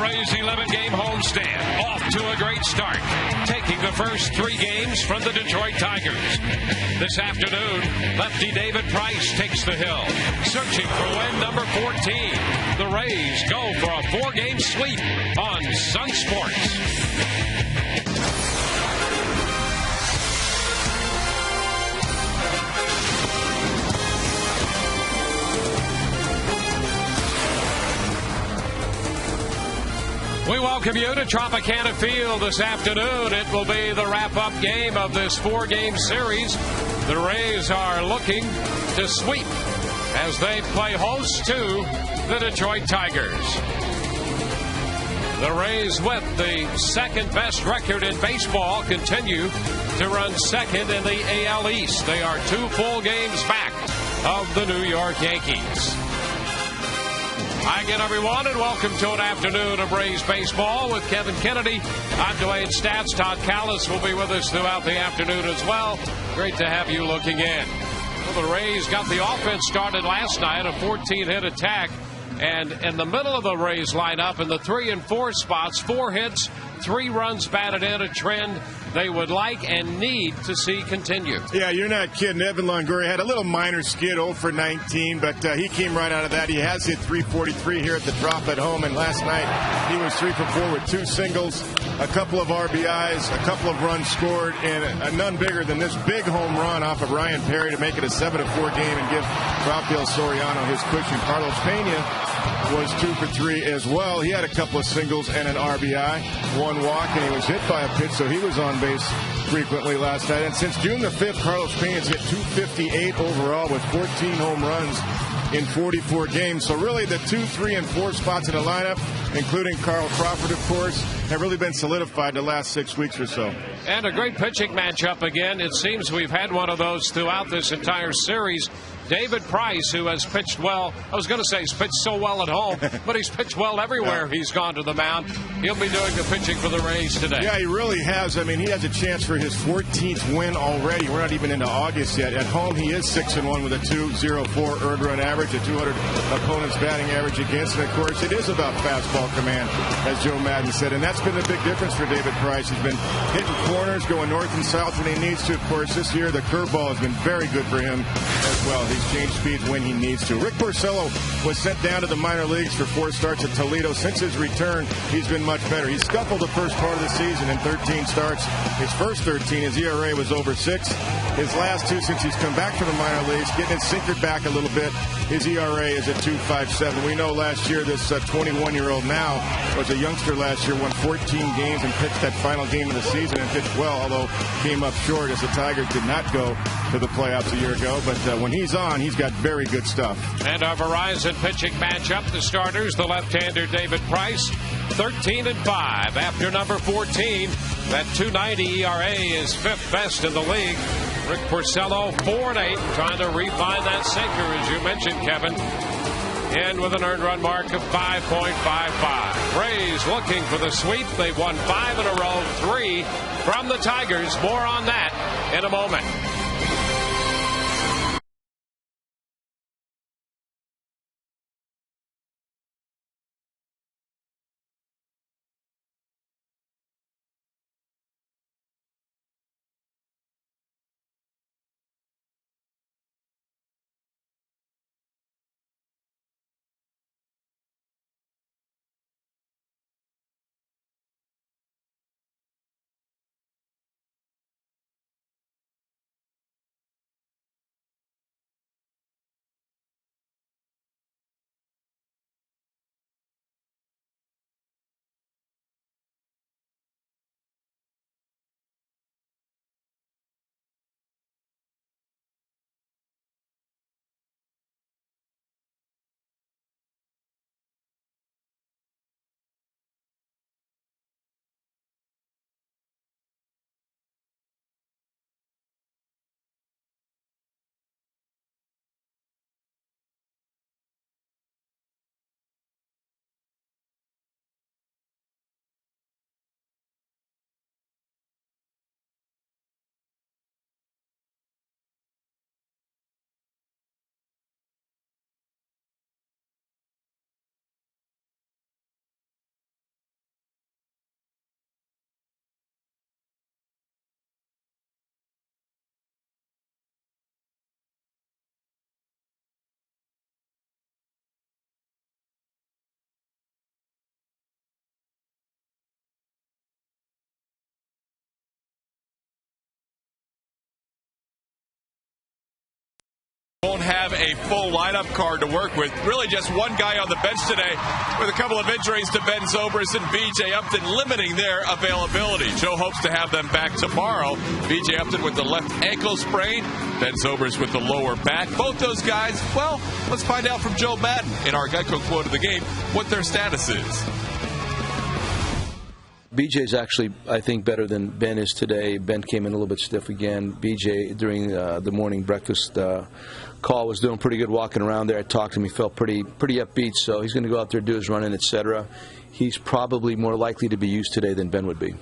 Rays' 11-game homestand off to a great start, taking the first 3 games from the Detroit Tigers. This afternoon, lefty David Price takes the hill, searching for win number 14. The Rays go for a 4-game sweep on Sun Sports. We welcome you to Tropicana Field this afternoon. It will be the wrap-up game of this 4-game series. The Rays are looking to sweep as they play host to the Detroit Tigers. The Rays, with the second-best record in baseball, continue to run second in the AL East. They are 2 full games back of the New York Yankees. Hi again, everyone, and welcome to an afternoon of Rays baseball with Kevin Kennedy. I'm Dwayne Stats. Todd Callis will be with us throughout the afternoon as well. Great to have you looking in. Well, the Rays got the offense started last night, a 14-hit attack. And in the middle of the Rays lineup, in the 3 and 4 spots, 4 hits, 3 runs batted in, a trend they would like and need to see continue. Yeah, you're not kidding. Evan Longoria had a little minor skid, 0 for 19, but he came right out of that. He has hit .343 here at the Trop at home, and last night he was 3 for 4 with 2 singles, a couple of RBIs, a couple of runs scored, and none bigger than this big home run off of Ryan Perry to make it a 7-4 game and give Rafael Soriano his cushion. Carlos Pena was 2 for 3 as well. He had a couple of singles and an RBI, 1 walk, and he was hit by a pitch, so he was on base frequently last night. And since June the 5th, Carlos Pena's hit .258 overall with 14 home runs in 44 games. So really the 2, 3, and 4 spots in the lineup, including Carl Crawford, of course, have really been solidified the last 6 weeks or so. And a great pitching matchup again. It seems we've had one of those throughout this entire series. David Price, who has pitched well, I was going to say he's pitched so well at home, but he's pitched well everywhere he's gone to the mound. He'll be doing the pitching for the Rays today. Yeah, he really has. I mean, he has a chance for his 14th win already. We're not even into August yet. At home, he is 6-1 with a 2.04 earned run average, a 200 opponent's batting average against. And, of course, it is about fastball command, as Joe Madden said. And that's been the big difference for David Price. He's been hitting corners, going north and south when he needs to. Of course, this year the curveball has been very good for him as well. He's changed speeds when he needs to. Rick Porcello was sent down to the minor leagues for 4 starts at Toledo. Since his return, he's been much better. He scuffled the first part of the season in 13 starts. His first 13, his ERA was over 6. His last 2 since he's come back from the minor leagues, getting his sinker back a little bit, his ERA is at 2.57. We know last year this 21-year-old now was a youngster last year, won 14 games and pitched that final game of the season and pitched well, although came up short as the Tigers did not go to the playoffs a year ago. But when he's on, he's got very good stuff. And our Verizon pitching matchup, the starters, the left-hander David Price, 13-5 after number 14. That 2.90 ERA is 5th best in the league. Rick Porcello, 4-8, trying to refine that sinker, as you mentioned, Kevin. And with an earned run mark of 5.55. Rays looking for the sweep. They've won 5 in a row, 3 from the Tigers. More on that in a moment. Won't have a full lineup card to work with. Really just one guy on the bench today with a couple of injuries to Ben Zobrist and B.J. Upton limiting their availability. Joe hopes to have them back tomorrow. B.J. Upton with the left ankle sprain, Ben Zobrist with the lower back. Both those guys, well, let's find out from Joe Madden in our Geico quote of the game what their status is. BJ's actually, I think, better than Ben is today. Ben came in a little bit stiff again. BJ, during the morning breakfast call, was doing pretty good walking around there. I talked to him. He felt pretty upbeat, so he's going to go out there, do his running, etc. He's probably more likely to be used today than Ben would be.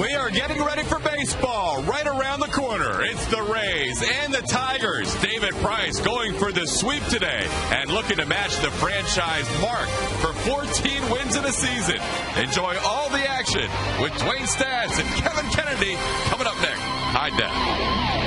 We are getting ready for baseball right around the corner. It's the Rays and the Tigers. David Price going for the sweep today and looking to match the franchise mark for 14 wins in a season. Enjoy all the action with Dwayne Stats and Kevin Kennedy coming up next. High Def.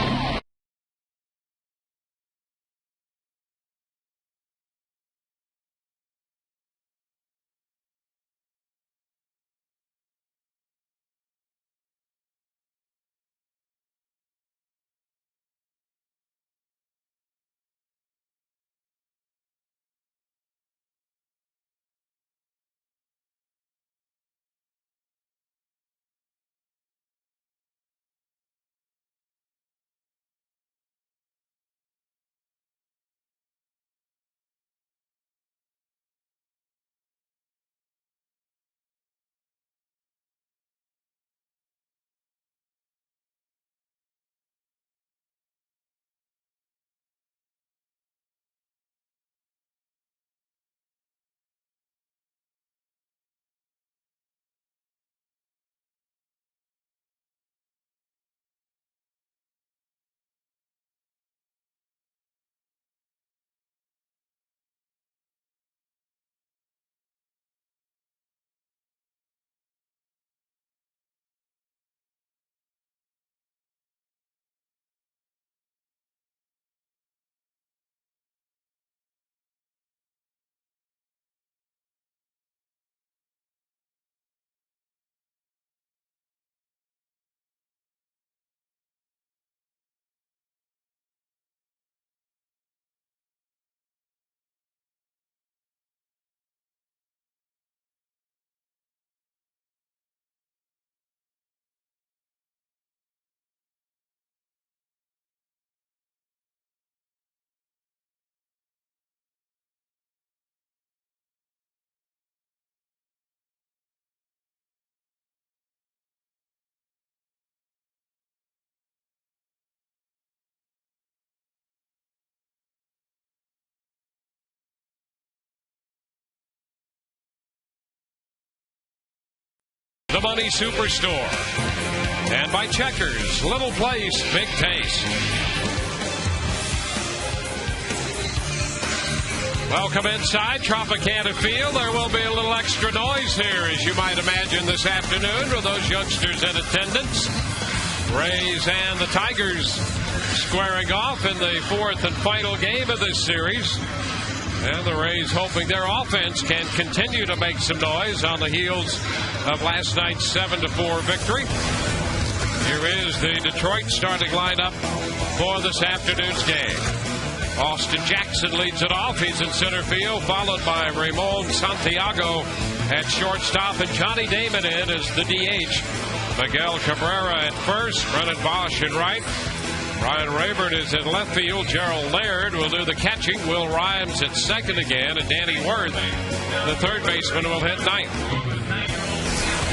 The Money Superstore. And by Checkers, little place, big taste. Welcome inside Tropicana Field. There will be a little extra noise here, as you might imagine, this afternoon with those youngsters in attendance. Rays and the Tigers squaring off in the fourth and final game of this series. And the Rays hoping their offense can continue to make some noise on the heels of last night's 7-4 victory. Here is the Detroit starting lineup for this afternoon's game. Austin Jackson leads it off. He's in center field, followed by Ramon Santiago at shortstop, and Johnny Damon in as the DH. Miguel Cabrera at first, Brennan Bosch in right. Ryan Rayburn is in left field. Gerald Laird will do the catching. Will Rhymes at second again. And Danny Worth, the third baseman, will hit ninth.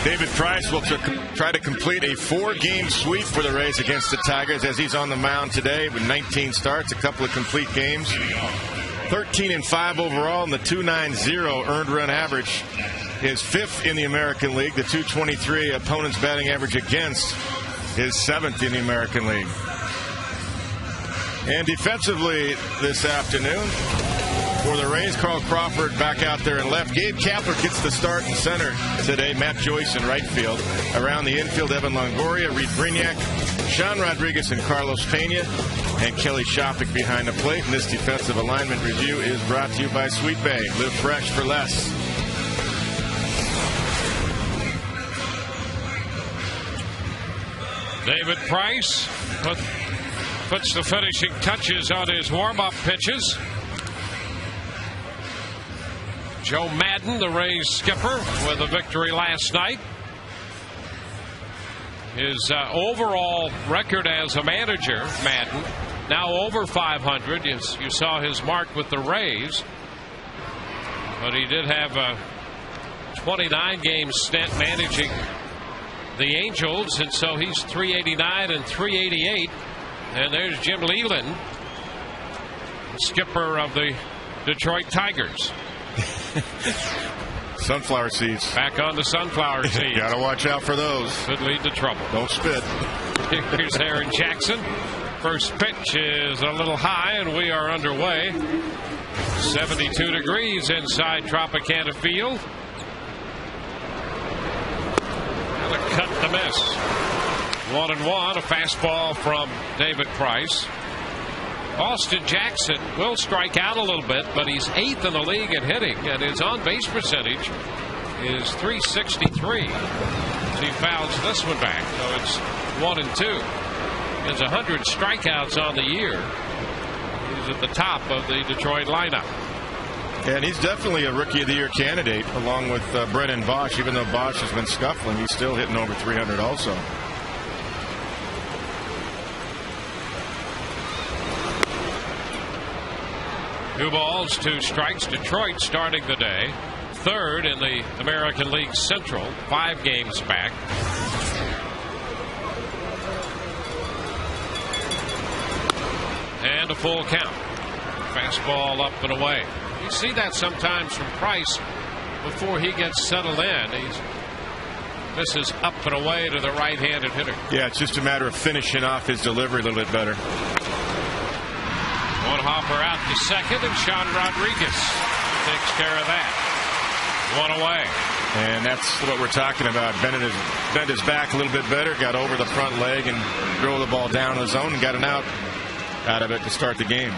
David Price will try to complete a 4-game sweep for the Rays against the Tigers as he's on the mound today with 19 starts, a couple of complete games. 13-5 overall, and the .290 earned run average is 5th in the American League. The .223 opponent's batting average against is 7th in the American League. And defensively this afternoon for the Rays, Carl Crawford back out there in left. Gabe Kapler gets the start in center today. Matt Joyce in right field. Around the infield, Evan Longoria, Reed Brignac, Sean Rodriguez, and Carlos Pena, and Kelly Shopik behind the plate. And this defensive alignment review is brought to you by Sweet Bay. Live fresh for less. David Price puts the finishing touches on his warm-up pitches. Joe Maddon, the Rays skipper, with a victory last night. His overall record as a manager, Maddon, now over 500. You saw his mark with the Rays. But he did have a 29-game stint managing the Angels, and so he's 389 and 388. And there's Jim Leyland, skipper of the Detroit Tigers. Sunflower seeds. Back on the sunflower seeds. Gotta watch out for those. Could lead to trouble. Don't spit. Here's Aaron Jackson. First pitch is a little high, and we are underway. 72 degrees inside Tropicana Field. And a cut to miss. 1-1. A fastball from David Price. Austin Jackson will strike out a little bit, but he's 8th in the league in hitting, and his on-base percentage is .363. He fouls this one back, so it's 1-2. There's 100 strikeouts on the year. He's at the top of the Detroit lineup. And he's definitely a Rookie of the Year candidate, along with Brennan Bosch. Even though Bosch has been scuffling, he's still hitting over 300 also. Two balls, two strikes. Detroit starting the day. Third in the American League Central. 5 games back. And a full count. Fastball up and away. You see that sometimes from Price before he gets settled in. This is up and away to the right-handed hitter. Yeah, it's just a matter of finishing off his delivery a little bit better. One hopper out to second, and Sean Rodriguez takes care of that. One away. And that's what we're talking about. Bent his back a little bit better, got over the front leg and drove the ball down the zone and got an out of it to start the game.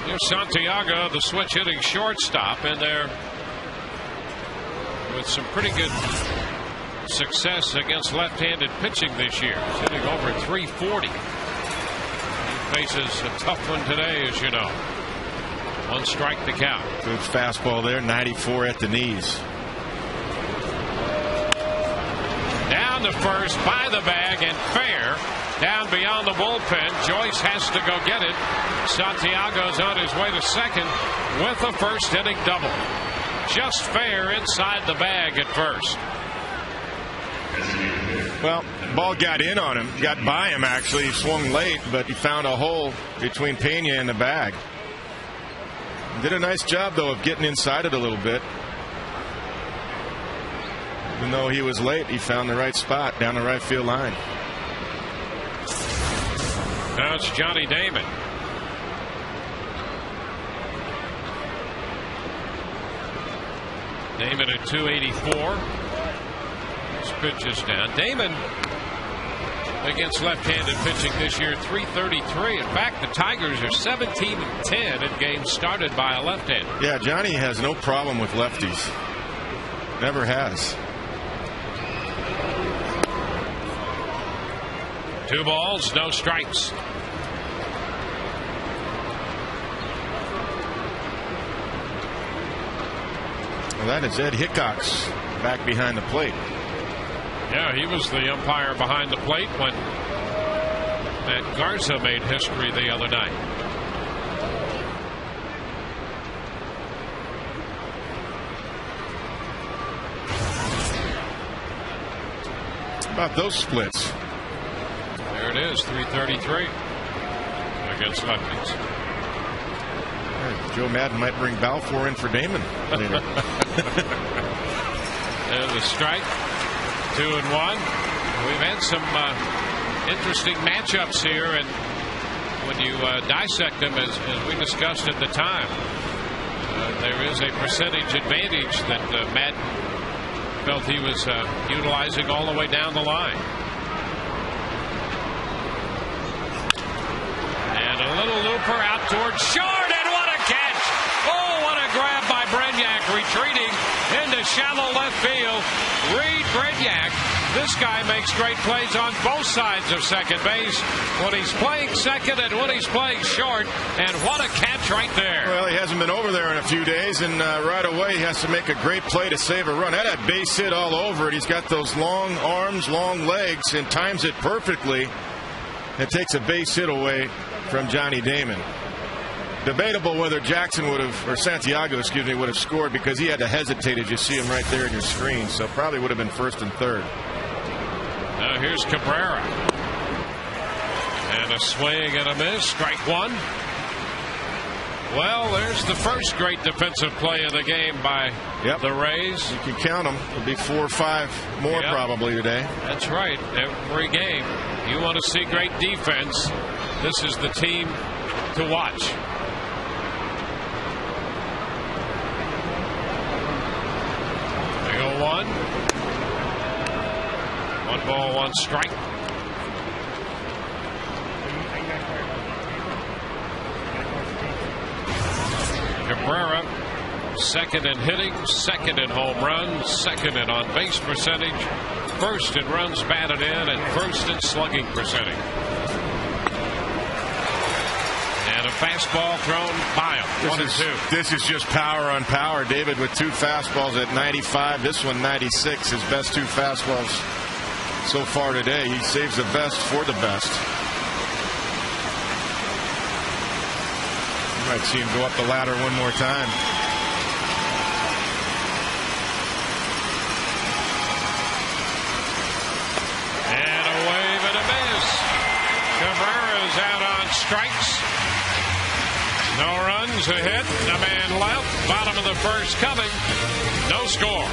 Here's Santiago, the switch hitting shortstop, in there with some pretty good success against left-handed pitching this year. He's hitting over 340. He faces a tough one today, as you know. 1 strike to count. Good fastball there, 94 at the knees. Down to first, by the bag, and fair. Down beyond the bullpen. Joyce has to go get it. Santiago's on his way to second with a first-inning double. Just fair inside the bag at first. Well, ball got in on him, got by him actually. He swung late, but he found a hole between Pena and the bag. Did a nice job, though, of getting inside it a little bit. Even though he was late, he found the right spot down the right field line. Now it's Johnny Damon. Damon at 284. His pitch is down. Damon against left-handed pitching this year, 333. In fact, the Tigers are 17-10 in games started by a left-hander. Yeah, Johnny has no problem with lefties. Never has. 2 balls, no strikes. Well, that is Ed Hickox back behind the plate. Yeah, he was the umpire behind the plate when Matt Garza made history the other night. How about those splits? There it is, 333 against lefties. Joe Maddon might bring Balfour in for Damon later. There's a strike. 2-1. We've had some interesting matchups here, and when you dissect them, as we discussed at the time, there is a percentage advantage that Maddon felt he was utilizing all the way down the line. And a little looper out towards short, and what a catch! Oh, what a grab by Bregnac, retreating into shallow left field. Reed Bregnac This guy makes great plays on both sides of second base when he's playing second and when he's playing short. And what a catch right there. Well, he hasn't been over there in a few days, and right away he has to make a great play to save a run. That had base hit all over it. He's got those long arms, long legs, and times it perfectly. It takes a base hit away from Johnny Damon. Debatable whether Jackson would have, or Santiago, excuse me, would have scored because he had to hesitate as you see him right there in your screen. So probably would have been first and third. Now here's Cabrera. And a swing and a miss. Strike one. Well, there's the first great defensive play of the game by the Rays. You can count them. It'll be 4 or 5 more probably today. That's right. Every game. You want to see great defense. This is the team to watch. They go 1. 1 ball, 1 strike. Cabrera, second in hitting, second in home runs, second in on base percentage, first in runs batted in, and first in slugging percentage. And a fastball thrown by him. 1 and 2. This is just power on power. David with 2 fastballs at 95. This one 96. His best 2 fastballs so far today. He saves the best for the best. You might see him go up the ladder one more time. And a wave and a miss. Cabrera's out on strikes. No runs, a hit, a man left. Bottom of the first coming. No score.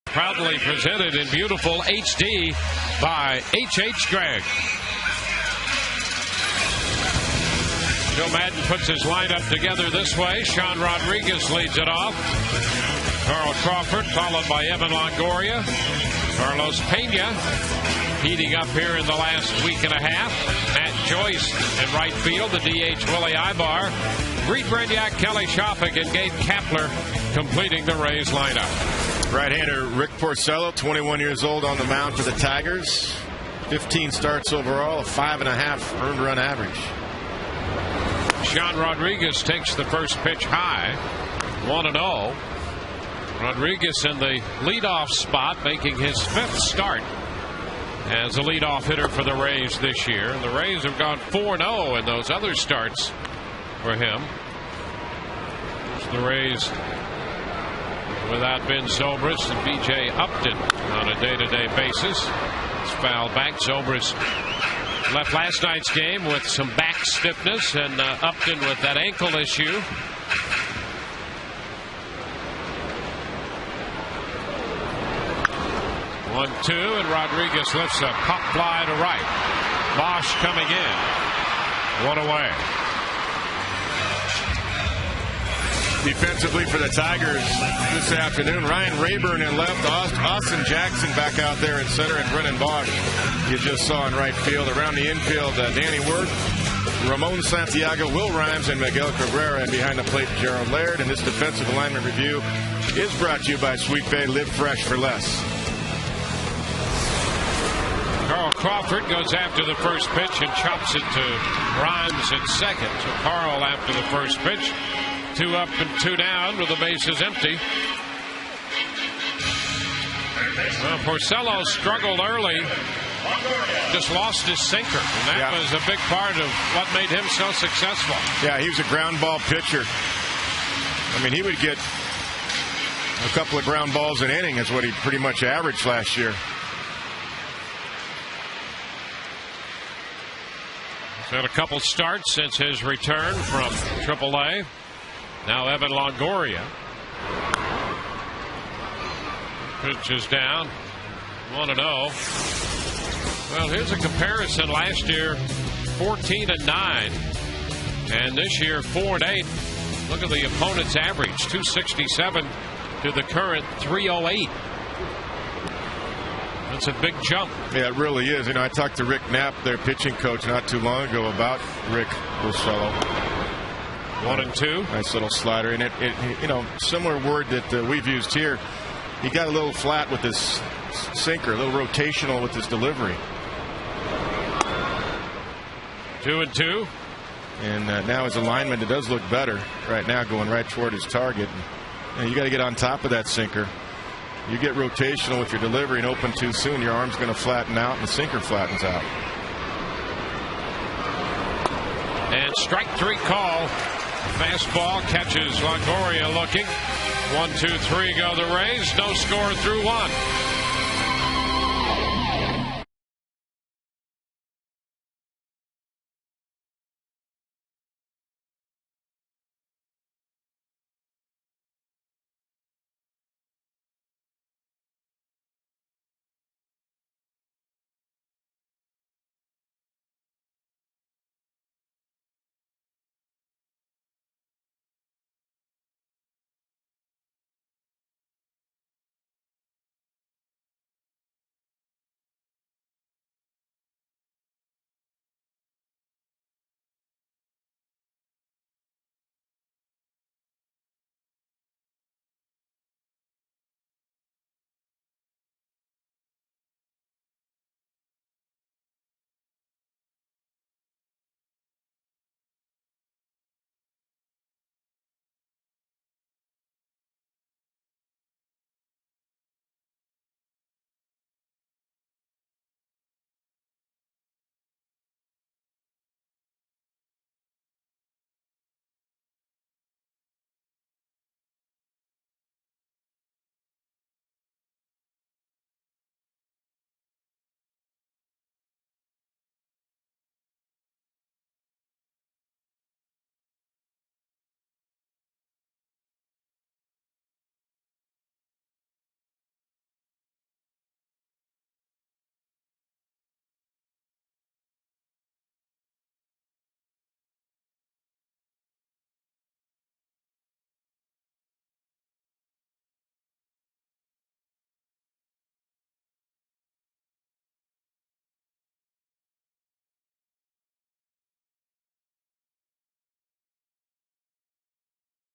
Proudly presented in beautiful HD by H.H. Gregg. Joe Madden puts his lineup together this way. Sean Rodriguez leads it off. Carl Crawford followed by Evan Longoria. Carlos Pena heating up here in the last week and a half. Matt Joyce in right field. The DH Willie Ibar. Reed Brignac, Kelly Shoffick, and Gabe Kapler completing the Rays lineup. Right-hander Rick Porcello, 21 years old, on the mound for the Tigers. 15 starts overall, a 5.5 earned run average. Sean Rodriguez takes the first pitch high, 1-0. Rodriguez in the leadoff spot, making his 5th start as a leadoff hitter for the Rays this year. And the Rays have gone 4-0 in those other starts for him. The Rays without Ben Zobrist and B.J. Upton on a day-to-day basis. It's fouled back. Zobrist left last night's game with some back stiffness, and Upton with that ankle issue. One, two, and Rodriguez lifts a pop fly to right. Bosch coming in. One away. Defensively for the Tigers this afternoon, Ryan Rayburn in left, Austin Jackson back out there in center, and Brennan Bosch you just saw in right field. Around the infield, Danny Wirth, Ramon Santiago, Will Rhymes, and Miguel Cabrera, and behind the plate, Gerald Laird. And this defensive alignment review is brought to you by Sweet Bay. Live fresh for less. Carl Crawford goes after the first pitch and chops it to Rhymes at second. So Carl after the first pitch. 2 up and 2 down with the bases empty. Well, Porcello struggled early. Just lost his sinker. And that was a big part of what made him so successful. Yeah, he was a ground ball pitcher. I mean, he would get a couple of ground balls an inning is what he pretty much averaged last year. He's had a couple starts since his return from AAA. Now Evan Longoria. Pitch is down. 1-0. Well, here's a comparison. Last year, 14-9. And this year, 4-8. Look at the opponent's average. 267 to the current 308. That's a big jump. Yeah, it really is. You know, I talked to Rick Knapp, their pitching coach, not too long ago about Rick Porcello. 1-2. Nice little slider. And it you know, similar word that we've used here. He got a little flat with his sinker, a little rotational with his delivery. 2-2. And now his alignment, it does look better right now, going right toward his target. And you got to get on top of that sinker. You get rotational with your delivery and open too soon, your arm's going to flatten out and the sinker flattens out. And strike 3 call. Fastball catches Longoria looking. 1-2-3 go the Rays. No score through 1.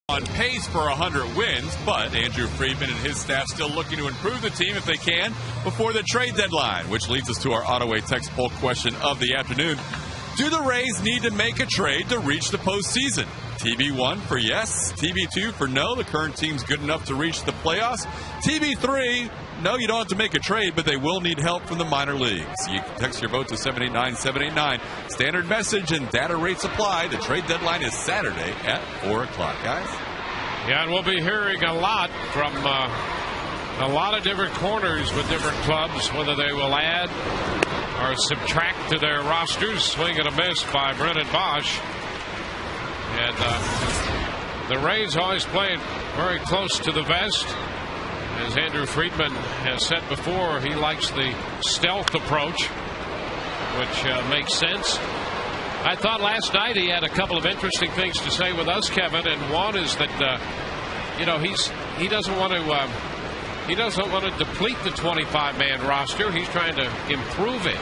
On pace for 100 wins, but Andrew Friedman and his staff still looking to improve the team if they can before the trade deadline, which leads us to our Ottaway text poll question of the afternoon. Do the Rays need to make a trade to reach the postseason? TB1 for yes, TB2 for no. The current team's good enough to reach the playoffs. TB3, no, you don't have to make a trade, but they will need help from the minor leagues. You can text your vote to 789-789. Standard message and data rates apply. The trade deadline is Saturday at 4 o'clock, guys. Yeah, and we'll be hearing a lot from a lot of different corners with different clubs, whether they will add or subtract to their rosters. Swing and a miss by Brennan Bosch. And the Rays always playing very close to the vest. As Andrew Friedman has said before, he likes the stealth approach, which makes sense. I thought last night he had a couple of interesting things to say with us, Kevin, and one is that he doesn't want to deplete the 25-man roster. He's trying to improve it,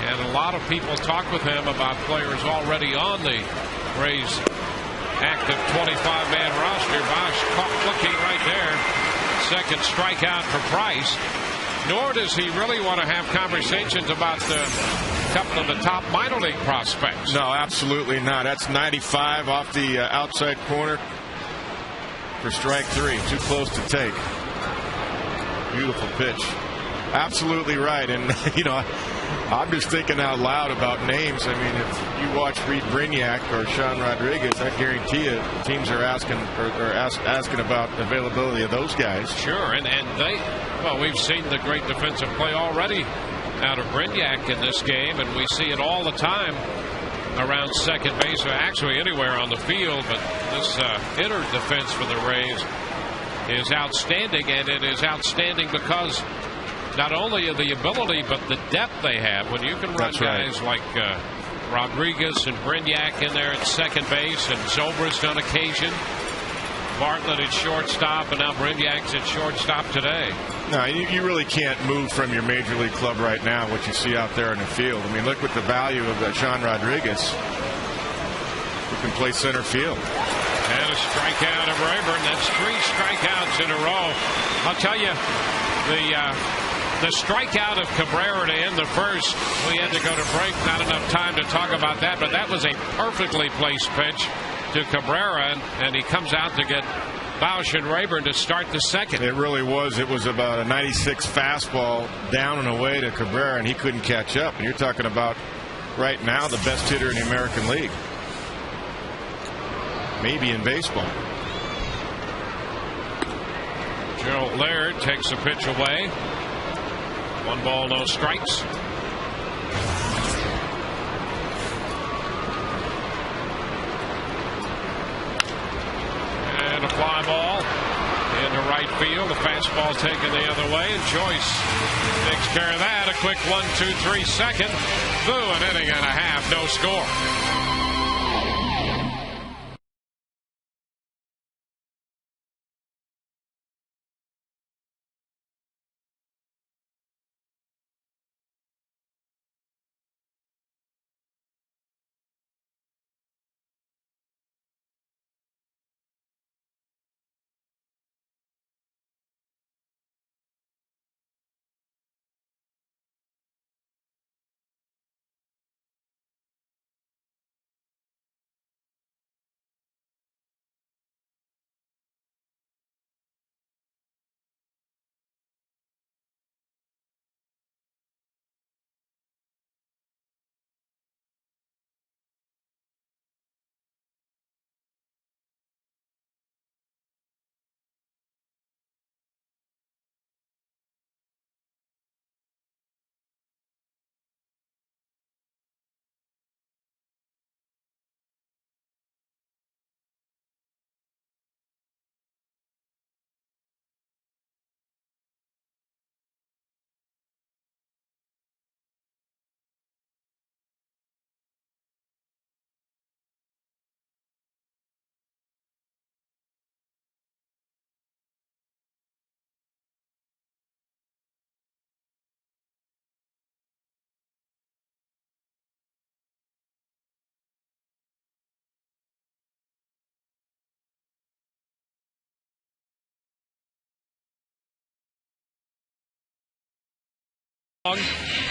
and a lot of people talk with him about players already on the Rays active 25-man roster. Bosch caught looking right there. Second strikeout for Price. Nor does he really want to have conversations about a couple of the top minor league prospects. No, absolutely not. That's 95 off the outside corner for strike 3. Too close to take. Beautiful pitch. Absolutely right. And, I'm just thinking out loud about names. I mean, if you watch Reed Brignac or Sean Rodriguez, I guarantee you teams are asking about availability of those guys. Sure, and we've seen the great defensive play already out of Brignac in this game, and we see it all the time around second base, or actually anywhere on the field. But this hitter defense for the Rays is outstanding, and it is outstanding because not only of the ability, but the depth they have. When you can run guys like Rodriguez and Brignac in there at second base, and Zobrist on occasion, Bartlett at shortstop, and now Brignac's at shortstop today. No, you really can't move from your major league club right now, what you see out there in the field. I mean, look at the value of Sean Rodriguez, who can play center field. And a strikeout of Rayburn. That's 3 strikeouts in a row. I'll tell you, the strikeout of Cabrera to end the first, we had to go to break. Not enough time to talk about that, but that was a perfectly placed pitch to Cabrera, and he comes out to get Bausch and Rayburn to start the second. It really was. It was about a 96 fastball down and away to Cabrera, and he couldn't catch up. And you're talking about right now the best hitter in the American League, maybe in baseball. Gerald Laird takes the pitch away. 1 ball, no strikes. And a fly ball into right field. The fastball taken the other way, and Joyce takes care of that. A quick 1-2-3 second. Through an inning and a half, no score.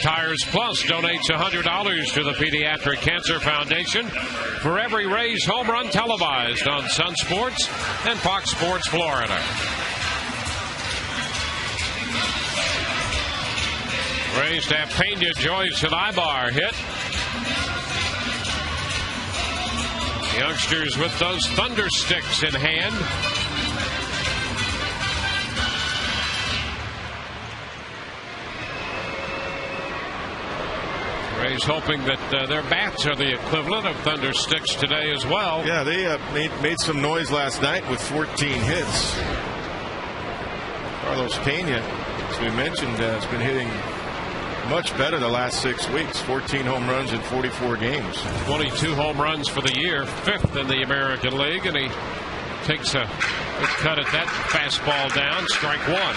Tires Plus donates $100 to the Pediatric Cancer Foundation for every Rays home run televised on Sun Sports and Fox Sports Florida. Rays to have Pena, Joyce, and Ibar hit. Youngsters with those thunder sticks in hand. Rays hoping that their bats are the equivalent of thunder sticks today as well. Yeah, they made some noise last night with 14 hits. Carlos Pena, as we mentioned, has been hitting much better the last 6 weeks. 14 home runs in 44 games. 22 home runs for the year, 5th in the American League, and he takes a good cut at that fastball down. Strike one.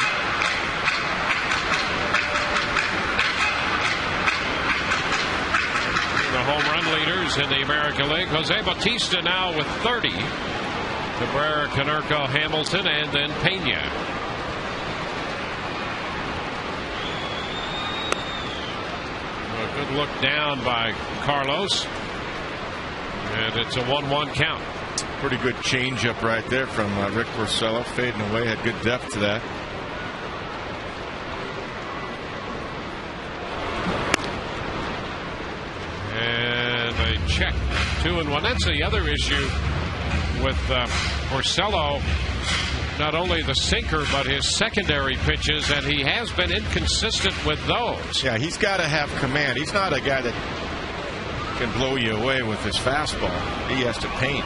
The home run leaders in the American League. Jose Bautista now with 30. Cabrera, Konerko, Hamilton, and then Pena. A good look down by Carlos. And it's a 1-1 count. Pretty good changeup right there from Rick Porcello. Fading away. Had good depth to that. And a check. 2-1. That's the other issue with Porcello. Not only the sinker, but his secondary pitches, and he has been inconsistent with those. Yeah, he's got to have command. He's not a guy that can blow you away with his fastball. He has to paint.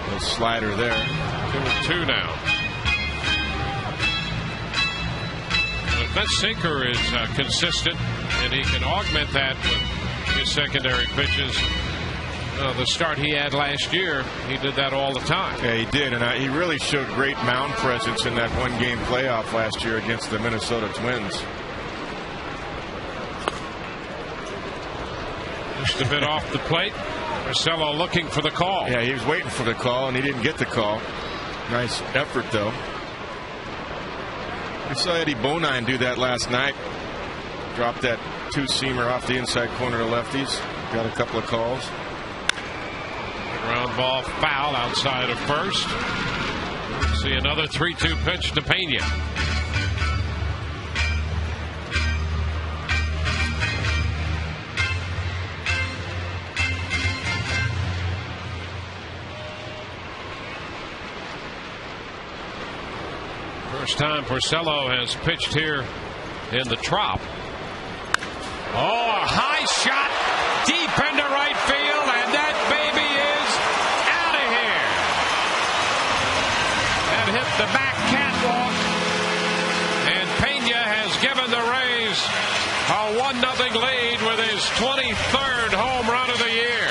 Little slider there. 2-2 now. If that sinker is consistent, and he can augment that with his secondary pitches. The start he had last year, he did that all the time. Yeah, he did, and he really showed great mound presence in that one-game playoff last year against the Minnesota Twins. Just a bit off the plate. Porcello looking for the call. Yeah, he was waiting for the call, and he didn't get the call. Nice effort, though. We saw Eddie Bonine do that last night. Dropped that two-seamer off the inside corner of lefties. Got a couple of calls. Ground ball foul outside of first. See another 3-2 pitch to Pena. First time Porcello has pitched here in the Trop. Oh, a high shot deep into right field, and that baby is out of here. That hit the back catwalk, and Pena has given the Rays a 1-0 lead with his 23rd home run of the year.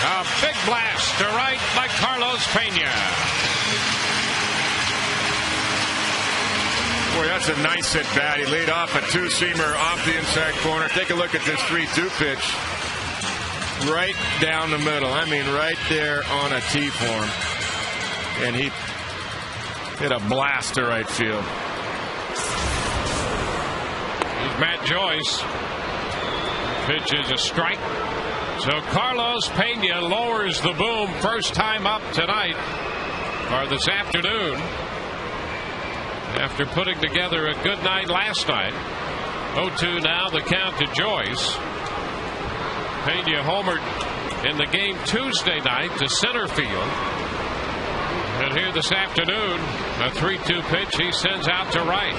A big blast to right by Carlos Pena. Boy, that's a nice at bat. He laid off a two-seamer off the inside corner. Take a look at this 3-2 pitch. Right down the middle. I mean, right there on a tee form. And he hit a blast to right field. Here's Matt Joyce. Pitch is a strike. So Carlos Pena lowers the boom first time up tonight, or this afternoon, after putting together a good night last night. 0-2 now, the count to Joyce. Pena homered in the game Tuesday night to center field. And here this afternoon, a 3-2 pitch he sends out to right.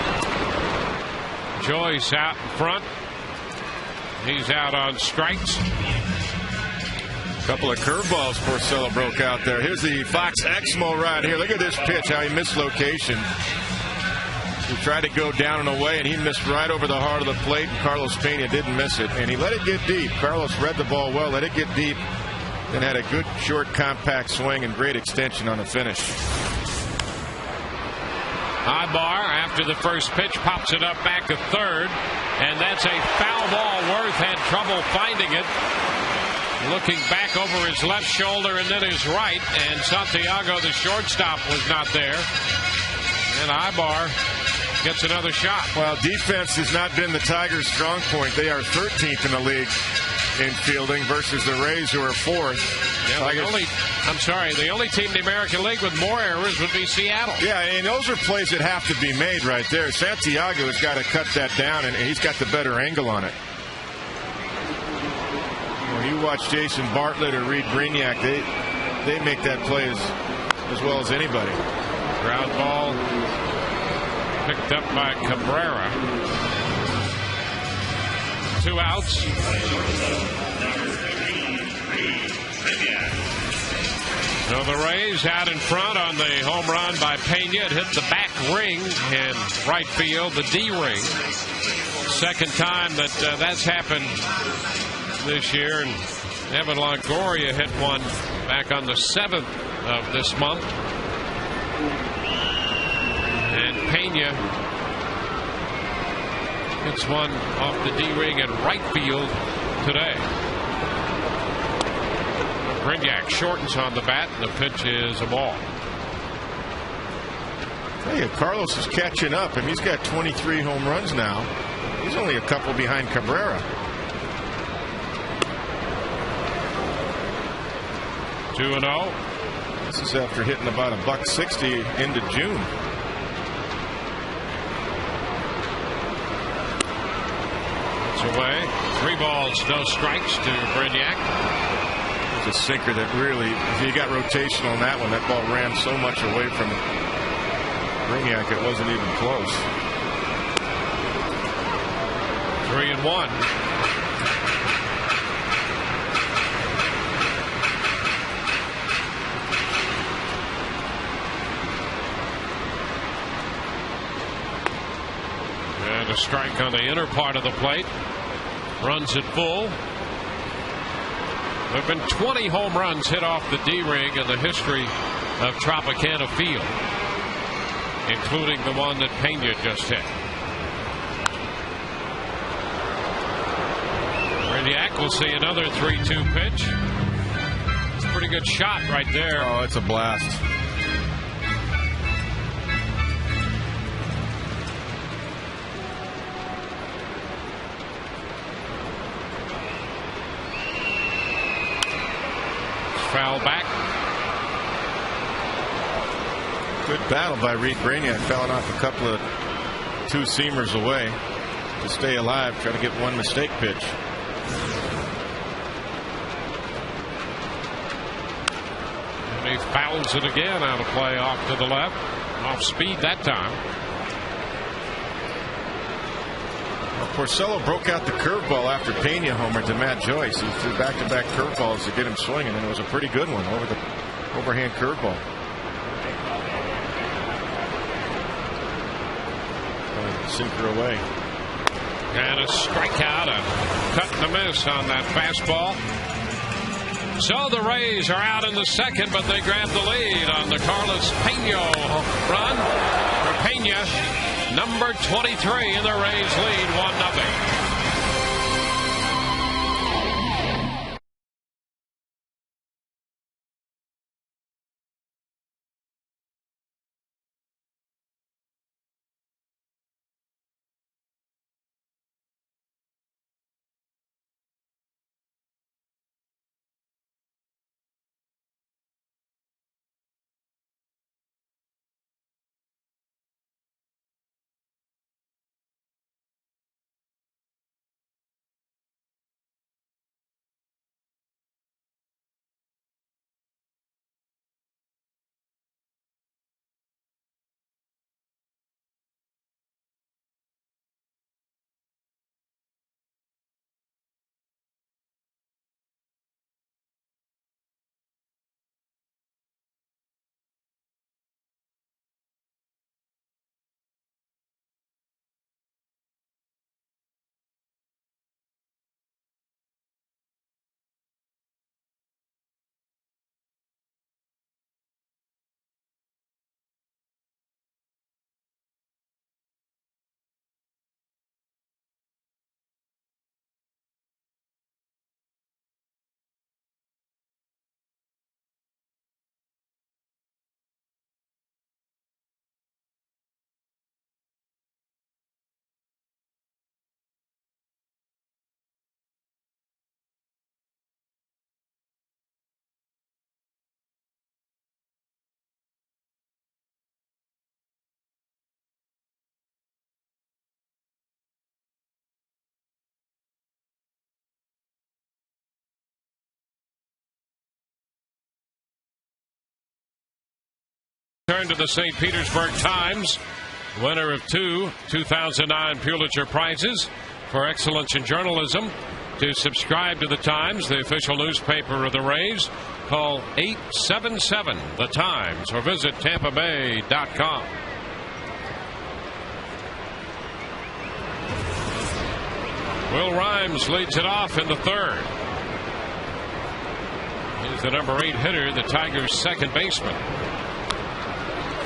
Joyce out in front. He's out on strikes. A couple of curveballs Porcello broke out there. Here's the Fox Exmo right here. Look at this pitch, how he missed location. He tried to go down and away, and he missed right over the heart of the plate, and Carlos Pena didn't miss it. And he let it get deep. Carlos read the ball well, let it get deep, and had a good, short, compact swing and great extension on the finish. Ibar, after the first pitch, pops it up back to third, and that's a foul ball. Worth had trouble finding it. Looking back over his left shoulder and then his right, and Santiago, the shortstop, was not there. And Ibar gets another shot. Well, defense has not been the Tigers' strong point. They are 13th in the league in fielding versus the Rays, who are 4th. Yeah, the only team in the American League with more errors would be Seattle. Yeah, and those are plays that have to be made right there. Santiago has got to cut that down, and he's got the better angle on it. When you watch Jason Bartlett or Reed Brignac, they make that play as well as anybody. Ground ball picked up by Cabrera. 2 outs. So the Rays out in front on the home run by Pena. It hit the back ring in right field, the D ring. Second time that that's happened this year. And Evan Longoria hit one back on the 7th of this month. And Pena hits one off the D ring in right field today. Brignac shortens on the bat, and the pitch is a ball. Hey, Carlos is catching up, and he's got 23 home runs now. He's only a couple behind Cabrera. 2-0. This is after hitting about $160 into June. It's away. 3 balls, no strikes to Brignac. It's a sinker that really, if you got rotation on that one, that ball ran so much away from Brignac it wasn't even close. 3-1. And a strike on the inner part of the plate. Runs it full. There have been 20 home runs hit off the D-ring in the history of Tropicana Field, including the one that Pena just hit. Brignac will see another 3-2 pitch. It's a pretty good shot right there. Oh, it's a blast. Foul back. Good battle by Reed Brignac, fouling off a couple of 2-seamers away to stay alive, try to get one mistake pitch. And he fouls it again out of play off to the left. Off speed that time. Well, Porcello broke out the curveball after Pena homered to Matt Joyce. He threw back-to-back curveballs to get him swinging, and it was a pretty good one over the overhand curveball. Sinker away. And a strikeout, a cut and a miss on that fastball. So the Rays are out in the second, but they grab the lead on the Carlos Pena run. For Pena, number 23, and the Rays lead 1-0. Turn to the St. Petersburg Times, winner of 2 2009 Pulitzer Prizes for excellence in journalism. To subscribe to the Times, the official newspaper of the Rays, call 877-THE-TIMES or visit TampaBay.com. Will Rhymes leads it off in the third. He's the number 8 hitter, the Tigers' second baseman.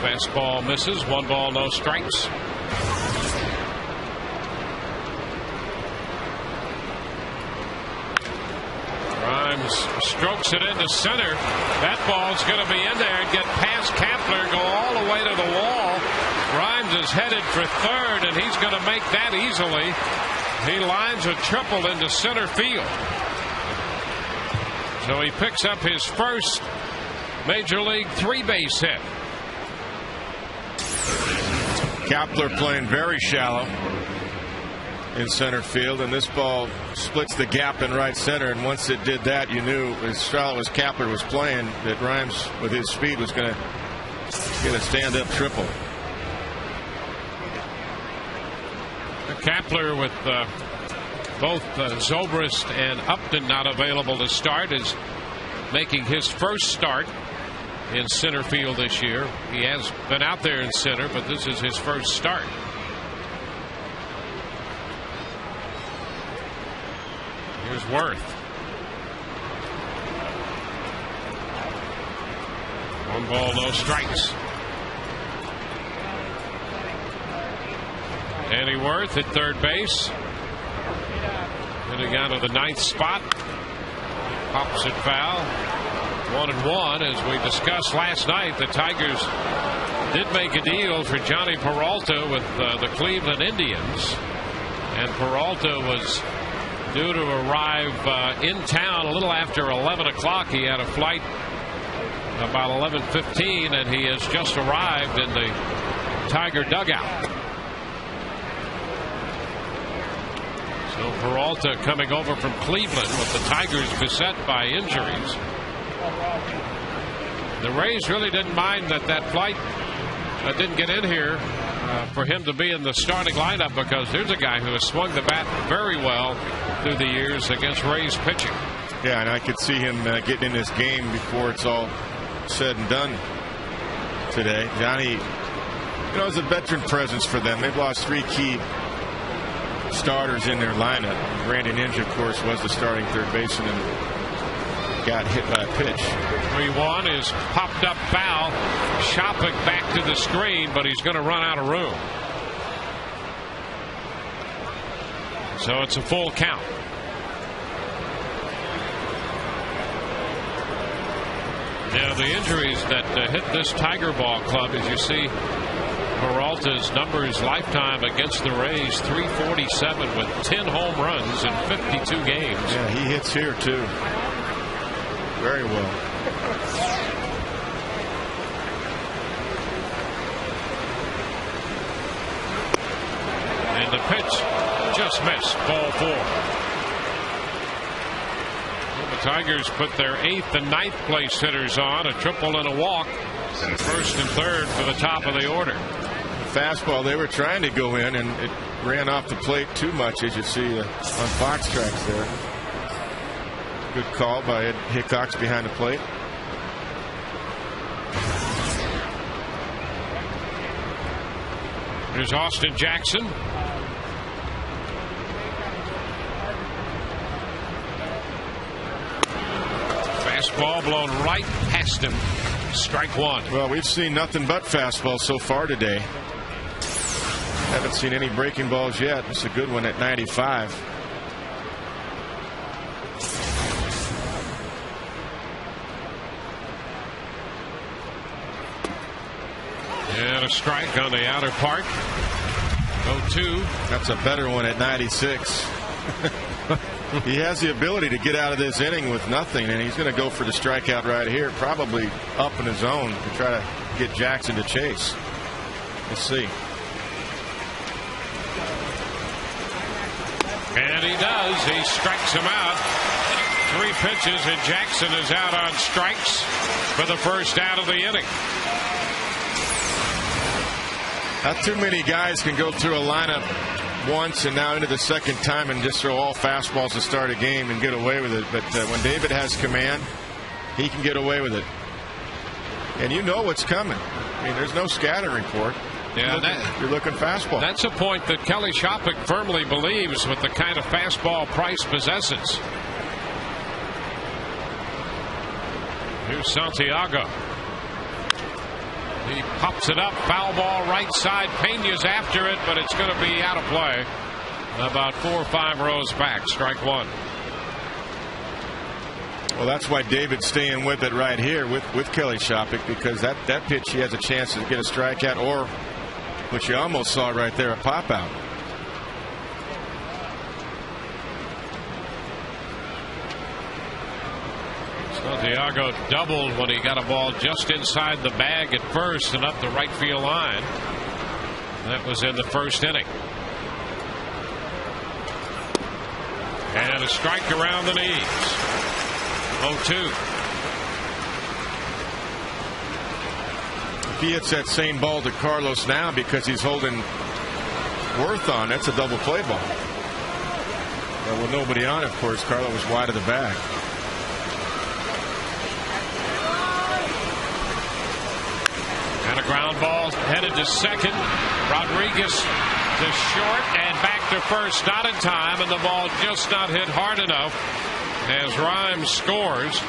Fastball misses. 1 ball, no strikes. Rhymes strokes it into center. That ball's going to be in there and get past Kapler, go all the way to the wall. Rhymes is headed for third, and he's going to make that easily. He lines a triple into center field. So he picks up his first Major League 3-base hit. Kapler playing very shallow in center field, and this ball splits the gap in right center. And once it did that, you knew as shallow as Kapler was playing that Rhymes, with his speed, was going to get a stand-up triple. Kapler, with both Zobrist and Upton not available to start, is making his first start in center field this year. He has been out there in center, but this is his first start. Here's Worth. 1 ball, no strikes. Danny Worth at third base. Hitting out of the 9th spot. Pops it foul. 1-1. As we discussed last night, the Tigers did make a deal for Johnny Peralta with the Cleveland Indians. And Peralta was due to arrive in town a little after 11 o'clock. He had a flight about 11:15, and he has just arrived in the Tiger dugout. So Peralta coming over from Cleveland with the Tigers beset by injuries. The Rays really didn't mind that flight didn't get in here for him to be in the starting lineup, because there's a guy who has swung the bat very well through the years against Rays pitching. Yeah, and I could see him getting in this game before it's all said and done today. Johnny, is a veteran presence for them. They've lost 3 key starters in their lineup. Brandon Inge, of course, was the starting third baseman and got hit by a pitch. 3-1 is popped up foul. Shopik back to the screen, but he's going to run out of room. So it's a full count. Now, the injuries that hit this Tiger ball club, as you see, Peralta's numbers lifetime against the Rays, 347 with 10 home runs in 52 games. Yeah, he hits here too. Very well. And the pitch just missed. Ball 4. The Tigers put their 8th and 9th place hitters on, a triple and a walk. First and third for the top of the order. Fastball, they were trying to go in, and it ran off the plate too much, as you see on box tracks there. Good call by Ed Hickox behind the plate. Here's Austin Jackson. Fastball blown right past him. Strike 1. Well, we've seen nothing but fastballs so far today. Haven't seen any breaking balls yet. It's a good one at 95. And a strike on the outer part. 0-2. That's a better one at 96. He has the ability to get out of this inning with nothing, and he's going to go for the strikeout right here, probably up in his zone to try to get Jackson to chase. Let's see. And he does. He strikes him out. 3 pitches, and Jackson is out on strikes for the first out of the inning. Not too many guys can go through a lineup once and now into the second time and just throw all fastballs to start a game and get away with it. But when David has command, he can get away with it. And you know what's coming. I mean, there's no scouting report. Yeah, you're looking fastball. That's a point that Kelly Shopik firmly believes with the kind of fastball Price possesses. Here's Santiago. He pops it up, foul ball right side. Pena's after it, but it's going to be out of play. About 4 or 5 rows back. Strike one. Well, that's why David's staying with it right here with Kelly Shopik, because that pitch he has a chance to get a strikeout, or what you almost saw right there, a pop out. Santiago doubled when he got a ball just inside the bag at first and up the right field line. That was in the first inning. And a strike around the knees. 0-2. If he hits that same ball to Carlos now because he's holding Worth on, that's a double play ball. Well, with nobody on, of course, Carlos was wide of the bag. And a ground ball headed to second. Rodriguez to short and back to first, not in time, and the ball just not hit hard enough as Rhymes scores.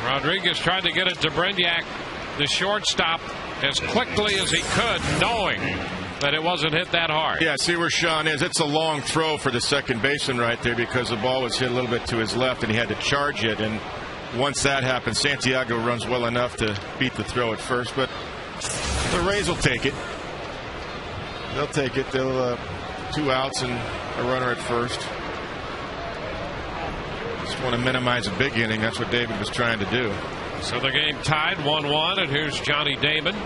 Rodriguez tried to get it to Brignac, the shortstop, as quickly as he could, knowing that it wasn't hit that hard. Yeah, see where Sean is. It's a long throw for the second baseman right there because the ball was hit a little bit to his left and he had to charge it. And once that happens, Santiago runs well enough to beat the throw at first. But the Rays will take it. They'll take it. They'll 2 outs and a runner at first. Just want to minimize a big inning. That's what David was trying to do. So the game tied 1-1, and here's Johnny Damon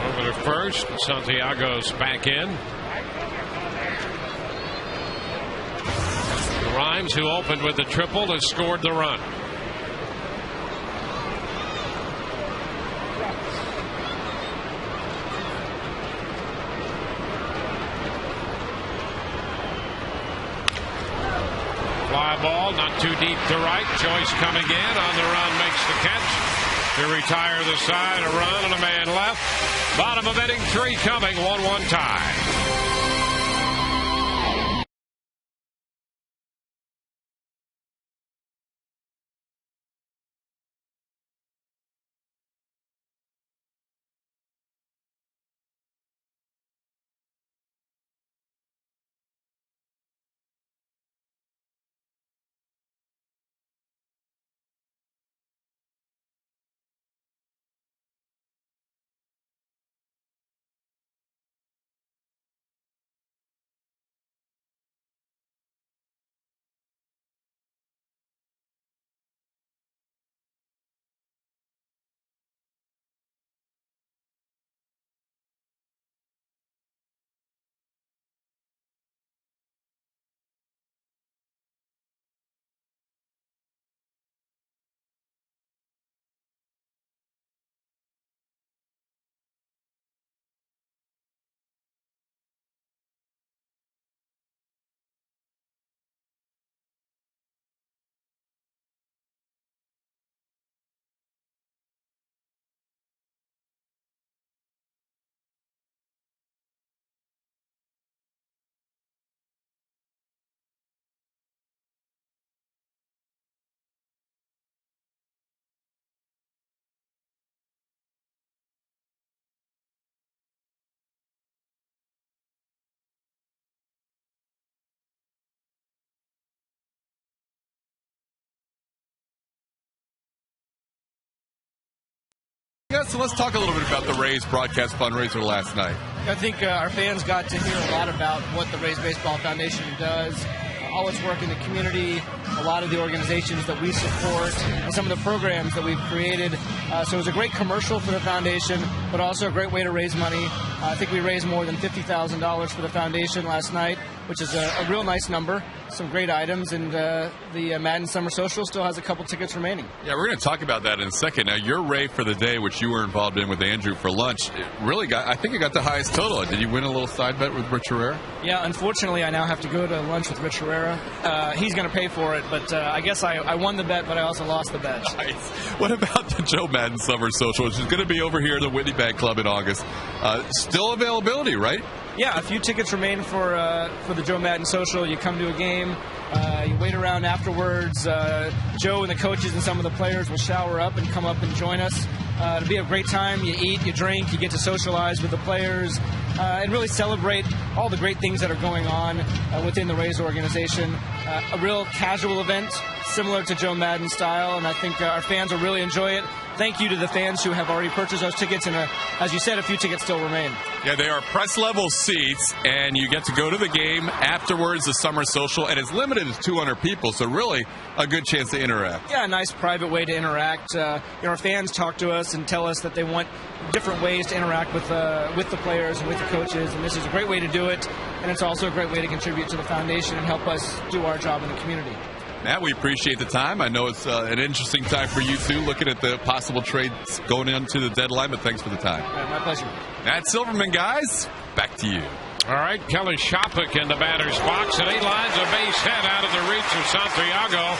over to first. Santiago's back in. Rhymes, who opened with the triple, has scored the run. Fly ball, not too deep to right. Joyce coming in on the run, makes the catch to retire the side. A run and a man left. Bottom of inning 3 coming. 1-1 tie. So let's talk a little bit about the Rays broadcast fundraiser last night. I think our fans got to hear a lot about what the Rays Baseball Foundation does, all its work in the community, a lot of the organizations that we support, and some of the programs that we've created. So it was a great commercial for the foundation, but also a great way to raise money. I think we raised more than $50,000 for the foundation last night, which is a real nice number. some great items, and the Madden Summer Social still has a couple tickets remaining. Yeah, we're going to talk about that in a second. Now, your rave for the day, which you were involved in with Andrew for lunch, it really got, I think it got the highest total. Did you win a little side bet with Rich Herrera? Yeah, unfortunately, I now have to go to lunch with Rich Herrera. He's going to pay for it, but I guess I won the bet, but I also lost the bet. Nice. What about the Joe Madden Summer Social, which is going to be over here at the Whitney Bank Club in August? Still availability, right? Yeah, a few tickets remain for the Joe Madden Social. You come to a game, you wait around afterwards. Joe and the coaches and some of the players will shower up and come up and join us. It'll be a great time. You eat, you drink, you get to socialize with the players, and really celebrate all the great things that are going on within the Rays organization. A real casual event, similar to Joe Madden style, and I think our fans will really enjoy it. Thank you to the fans who have already purchased those tickets, and as you said, a few tickets still remain. Yeah, they are press-level seats, and you get to go to the game afterwards, the Summer Social, and it's limited to 200 people, so really a good chance to interact. Yeah, a nice private way to interact. Our fans talk to us and tell us that they want different ways to interact with the players and with the coaches, and this is a great way to do it, and it's also a great way to contribute to the foundation and help us do our job in the community. Matt, we appreciate the time. I know it's an interesting time for you, too, looking at the possible trades going into the deadline, but thanks for the time. My pleasure. Matt Silverman, guys, back to you. All right, Kelly Shopik in the batter's box, and he lines a base hit out of the reach of Santiago.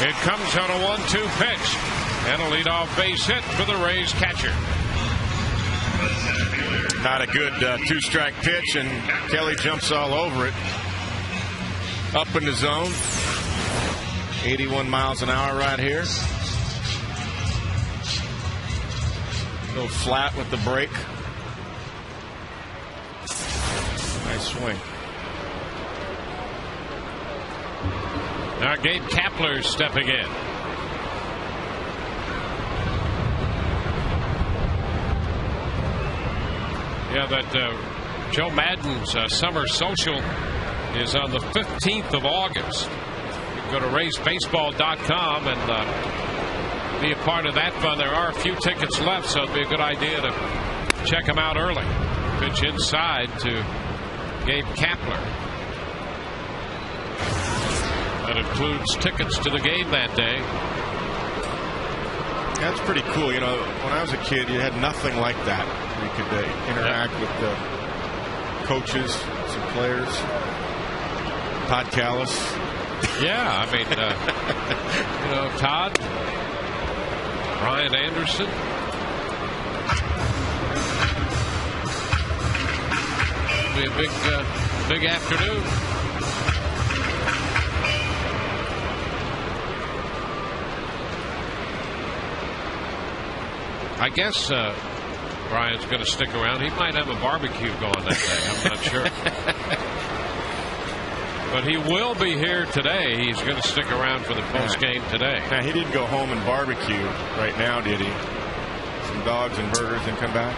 It comes on a 1-2 pitch, and a leadoff base hit for the Rays catcher. Not a good two-strike pitch, and Kelly jumps all over it. Up in the zone. 81 miles an hour right here. Go flat with the break. Nice swing. Now Gabe Kapler stepping in. Yeah, that Joe Madden's Summer Social is on the 15th of August. Go to RaysBaseball.com and be a part of that fun. There are a few tickets left, so it'd be a good idea to check them out early. Pitch inside to Gabe Kapler. That includes tickets to the game that day. That's pretty cool. You know, when I was a kid, you had nothing like that. You could interact with the coaches, some players. Todd Callis. Yeah, I mean, Todd, Ryan Anderson. It'll be a big afternoon. I guess Ryan's going to stick around. He might have a barbecue going that day. I'm not sure. But he will be here today. He's going to stick around for the post game today. Now, he didn't go home and barbecue right now, did he? Some dogs and burgers and come back?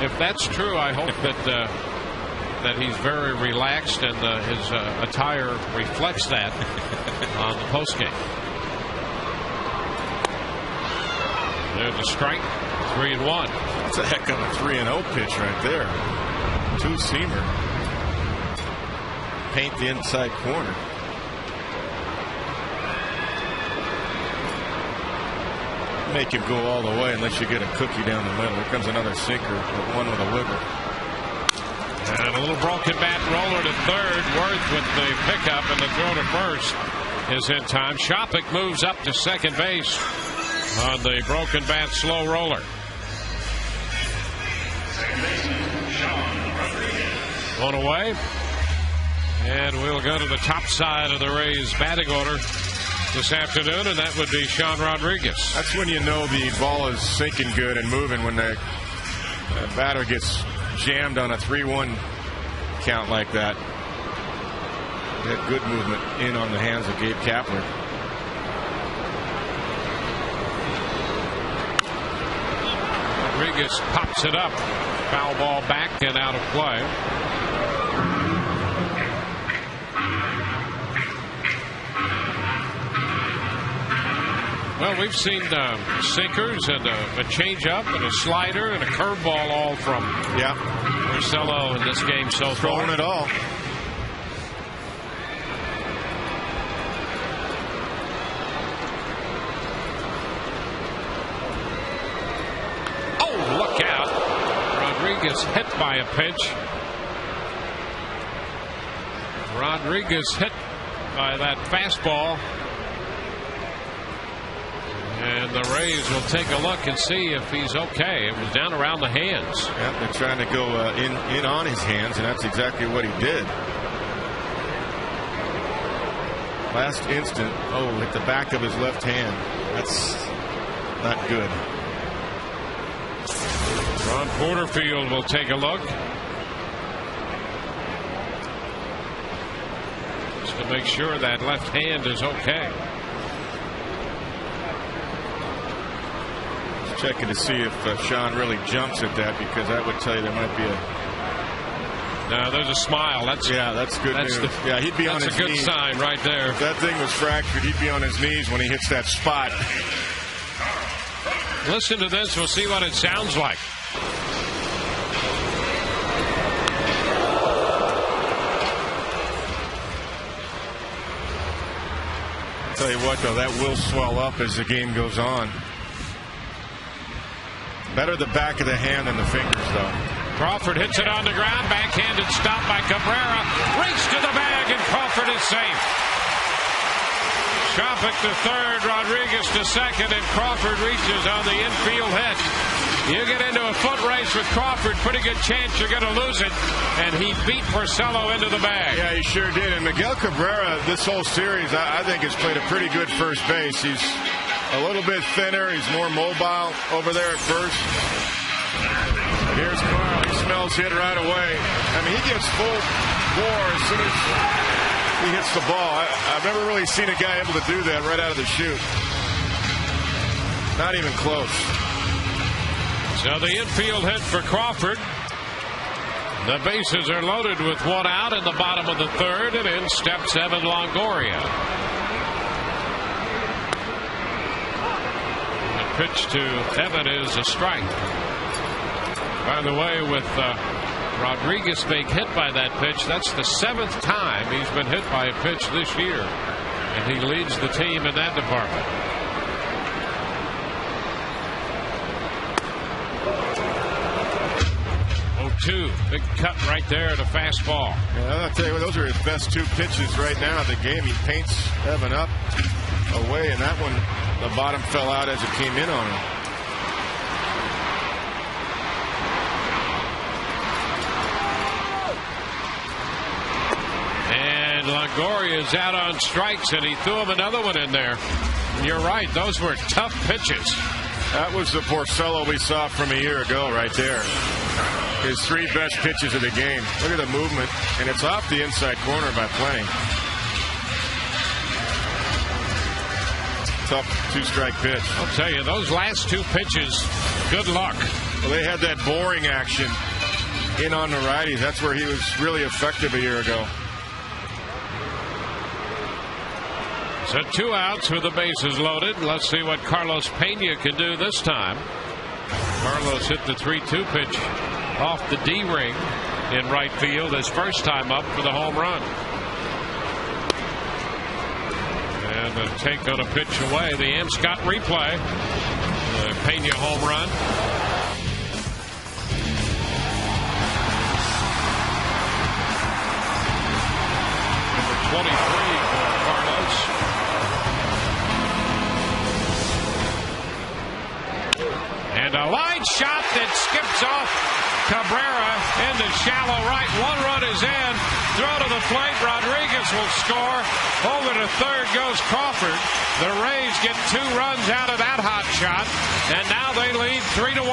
If that's true, I hope that he's very relaxed and his attire reflects that on the post game. There's the strike. 3-1. That's a heck of a 3-0 pitch right there. Two-seamer. Paint the inside corner. Make him go all the way unless you get a cookie down the middle. Here comes another sinker, but one with a wiggle. And a little broken bat roller to third. Worth with the pickup, and the throw to first is in time. Shopik moves up to second base on the broken bat slow roller. One away. And we'll go to the top side of the Rays batting order this afternoon, and that would be Sean Rodriguez. That's when you know the ball is sinking good and moving, when the batter gets jammed on a 3-1 count like that. That good movement in on the hands of Gabe Kapler. Rodriguez pops it up. Foul ball back and out of play. Well, we've seen sinkers and a changeup and a slider and a curveball all from Marcelo in this game so far. Throwing it all. Rodriguez hit by a pitch. Rodriguez hit by that fastball. And the Rays will take a look and see if he's okay. It was down around the hands. Yep, they're trying to go in on his hands, and that's exactly what he did. Last instant, hit the back of his left hand. That's not good. Ron Porterfield will take a look. Just to make sure that left hand is okay. Checking to see if Sean really jumps at that, because that would tell you there might be a. No, there's a smile. That's good news. He'd be on his knees. That's a good sign right there. If that thing was fractured, he'd be on his knees when he hits that spot. Listen to this. We'll see what it sounds like. I'll tell you what, though, that will swell up as the game goes on. Better the back of the hand than the fingers, though. Crawford hits it on the ground. Backhanded stop by Cabrera. Race to the bag, and Crawford is safe. Shopick to third, Rodriguez to second, and Crawford reaches on the infield hit. You get into a foot race with Crawford, pretty good chance you're going to lose it. And he beat Porcello into the bag. Yeah, he sure did. And Miguel Cabrera, this whole series, I think has played a pretty good first base. He's a little bit thinner. He's more mobile over there at first. Here's Carl. He smells hit right away. I mean, he gets full bore as soon as he hits the ball. I've never really seen a guy able to do that right out of the chute. Not even close. So the infield hit for Crawford. The bases are loaded with one out in the bottom of the third, and in steps Evan Longoria. The pitch to Evan is a strike. By the way, with Rodriguez being hit by that pitch, that's the 7th time he's been hit by a pitch this year, and he leads the team in that department. Big cut right there to fastball. Yeah, I'll tell you what, those are his best 2 pitches right now in the game. He paints Evan up away, and that one, the bottom fell out as it came in on him. And Longoria is out on strikes, and he threw him another one in there. And you're right, those were tough pitches. That was the Porcello we saw from a year ago right there. His 3 best pitches of the game. Look at the movement, and it's off the inside corner by plenty. Tough 2-strike pitch. I'll tell you, those last 2 pitches, good luck. Well, they had that boring action in on the righties. That's where he was really effective a year ago. So 2 outs with the bases loaded. Let's see what Carlos Pena can do this time. Carlos hit the 3-2 pitch off the D-ring in right field his first time up for the home run. And the take on a pitch away. The Amscott replay. The Pena home run. Number 23 for Carlos. And a line shot that skips off Cabrera into shallow right. 1 run is in. Throw to the plate. Rodriguez will score. Over to third goes Crawford. The Rays get 2 runs out of that hot shot, and now they lead 3-1.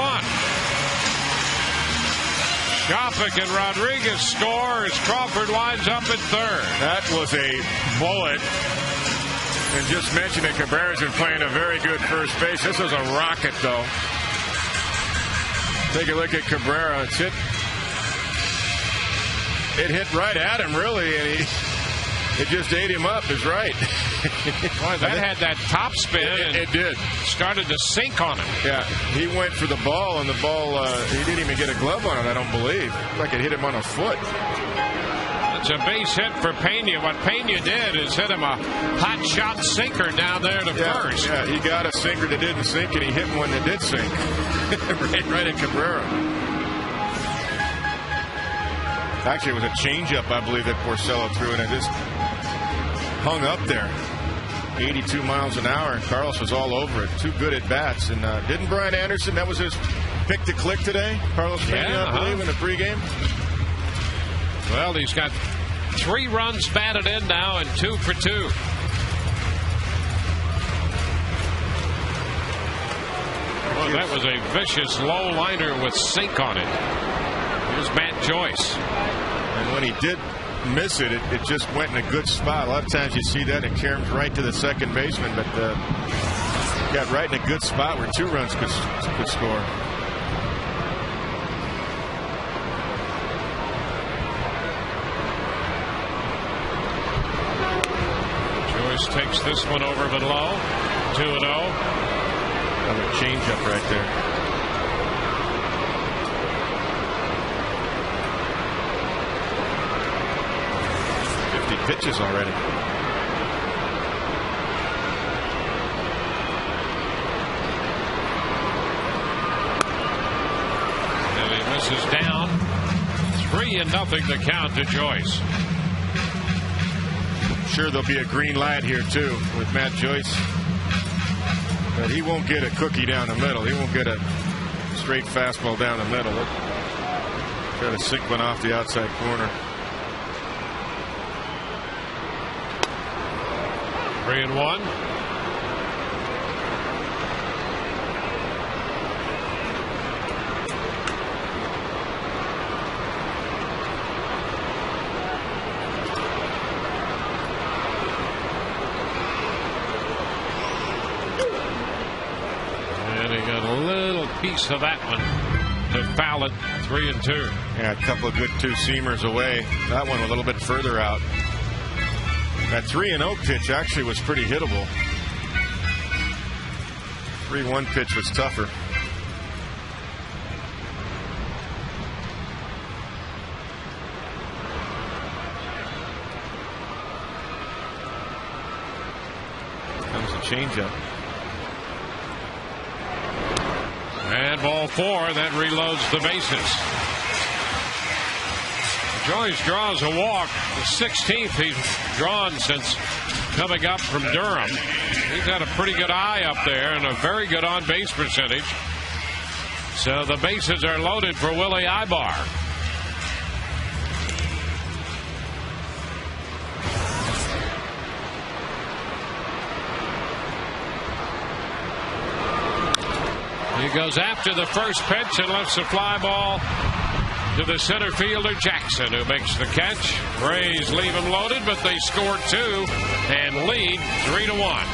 Shopick and Rodriguez score as Crawford winds up at third. That was a bullet. And just mentioned that Cabrera's been playing a very good first base. This was a rocket, though. Take a look at Cabrera. It's hit. It hit right at him, really, and it just ate him up. Is right. Boy, that had that top spin. It did. Started to sink on him. Yeah, he went for the ball, and the ball, he didn't even get a glove on it, I don't believe. Like it hit him on a foot. It's a base hit for Pena. What Pena did is hit him a hot shot sinker down there to first. Yeah, he got a sinker that didn't sink, and he hit one that did sink. right at Cabrera. Actually, it was a changeup, I believe, that Porcello threw, and it just hung up there. 82 miles an hour, and Carlos was all over it. 2 good at bats, and didn't Brian Anderson? That was his pick to click today. Carlos Pena, I believe, in the pregame. Well, he's got 3 runs batted in now, and 2 for 2. Well, that was a vicious low liner with sink on it. Here's Matt Joyce. And when he did miss it, it just went in a good spot. A lot of times you see that it caroms right to the second baseman, but got right in a good spot where 2 runs could score. Joyce takes this one over but low. 2-0. Another changeup right there. Pitches already. And he misses down. 3-0 the count to Joyce. Sure, there'll be a green light here too with Matt Joyce, but he won't get a cookie down the middle. He won't get a straight fastball down the middle. They'll try to sink one off the outside corner. 3-1. And he got a little piece of that one to foul it. 3-2. Yeah, a couple of good 2-seamers away. That one a little bit further out. That 3-0 pitch actually was pretty hittable. 3-1 pitch was tougher. Comes a changeup. And ball 4. That reloads the bases. Joyce draws a walk. The 16th he's drawn since coming up from Durham. He's got a pretty good eye up there and a very good on-base percentage. So the bases are loaded for Willie Ibar. He goes after the first pitch and lifts a fly ball to the center fielder Jackson, who makes the catch. Rays leave him loaded, but they score 2 and lead 3-1.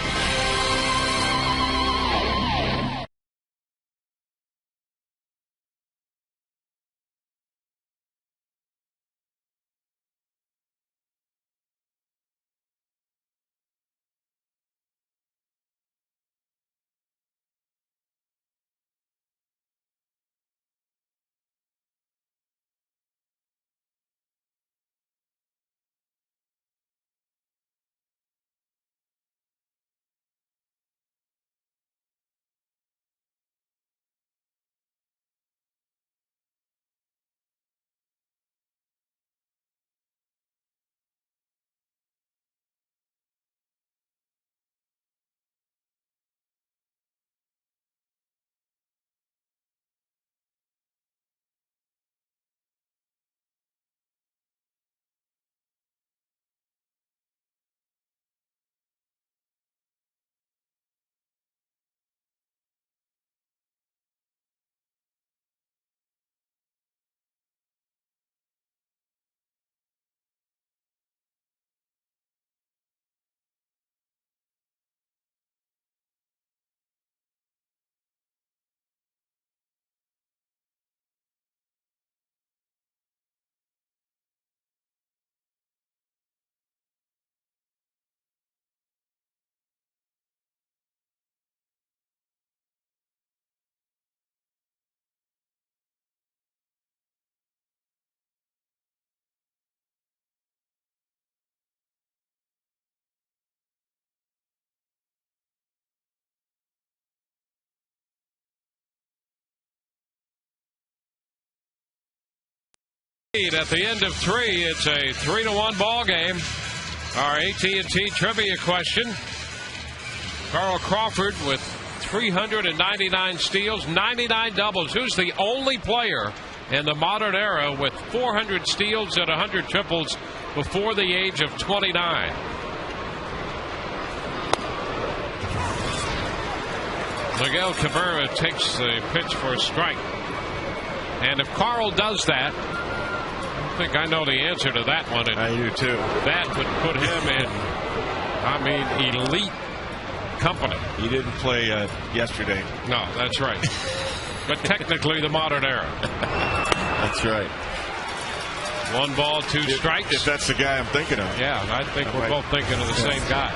At the end of 3, it's a 3-1 ball game. Our AT&T trivia question. Carl Crawford with 399 steals, 99 doubles. Who's the only player in the modern era with 400 steals and 100 triples before the age of 29? Miguel Cabrera takes the pitch for a strike. And if Carl does that, I think I know the answer to that one. I do too. That would put him in, elite company. He didn't play yesterday. No, that's right. But technically the modern era. That's right. 1 ball, 2 strikes. If that's the guy I'm thinking of. Yeah, I think we're both thinking of the same guy.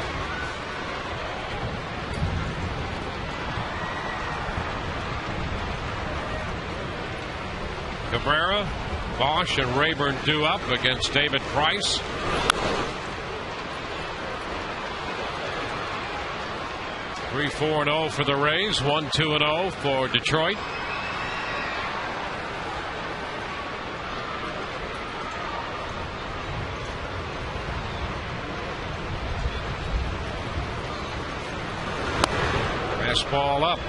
Cabrera, Bosch, and Rayburn due up against David Price. Three, 4-0 for the Rays. 1-2-0 for Detroit. Fastball up.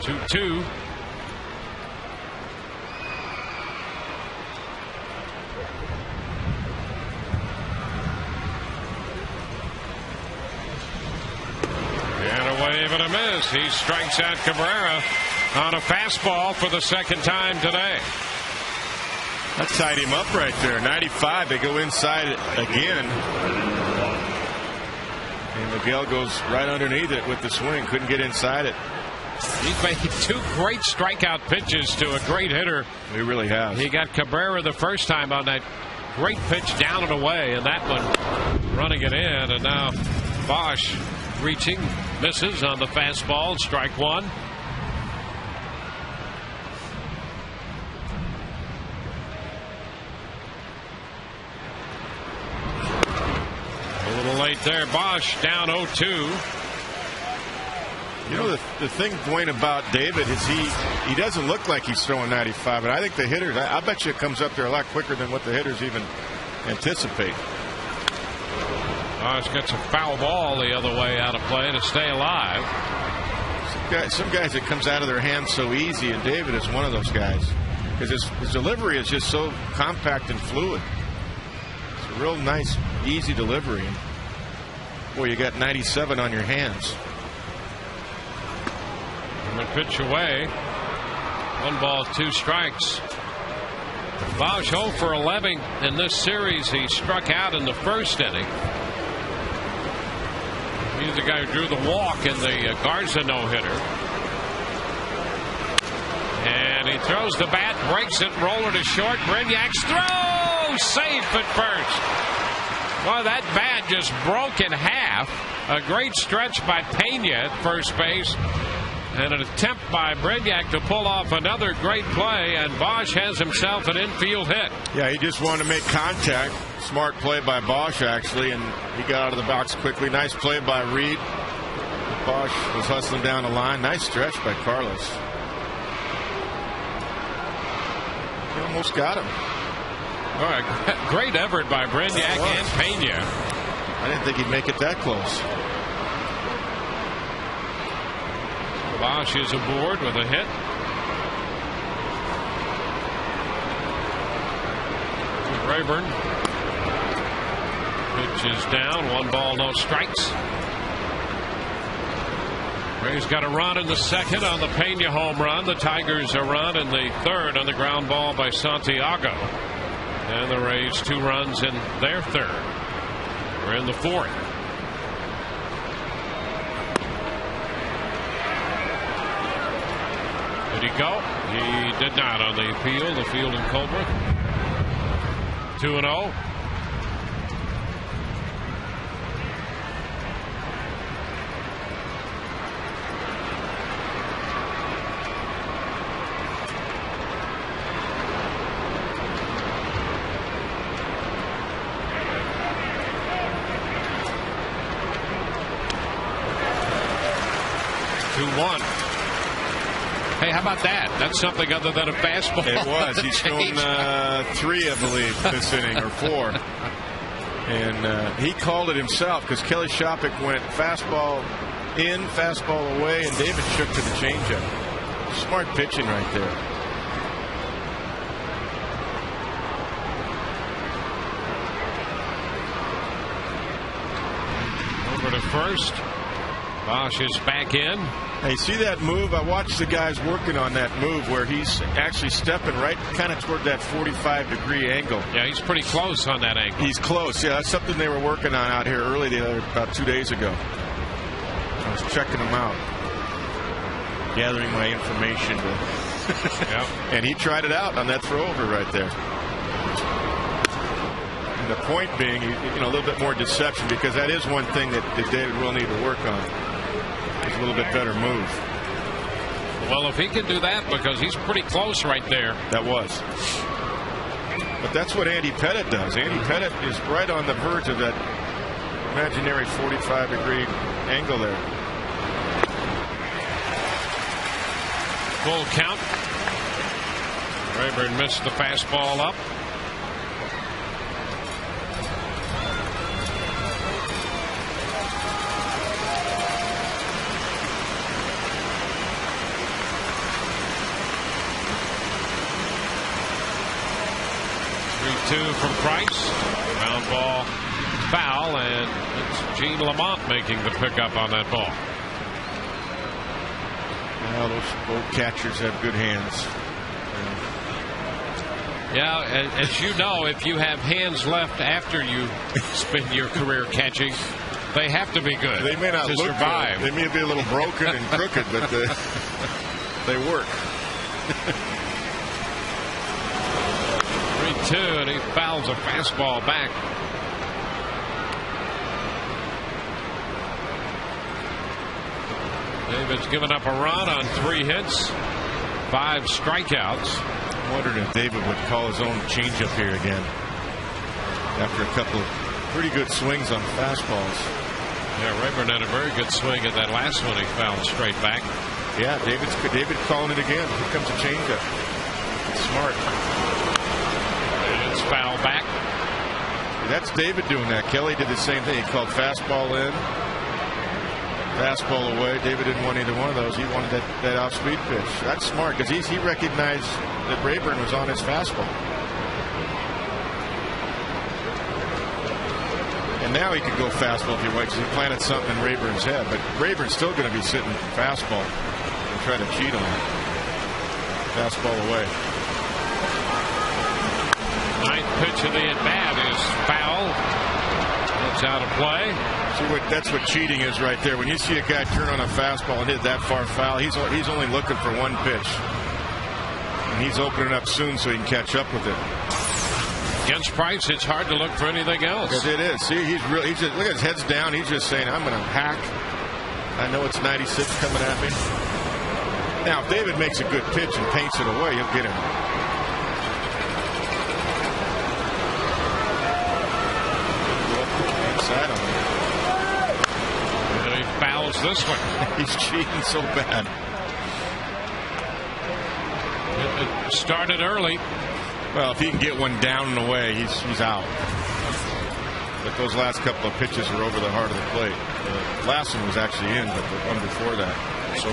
2-2. Wave and a miss. He strikes out Cabrera on a fastball for the second time today. That tied him up right there. 95. They go inside it again. And Miguel goes right underneath it with the swing. Couldn't get inside it. He's made 2 great strikeout pitches to a great hitter. He really has. He got Cabrera the first time on that great pitch down and away, and that one running it in. And now Bosch reaching, misses on the fastball, strike 1. A little late there. Bosch down 0-2. You know, the thing, Dwayne, about David is he doesn't look like he's throwing 95, but I think the hitters, I bet you it comes up there a lot quicker than what the hitters even anticipate. Bosch gets a foul ball the other way out of play to stay alive. Some guys, it comes out of their hands so easy, and David is one of those guys. Because his delivery is just so compact and fluid. It's a real nice, easy delivery. And boy, you got 97 on your hands. And the pitch away. 1 ball, 2 strikes. Bosch 0 for 11 in this series. He struck out in the first inning. He's the guy who drew the walk in the Garza no-hitter. And he throws the bat, breaks it, roller to short. Brignac's throw, safe at first. Well, that bat just broke in half. A great stretch by Pena at first base. And an attempt by Brignac to pull off another great play, and Bosch has himself an infield hit. Yeah, he just wanted to make contact. Smart play by Bosch, actually, and he got out of the box quickly. Nice play by Reed. Bosch was hustling down the line. Nice stretch by Carlos. He almost got him. All right, great effort by Brignac and Pena. I didn't think he'd make it that close. Bosch is aboard with a hit. Rayburn. Pitch is down. 1 ball, no strikes. Ray's got a run in the second on the Pena home run. The Tigers a run in the third on the ground ball by Santiago. And the Rays 2 runs in their third. We're in the fourth. Did he go? He did not on the appeal. The field in Colbert. 2-0. Hey, how about that? That's something other than a fastball. It was. He's thrown 3, I believe, this inning, or 4. And he called it himself because Kelly Shopik went fastball in, fastball away, and David shook to the changeup. Smart pitching right there. Over to first. Bosch is back in. Hey, see that move? I watched the guys working on that move where he's actually stepping right kind of toward that 45-degree angle. Yeah, he's pretty close on that angle. He's close. Yeah, that's something they were working on out here early about 2 days ago. I was checking them out, gathering my information. Yep. And he tried it out on that throw over right there. And the point being, a little bit more deception, because that is one thing that David will need to work on. It's a little bit better move. Well, if he can do that, because he's pretty close right there. That was. But that's what Andy Pettit does. Andy Pettit is right on the verge of that imaginary 45-degree angle there. Full count. Rayburn missed the fastball up. Two from Price. Ground ball foul, and it's Gene Lamont making the pickup on that ball. Well, those old catchers have good hands. Yeah, as you know, if you have hands left after you spend your career catching, they have to be good. They may not to look survive. Good. They may be a little broken and crooked, but they work. 3-2, and he fouls a fastball back. David's given up a run on 3 hits, 5 strikeouts. I'm wondering if David would call his own changeup here again after a couple of pretty good swings on fastballs. Yeah, Rayburn had a very good swing at that last one. He fouled straight back. Yeah, David calling it again. Here comes a changeup. It's smart. And it's foul back. That's David doing that. Kelly did the same thing. He called fastball in, fastball away. David didn't want either one of those. He wanted that off-speed pitch. That's smart because he recognized that Rayburn was on his fastball. And now he could go fastball if he wants. He planted something in Rayburn's head, but Rayburn's still going to be sitting fastball and try to cheat on it. Fastball away. 9th pitch of the at-bat is foul. It's out of play. See, that's what cheating is right there. When you see a guy turn on a fastball and hit that far foul, he's only looking for one pitch. And he's opening up soon so he can catch up with it. Against Price, it's hard to look for anything else. Yes, it is. See, he's just look at his head's down. He's just saying, I'm going to hack. I know it's 96 coming at me. Now, if David makes a good pitch and paints it away, he'll get him. Inside on him. And he fouls this one. He's cheating so bad. It started early. Well, if he can get one down and away, he's out. But those last couple of pitches were over the heart of the plate. The last one was actually in, but the one before that. So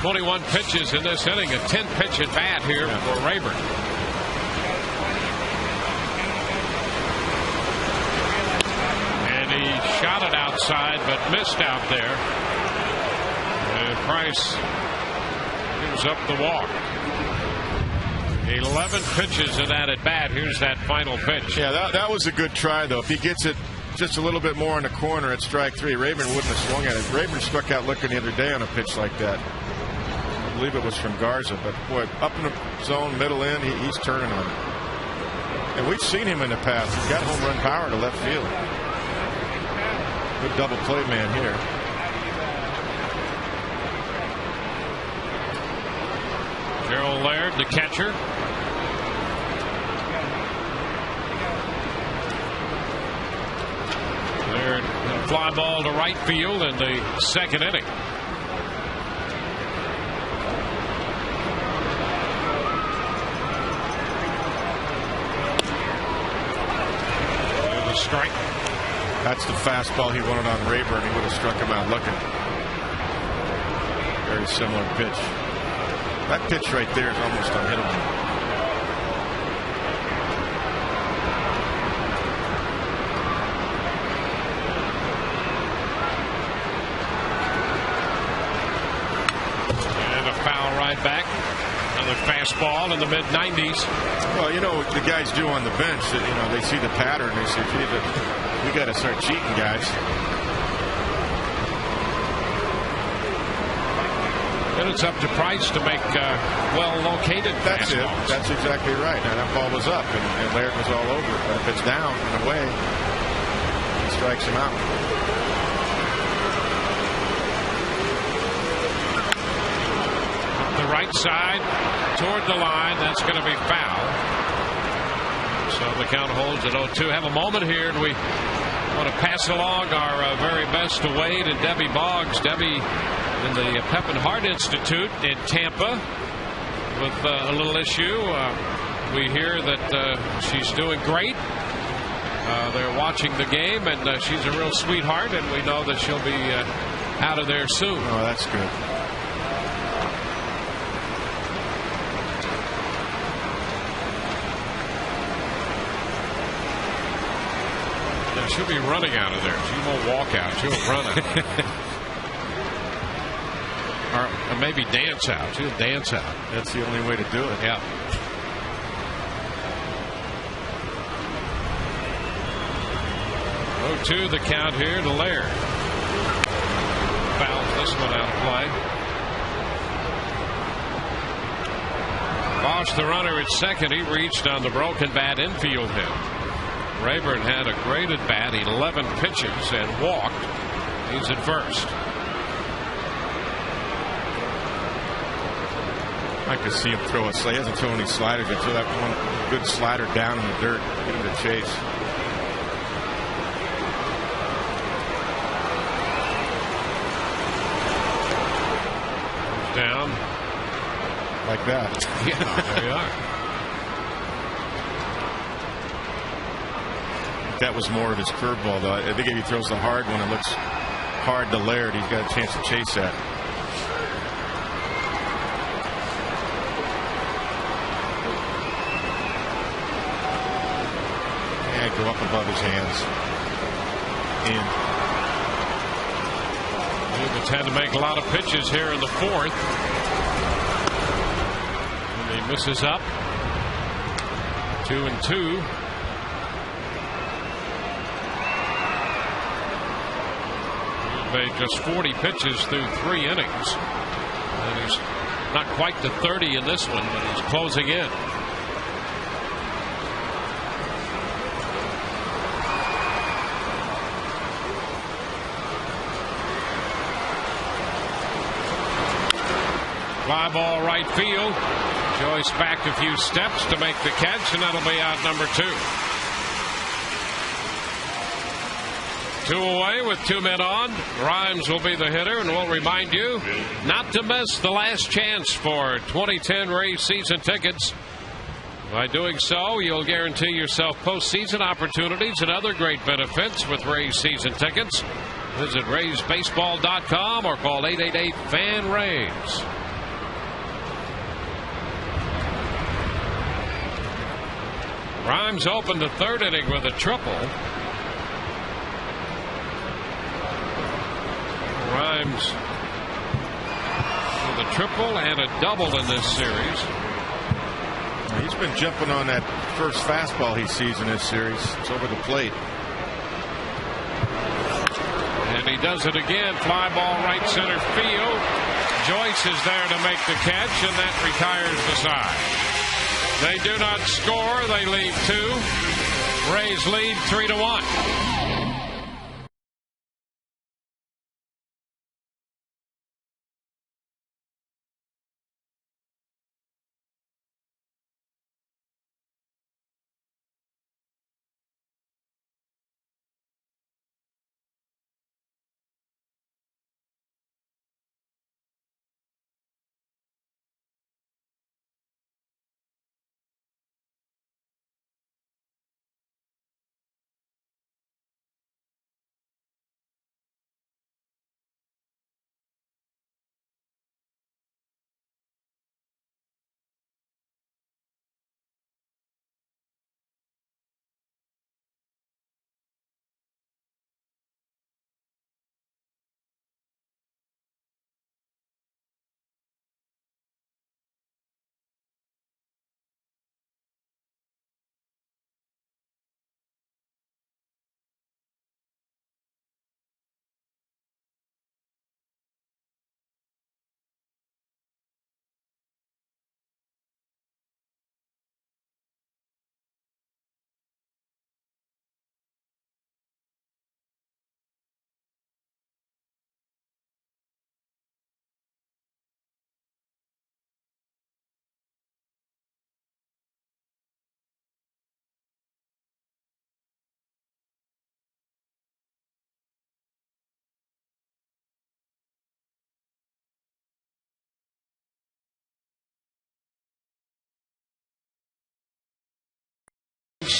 21 pitches in this inning, a 10-pitch at bat here for Rayburn. And he shot it outside, but missed out there. And Price gives up the walk. 11 pitches in that at bat. Here's that final pitch. Yeah, that was a good try, though. If he gets it just a little bit more in the corner at strike 3, Rayburn wouldn't have swung at it. Rayburn struck out looking the other day on a pitch like that. I believe it was from Garza, but boy, up in the zone, middle in, he's turning on it. And we've seen him in the past. He's got home run power to left field. Good double play man here. Gerald Laird, the catcher. Laird, fly ball to right field in the second inning. strike. That's the fastball he wanted on Rayburn. He would have struck him out looking. Very similar pitch. That pitch right there is almost unhittable. Back. Another fastball in the mid-90s. Well, you know what the guys do on the bench. You know, they see the pattern. They say, "Gee, we got to start cheating, guys." And it's up to Price to make well-located That's fastballs. it. That's exactly right. Now that ball was up, and Laird was all over it. But if it's down and away, he strikes him out. The right side toward the line. That's going to be foul. So the count holds at 0-2. Have a moment here, and we want to pass along our very best to Wade and Debbie Boggs. Debbie in the Pep and Hart Institute in Tampa with a little issue. We hear that she's doing great. They're watching the game, and she's a real sweetheart, and we know that she'll be out of there soon. Oh, that's good. She'll be running out of there. She won't walk out. She'll run out. or maybe dance out. She'll dance out. That's the only way to do it. Yeah. Oh, 2 the count here to Laird. Fouls this one out of play. Bosch, the runner at second. He reached on the broken bat infield hit. Rayburn had a great at bat, 11 pitches, and walked. He's at first. I could see him throw a slider. He hasn't thrown any sliders. He'll throw that one good slider down in the dirt. Get him to chase. Down. Like that. Yeah, there you are. That was more of his curveball, though. I think if he throws the hard one, it looks hard to Laird. He's got a chance to chase that. And go up above his hands. In. David's had to make a lot of pitches here in the fourth. And he misses up. 2-2. Made just 40 pitches through 3 innings. And he's not quite to 30 in this one, but he's closing in. Fly ball right field. Joyce back a few steps to make the catch, and that'll be out number 2. 2 away with 2 men on. Rhymes will be the hitter, and we'll remind you not to miss the last chance for 2010 Rays season tickets. By doing so, you'll guarantee yourself postseason opportunities and other great benefits with Rays season tickets. Visit RaysBaseball.com or call 888-FAN-RAYS. Rhymes opened the 3rd inning with a triple. Rhymes with a triple and a double in this series. He's been jumping on that first fastball he sees in this series. It's over the plate. And he does it again. Fly ball right center field. Joyce is there to make the catch, and that retires the side. They do not score. They leave 2. Rays lead 3-1.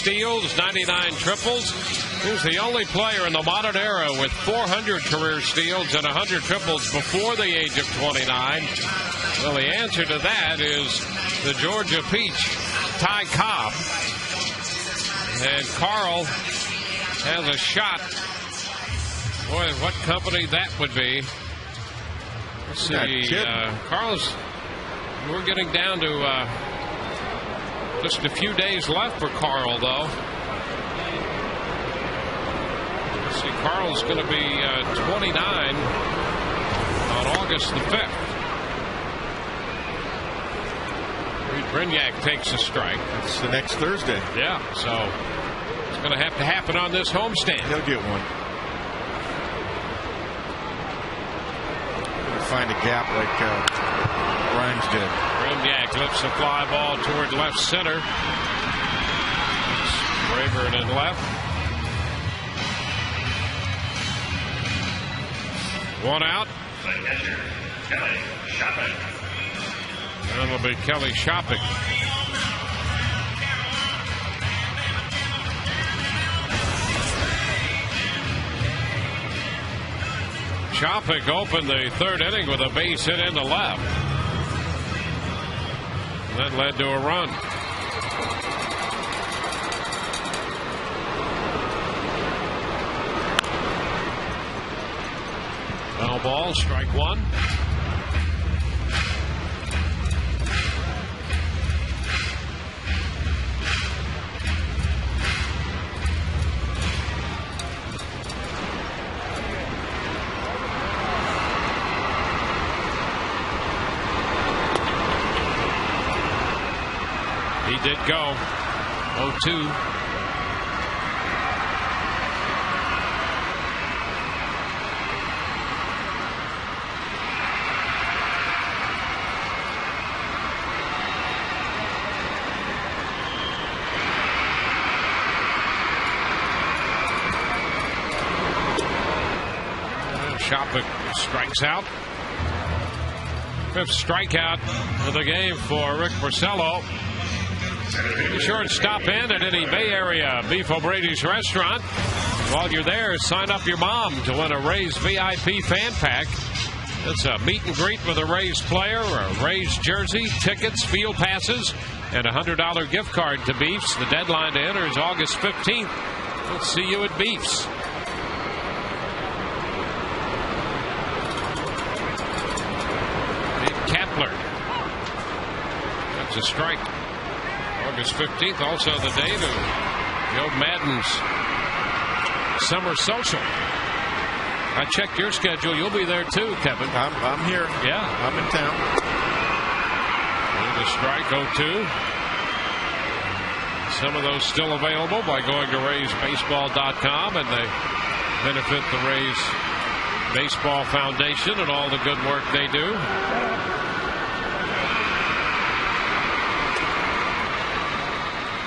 steals, 99 triples. He's the only player in the modern era with 400 career steals and 100 triples before the age of 29. Well, the answer to that is the Georgia Peach, Ty Cobb. And Carl has a shot. Boy, what company that would be. Let's see. Carl's, we're getting down to just a few days left for Carl, though. Let's see, Carl's going to be 29 on August the 5th. Brignac takes a strike. It's the next Thursday. Yeah, so it's going to have to happen on this homestand. He'll get one. Find a gap like Grimes did. Brignac lifts a fly ball toward left center. Rayburn in left. One out. Kelly Shopping. And it'll be Kelly Shopping. Shopping opened the third inning with a base hit into left. That led to a run. Foul ball, strike one. He did go 0-2. Shopping strikes out. Fifth strikeout of the game for Rick Porcello. Be sure to stop in at any Bay Area Beef O'Brady's restaurant. While you're there, sign up your mom to win a Rays VIP fan pack. It's a meet and greet with a Rays player, a Rays jersey, tickets, field passes, and a $100 gift card to Beefs. The deadline to enter is August 15th. We'll see you at Beefs. Kepler. That's a strike. August 15th, also the day to Joe Madden's summer social. I checked your schedule. You'll be there too, Kevin. I'm here. Yeah. I'm in town. And a strike 0-2. Some of those still available by going to RaysBaseball.com, and they benefit the Rays Baseball Foundation and all the good work they do.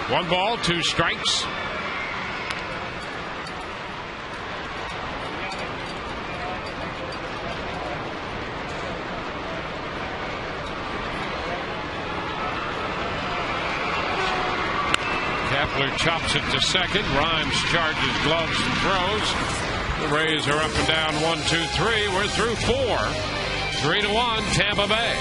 One ball, two strikes. Kepler chops it to second. Rhymes charges gloves and throws. The Rays are up and down 1-2-3. We're through 4. 3-1 Tampa Bay.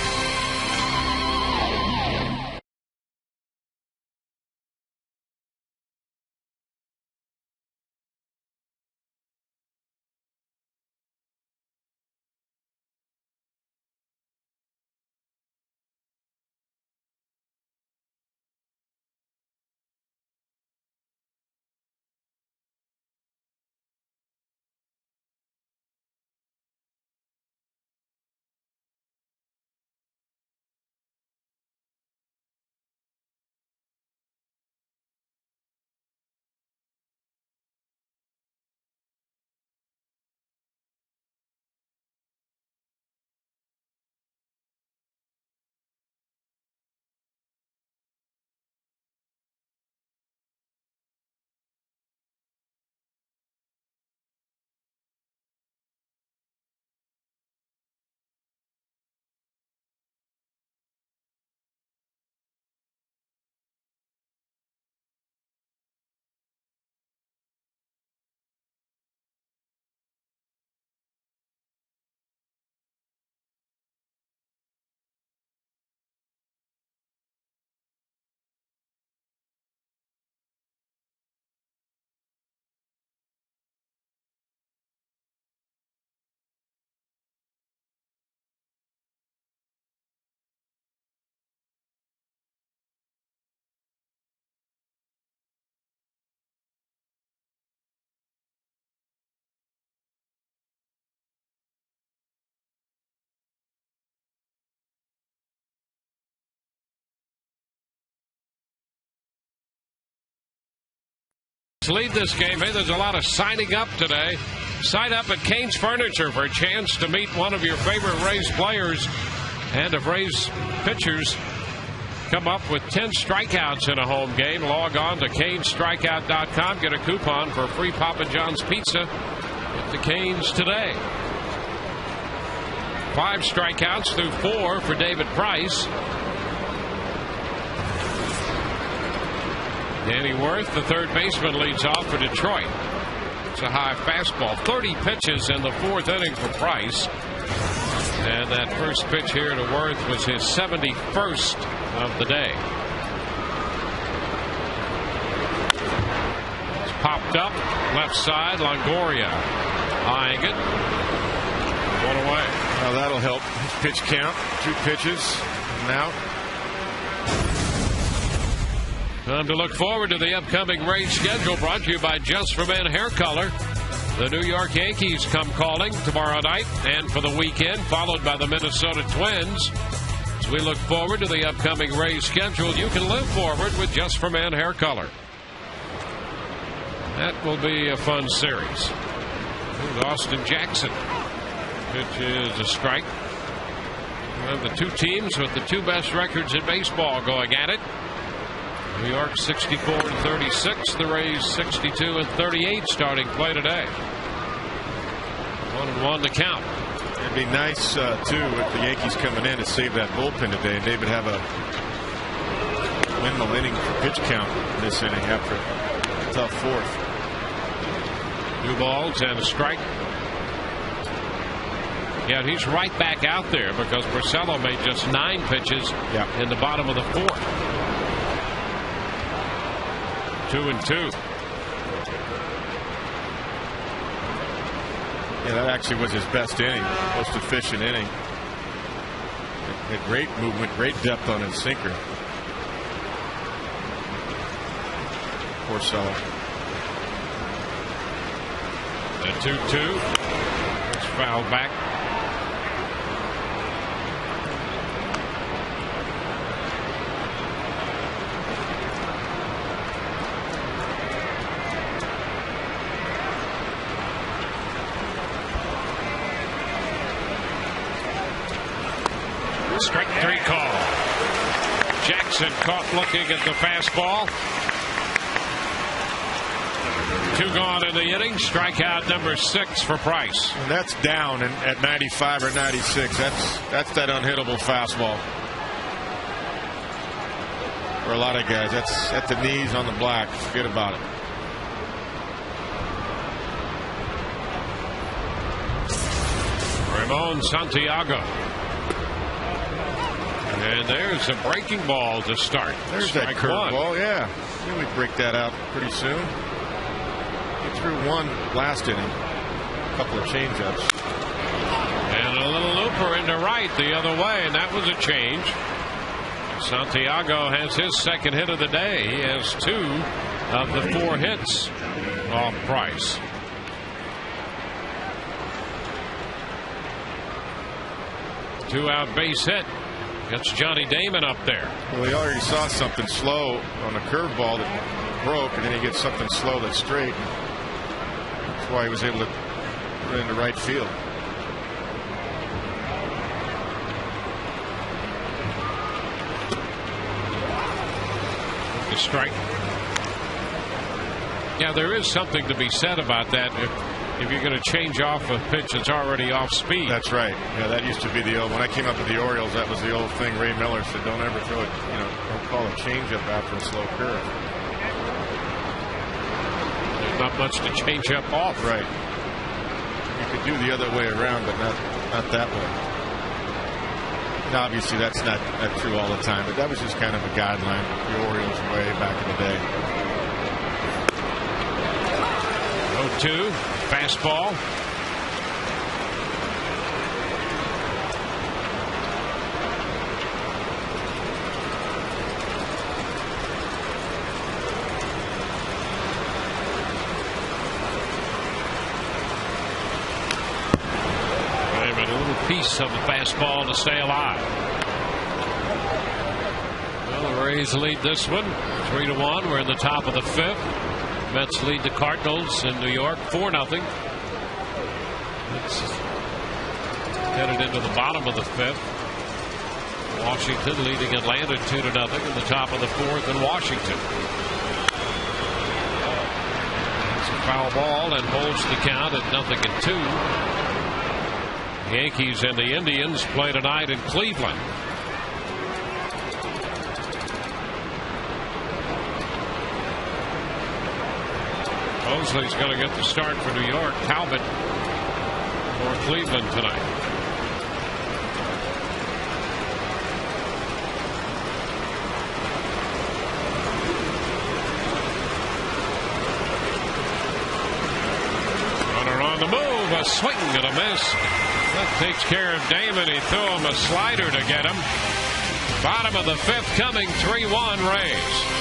Lead this game. Hey, there's a lot of signing up today. Sign up at Kane's Furniture for a chance to meet one of your favorite Rays players. And if Rays pitchers come up with 10 strikeouts in a home game, log on to canestrikeout.com. Get a coupon for free Papa John's pizza at the Canes today. 5 strikeouts through 4 for David Price. Danny Worth, the third baseman, leads off for Detroit. It's a high fastball. 30 pitches in the 4th inning for Price. And that first pitch here to Worth was his 71st of the day. It's popped up. Left side, Longoria eyeing it. 1 away. Well, that'll help his pitch count. 2 pitches and out. Time to look forward to the upcoming Rays schedule, brought to you by Just for Men Hair Color. The New York Yankees come calling tomorrow night and for the weekend, followed by the Minnesota Twins. As we look forward to the upcoming Rays schedule, you can live forward with Just for Men Hair Color. That will be a fun series. Here's Austin Jackson. Pitch is a strike. We have the 2 teams with the 2 best records in baseball going at it. New York 64-36. The Rays 62-38 starting play today. 1-1 to count. It'd be nice, too, with the Yankees coming in to save that bullpen today. And David have a windmill inning for pitch count this inning after a tough 4th. 2 balls and a strike. Yeah, he's right back out there because Porcello made just 9 pitches in the bottom of the 4th. 2-2. Yeah, that actually was his best inning, most efficient inning. Had great movement, great depth on his sinker. Porcello. The 2-2. It's fouled back. Strike 3 call. Jackson caught looking at the fastball. 2 gone in the inning. Strikeout number 6 for Price. And that's down at 95 or 96. That's that unhittable fastball. For a lot of guys, that's at the knees on the black. Forget about it. Ramon Santiago. And there's a breaking ball to start. There's that curveball, yeah. Knew we'd break that out pretty soon. He threw 1 last inning. A couple of changeups. And a little looper into right the other way, and that was a change. Santiago has his 2nd hit of the day. He has 2 of the 4 hits off Price. Two-out base hit. Gets Johnny Damon up there. Well, he already saw something slow on a curveball that broke, and then he gets something slow that's straight. That's why he was able to put it into right field. The strike. Yeah, there is something to be said about that. If you're going to change off a pitch that's already off speed. That's right. Yeah, that used to be the old. When I came up with the Orioles, that was the old thing. Ray Miller said, "Don't ever throw it. Don't call a changeup after a slow curve." There's not much to change up off. Right. You could do the other way around, but not that way. Now, obviously, that's not true all the time, but that was just kind of a guideline. The Orioles way back in the day. 0-2. Fastball. A little piece of the fastball to stay alive. Well, the Rays lead this one 3-1. We're in the top of the 5th. Mets lead the Cardinals in New York 4-0. It's headed into the bottom of the 5th. Washington leading Atlanta 2-0 in the top of the 4th in Washington. It's a foul ball and holds the count at 0-2. Yankees and the Indians play tonight in Cleveland. Mosley's going to get the start for New York. Talbot for Cleveland tonight. Runner on the move, a swing and a miss. That takes care of Damon. He threw him a slider to get him. Bottom of the 5th coming, 3-1 Rays.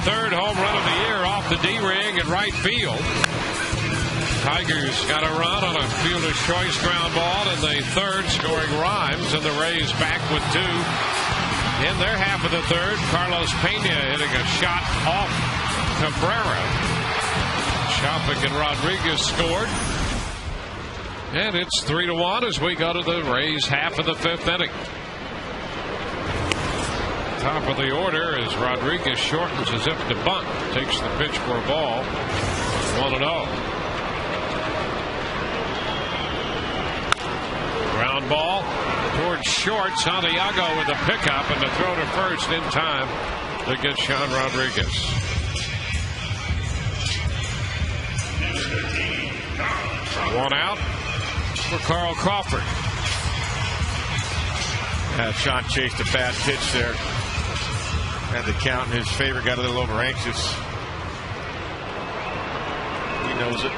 Third home run of the year off the D-ring in right field. Tigers got a run on a fielder's choice ground ball in the 3rd, scoring Rhymes, and the Rays back with 2. In their half of the 3rd, Carlos Pena hitting a shot off Cabrera. Chapik and Rodriguez scored. And it's 3-1 as we go to the Rays half of the 5th inning. Top of the order as Rodriguez shortens as if to bunt. Takes the pitch for a ball. 1-0. Ground ball towards short. Santiago with a pickup and the throw to first in time to get Sean Rodriguez. One out for Carl Crawford. Sean chased a bad pitch there. Had the count in his favor, got a little over anxious. He knows it.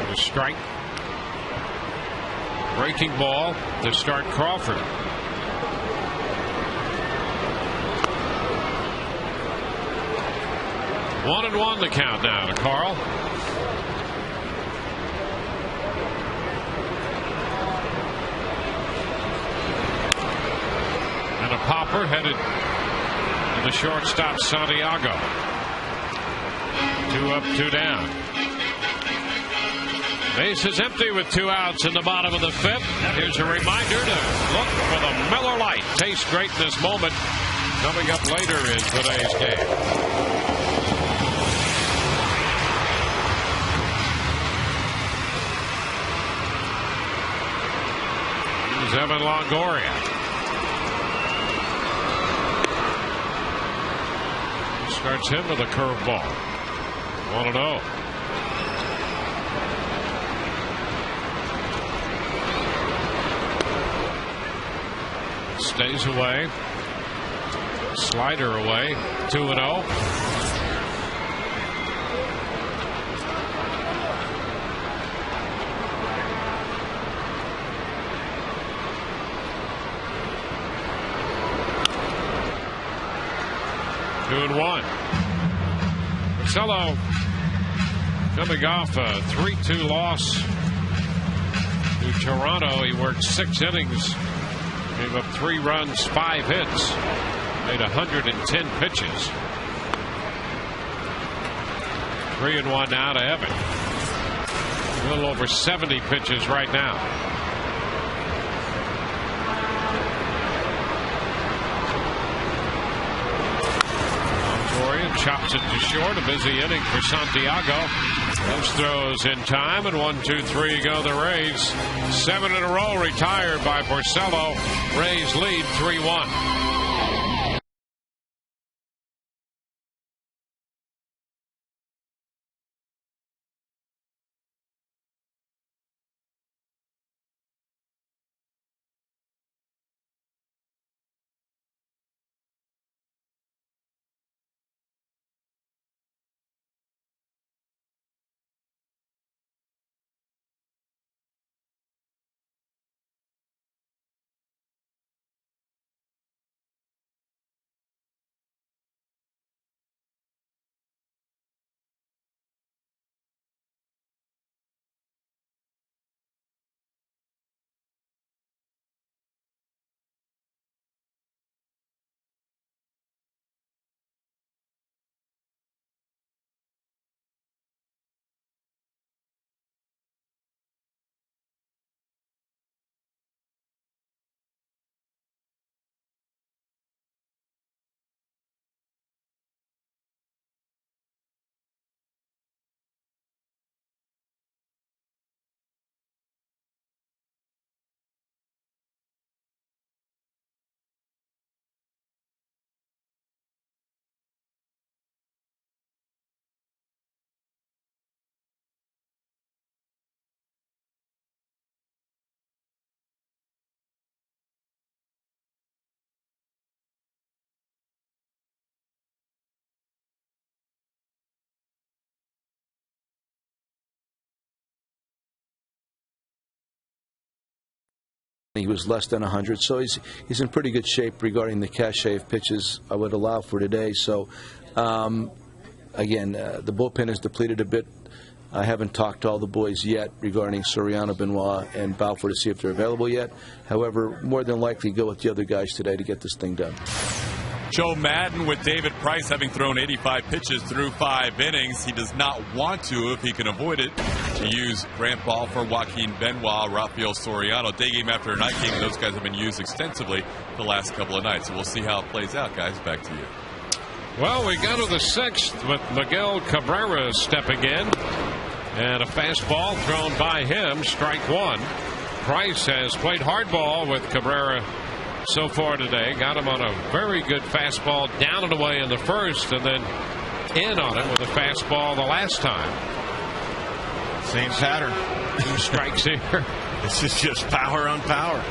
A strike. Breaking ball to start Crawford. One and one the count now to Carl. A popper headed to the shortstop Santiago. 2 up, 2 down. Base is empty with 2 outs in the bottom of the 5th. Here's a reminder to look for the Miller Lite. Tastes great in this moment. Coming up later in today's game. Here's Evan Longoria. Starts him with a curveball. 1-0. Stays away. Slider away. 2-0. 2-1. Porcello coming off a 3-2 loss to Toronto. He worked 6 innings, gave up 3 runs, 5 hits, made 110 pitches. 3-1 now to Evan. A little over 70 pitches right now. Chops it to short. A busy inning for Santiago. Those throws in time, and 1-2-3 go the Rays. 7 in a row retired by Porcello. Rays lead 3-1. He was less than 100, so he's in pretty good shape regarding the cachet of pitches I would allow for today. So, again, the bullpen is depleted a bit. I haven't talked to all the boys yet regarding Soriano, Benoit, and Balfour to see if they're available yet. However, more than likely go with the other guys today to get this thing done. Joe Madden with David Price having thrown 85 pitches through 5 innings. He does not want to, if he can avoid it, to use Grant Balfour, Joaquin Benoit, Rafael Soriano. Day game after night game, those guys have been used extensively the last couple of nights. So we'll see how it plays out, guys. Back to you. Well, we go to the 6th with Miguel Cabrera stepping in. And a fastball thrown by him, strike 1. Price has played hardball with Cabrera so far today. Got him on a very good fastball down and away in the first, and then in on it with a fastball the last time. Same pattern. 2 strikes here. This is just power on power.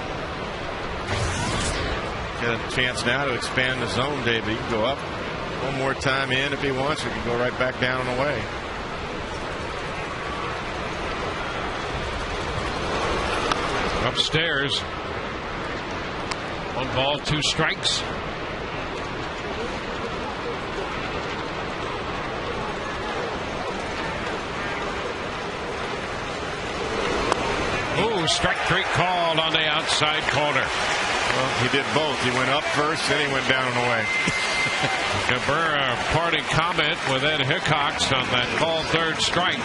Got a chance now to expand the zone, David. He can go up one more time in if he wants, or he can go right back down and away. Upstairs. 1 ball, 2 strikes. Ooh, strike 3 called on the outside corner. Well, he did both. He went up first, then he went down and away. Cabrera parting comment with Ed Hickox on that called 3rd strike.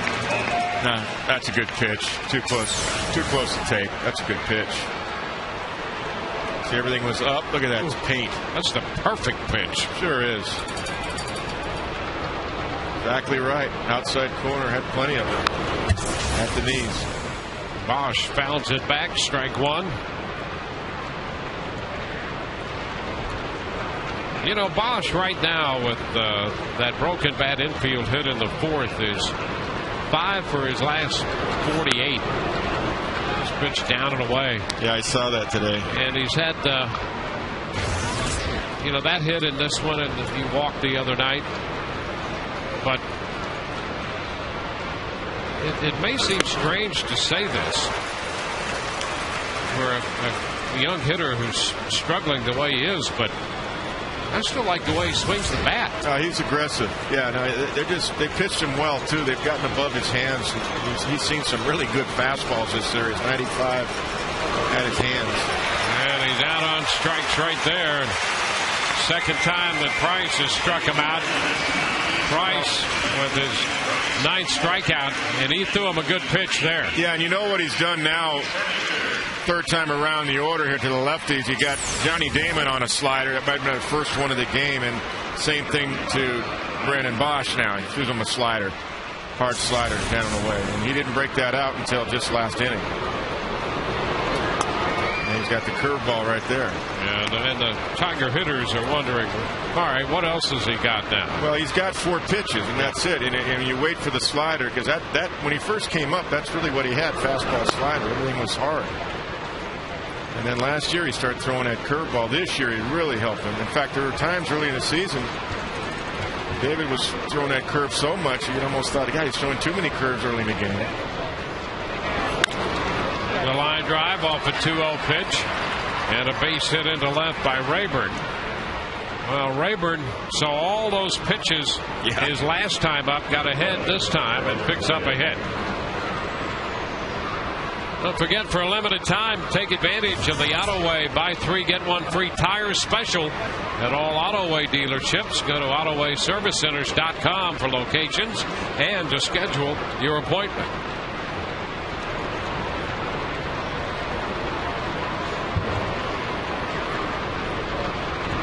Nah, that's a good pitch. Too close to take. That's a good pitch. See, everything was up. Look at that. It's paint. That's the perfect pitch. Sure is. Exactly right. Outside corner, had plenty of it. At the knees. Bosch fouls it back. Strike 1. You know, Bosch right now with that broken bat infield hit in the 4th is 5 for his last 48. He's pitched down and away. Yeah, I saw that today. And he's had, you know, that hit in this one, and he walked the other night. But it may seem strange to say this, for a young hitter who's struggling the way he is, but I still like the way he swings the bat. He's aggressive. Yeah, no, they pitched him well too. They've gotten above his hands. He's seen some really good fastballs this series. 95 at his hands. And he's out on strikes right there. Second time that Price has struck him out. Price with his 9th strikeout, and he threw him a good pitch there. Yeah, and you know what he's done now. Third time around the order here to the lefties. You got Johnny Damon on a slider. That might have been the first one of the game. And same thing to Brandon Bosch now. He threw him a slider. Hard slider down and away. And he didn't break that out until just last inning. And he's got the curveball right there. And the Tiger hitters are wondering, all right, what else has he got now? Well, he's got 4 pitches, and that's it. And you wait for the slider, because that when he first came up, that's really what he had, fastball, slider. Everything was hard. And then last year he started throwing that curveball. This year he really helped him. In fact, there were times early in the season David was throwing that curve so much you almost thought, God, he's throwing too many curves early in the game. The line drive off a 2-0 pitch, and a base hit into left by Rayburn. Well, Rayburn saw all those pitches his last time up, got ahead this time, and picks up a hit. Don't forget, for a limited time, take advantage of the Autoway buy 3 get 1 free tire special at all Autoway dealerships. Go to AutoWayServiceCenters.com for locations and to schedule your appointment.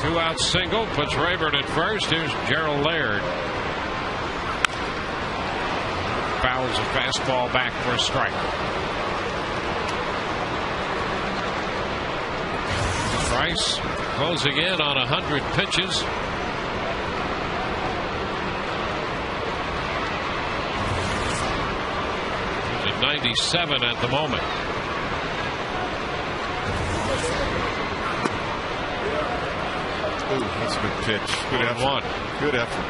Two-out single puts Rayburn at first. Here's Gerald Laird. Fouls a fastball back for a strike. Price closing in on 100 pitches. He's at 97 at the moment. Ooh, that's a good pitch. Good effort. Good effort.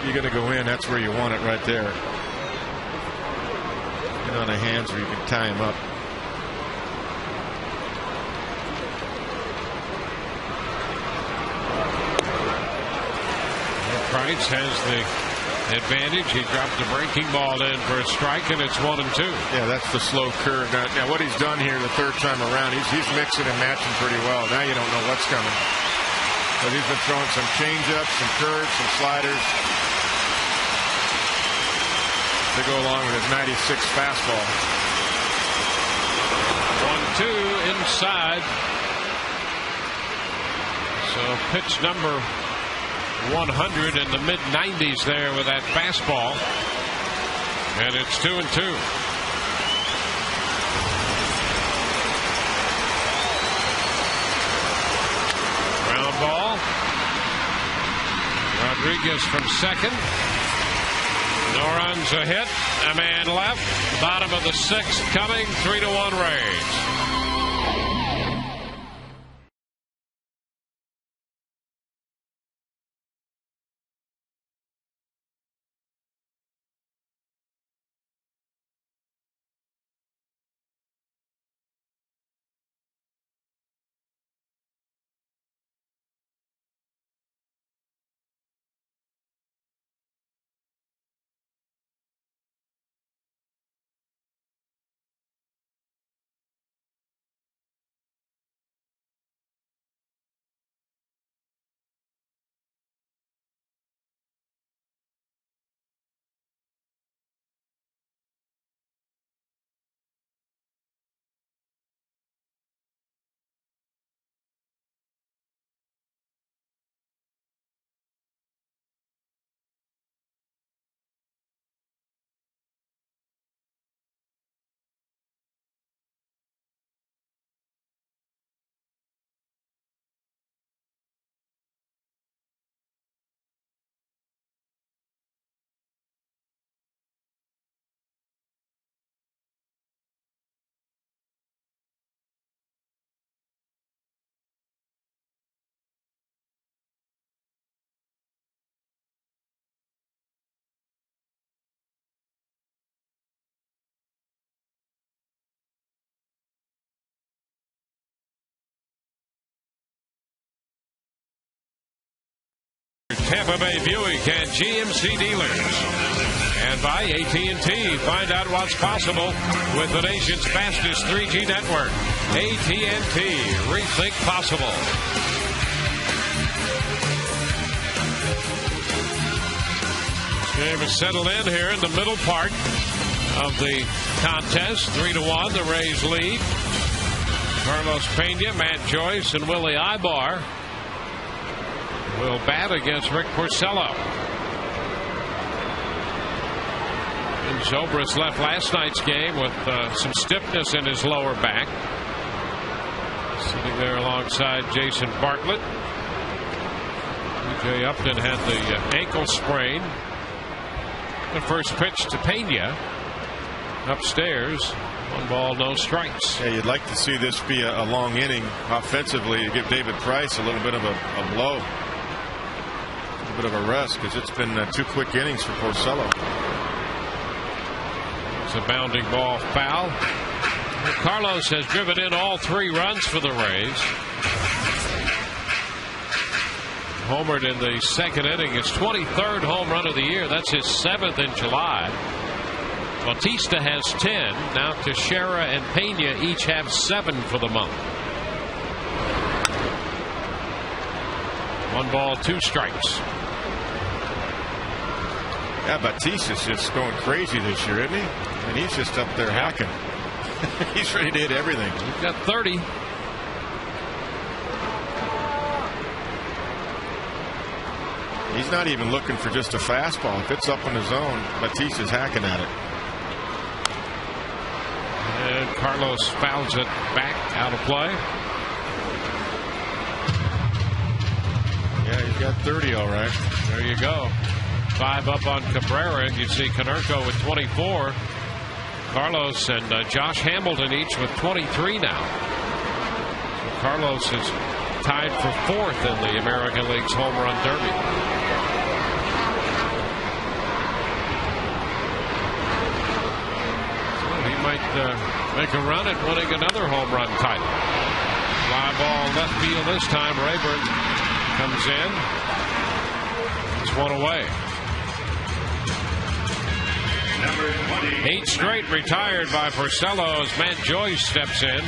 You're going to go in. That's where you want it, right there. Get on the hands where you can tie him up. Price has the advantage. He dropped the breaking ball in for a strike, and it's 1-2. Yeah, that's the slow curve. Now what he's done here the third time around, he's mixing and matching pretty well. Now you don't know what's coming. But he's been throwing some changeups, some curves, some sliders to go along with his 96 fastball. 1-2 inside. So pitch number 100 in the mid-90s there with that fastball. And it's 2-2. Ground ball. Rodriguez from second. No runs, a hit. A man left. Bottom of the 6th coming. 3-1 Rays. Tampa Bay Buick and GMC dealers. And by AT&T. Find out what's possible with the nation's fastest 3G network. AT&T. Rethink possible. Game is settled in here in the middle part of the contest. 3-1, the Rays lead. Carlos Pena, Matt Joyce, and Willie Ibar will bat against Rick Porcello. And Zobrist left last night's game with some stiffness in his lower back. Sitting there alongside Jason Bartlett. B.J. Upton had the ankle sprain. The first pitch to Pena. Upstairs. 1 ball, no strikes. Yeah, you'd like to see this be a long inning offensively to give David Price a little bit of a blow. A bit of a rest because it's been 2 quick innings for Porcello. It's a bounding ball foul. Carlos has driven in all 3 runs for the Rays. Homered in the second inning. His 23rd home run of the year. That's his 7th in July. Bautista has 10. Now Teixeira and Pena each have 7 for the month. 1 ball, 2 strikes. Yeah, Bautista's just going crazy this year, isn't he? And he's just up there hacking. He's ready to hit everything. He's got 30. He's not even looking for just a fastball. If it's up in the zone, Bautista's hacking at it. And Carlos fouls it back out of play. Yeah, he's got 30 all right. There you go. 5 up on Cabrera. And you see Konerko with 24. Carlos and Josh Hamilton each with 23 now. So Carlos is tied for 4th in the American League's home run derby. Might make a run at winning another home run title. Fly ball left field this time. Rayburn comes in. It's 1 away. 8 straight retired by Porcello as Matt Joyce steps in.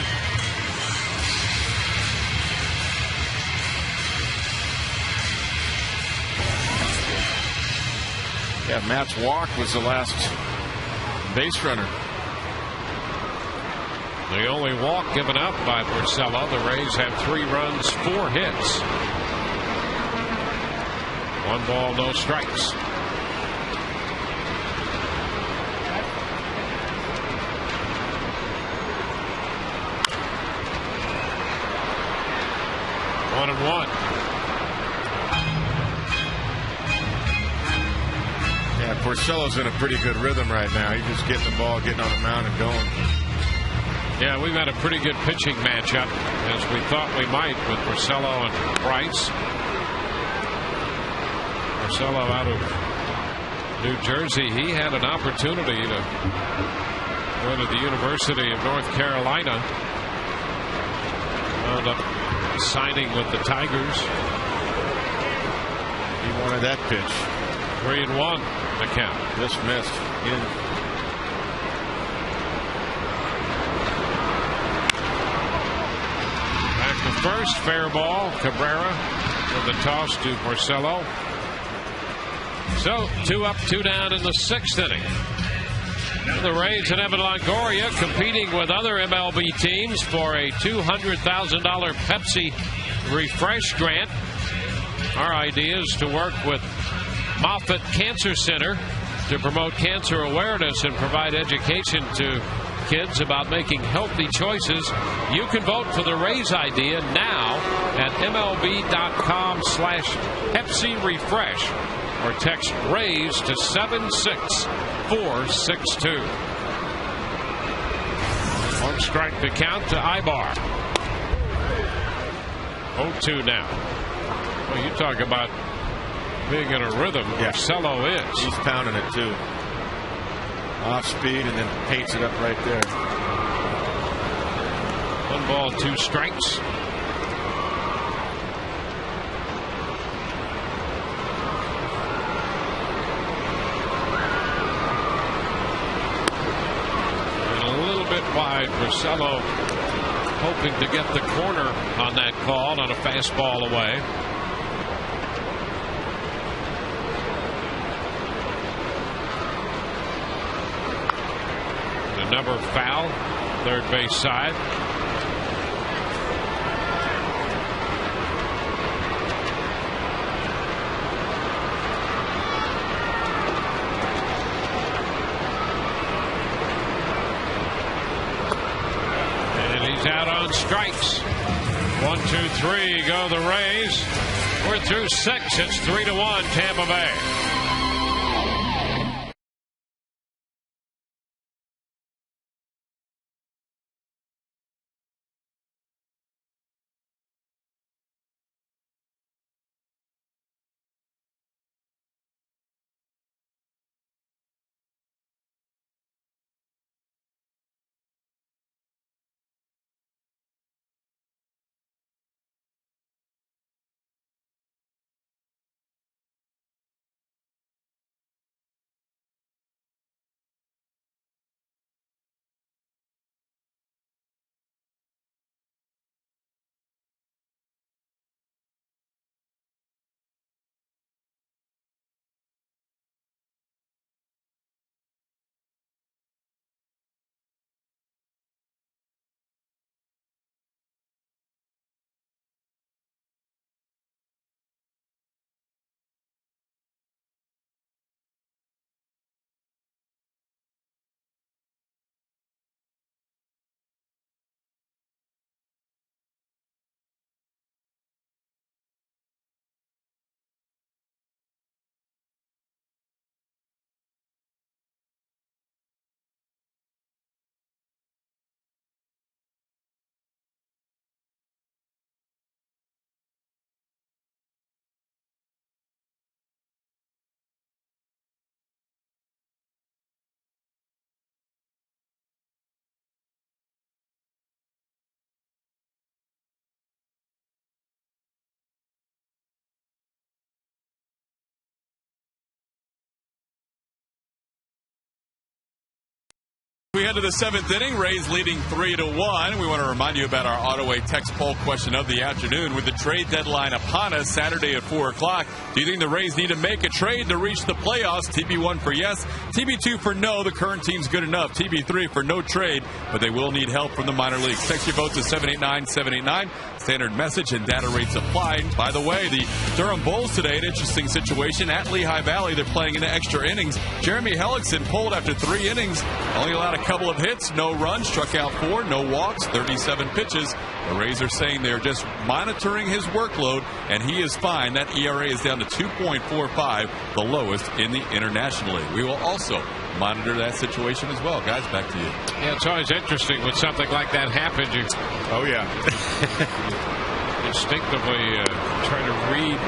Yeah, Matt's walk was the last base runner. The only walk given up by Porcello. The Rays have 3 runs, 4 hits. 1 ball, no strikes. One and 1. Yeah, Porcello's in a pretty good rhythm right now. He's just getting the ball, getting on the mound and going. Yeah, we've had a pretty good pitching matchup, as we thought we might, with Porcello and Price. Porcello out of New Jersey. He had an opportunity to go to the University of North Carolina. Wound up signing with the Tigers. He wanted that pitch. 3-1 the count. Just missed. First, fair ball. Cabrera with the toss to Porcello. So 2 up, 2 down in the 6th inning. The Rays and Evan Longoria competing with other MLB teams for a $200,000 Pepsi Refresh grant. Our idea is to work with Moffitt Cancer Center to promote cancer awareness and provide education to kids about making healthy choices. You can vote for the Rays idea now at MLB.com/Pepsi Refresh or text Rays to 76462. 1 strike to count to Ibar. 0-2 now. Well, you talk about being in a rhythm. Yeah. Porcello is. He's pounding it too. Off speed and then paints it up right there. 1 ball, 2 strikes. Porcello hoping to get the corner on that call on a fastball away. The number foul, third base side. Out on strikes. 1, 2, 3 go the Rays. We're through 6. It's 3-1 Tampa Bay. We head to the 7th inning. Rays leading 3-1. We want to remind you about our Auto-A text poll question of the afternoon. With the trade deadline upon us Saturday at 4 o'clock, do you think the Rays need to make a trade to reach the playoffs? TB1 for yes, TB2 for no. The current team's good enough. TB3 for no trade, but they will need help from the minor leagues. Text your vote to 789-789. Standard message and data rates applied. By the way, the Durham Bulls today, an interesting situation at Lehigh Valley. They're playing into extra innings. Jeremy Hellickson pulled after 3 innings. Only allowed a couple of hits, no runs, struck out 4, no walks, 37 pitches. The Rays are saying they're just monitoring his workload, and he is fine. That ERA is down to 2.45, the lowest in the International League. We will also monitor that situation as well. Guys, back to you. Yeah, it's always interesting when something like that happens. Oh, yeah. Instinctively try to read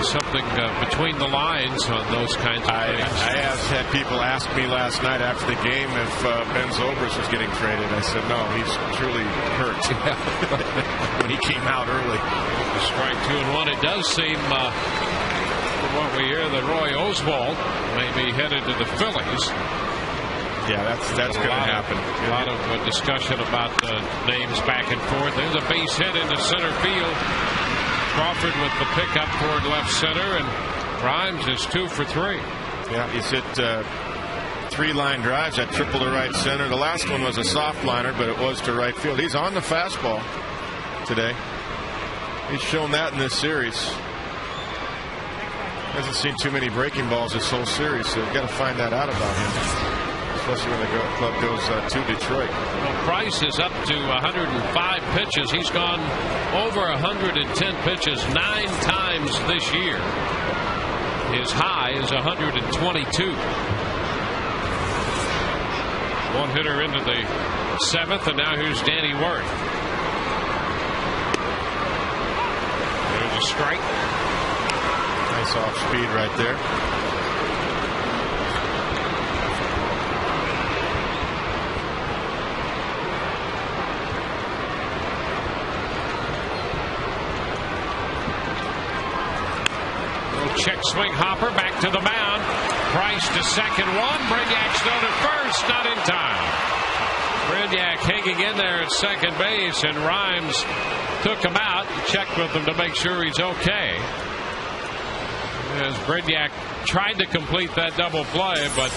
something between the lines on those kinds of things. I had people ask me last night after the game if Ben Zobrist was getting traded. I said, no, he's truly hurt when he came out early. Strike 2 and 1. It does seem, from what we hear, that Roy Oswalt may be headed to the Phillies. Yeah, that's going to happen. A lot of discussion about names back and forth. There's a base hit into center field. Crawford with the pickup toward left center, and Grimes is 2 for 3. Yeah, he's hit 3 line drives, that triple to right center. The last one was a soft liner, but it was to right field. He's on the fastball today. He's shown that in this series. Hasn't seen too many breaking balls this whole series, so you've got to find that out about him, especially when the club goes to Detroit. Well, Price is up to 105 pitches. He's gone over 110 pitches 9 times this year. His high is 122. One hitter into the 7th, and now here's Danny Wirth. There's a strike. Nice off speed right there. Check swing hopper back to the mound. Price to second, 1. Brignac still to first, not in time. Brignac hanging in there at second base, and Rhymes took him out and checked with him to make sure he's okay. As Brignac tried to complete that double play, but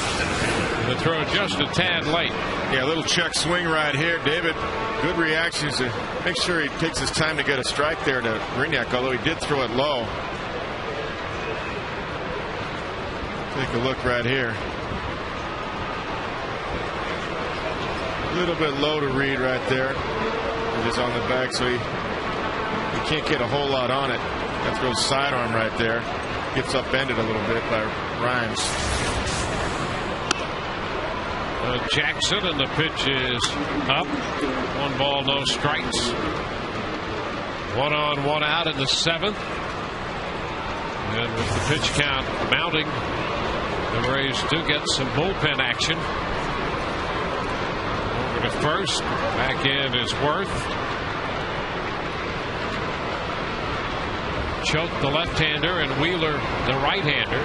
the throw just a tad late. Yeah, a little check swing right here. David, good reactions to make sure he takes his time to get a strike there to Brignac, although he did throw it low. Take a look right here. A little bit low to read right there. It is on the back, so he can't get a whole lot on it. That throws sidearm right there. Gets upended a little bit by Rhymes. Jackson, and the pitch is up. 1 ball, no strikes. 1 on, 1 out in the 7th. And with the pitch count mounting, the Rays do get some bullpen action. Over to first. Back in is Worth. Choke, the left-hander, and Wheeler, the right-hander.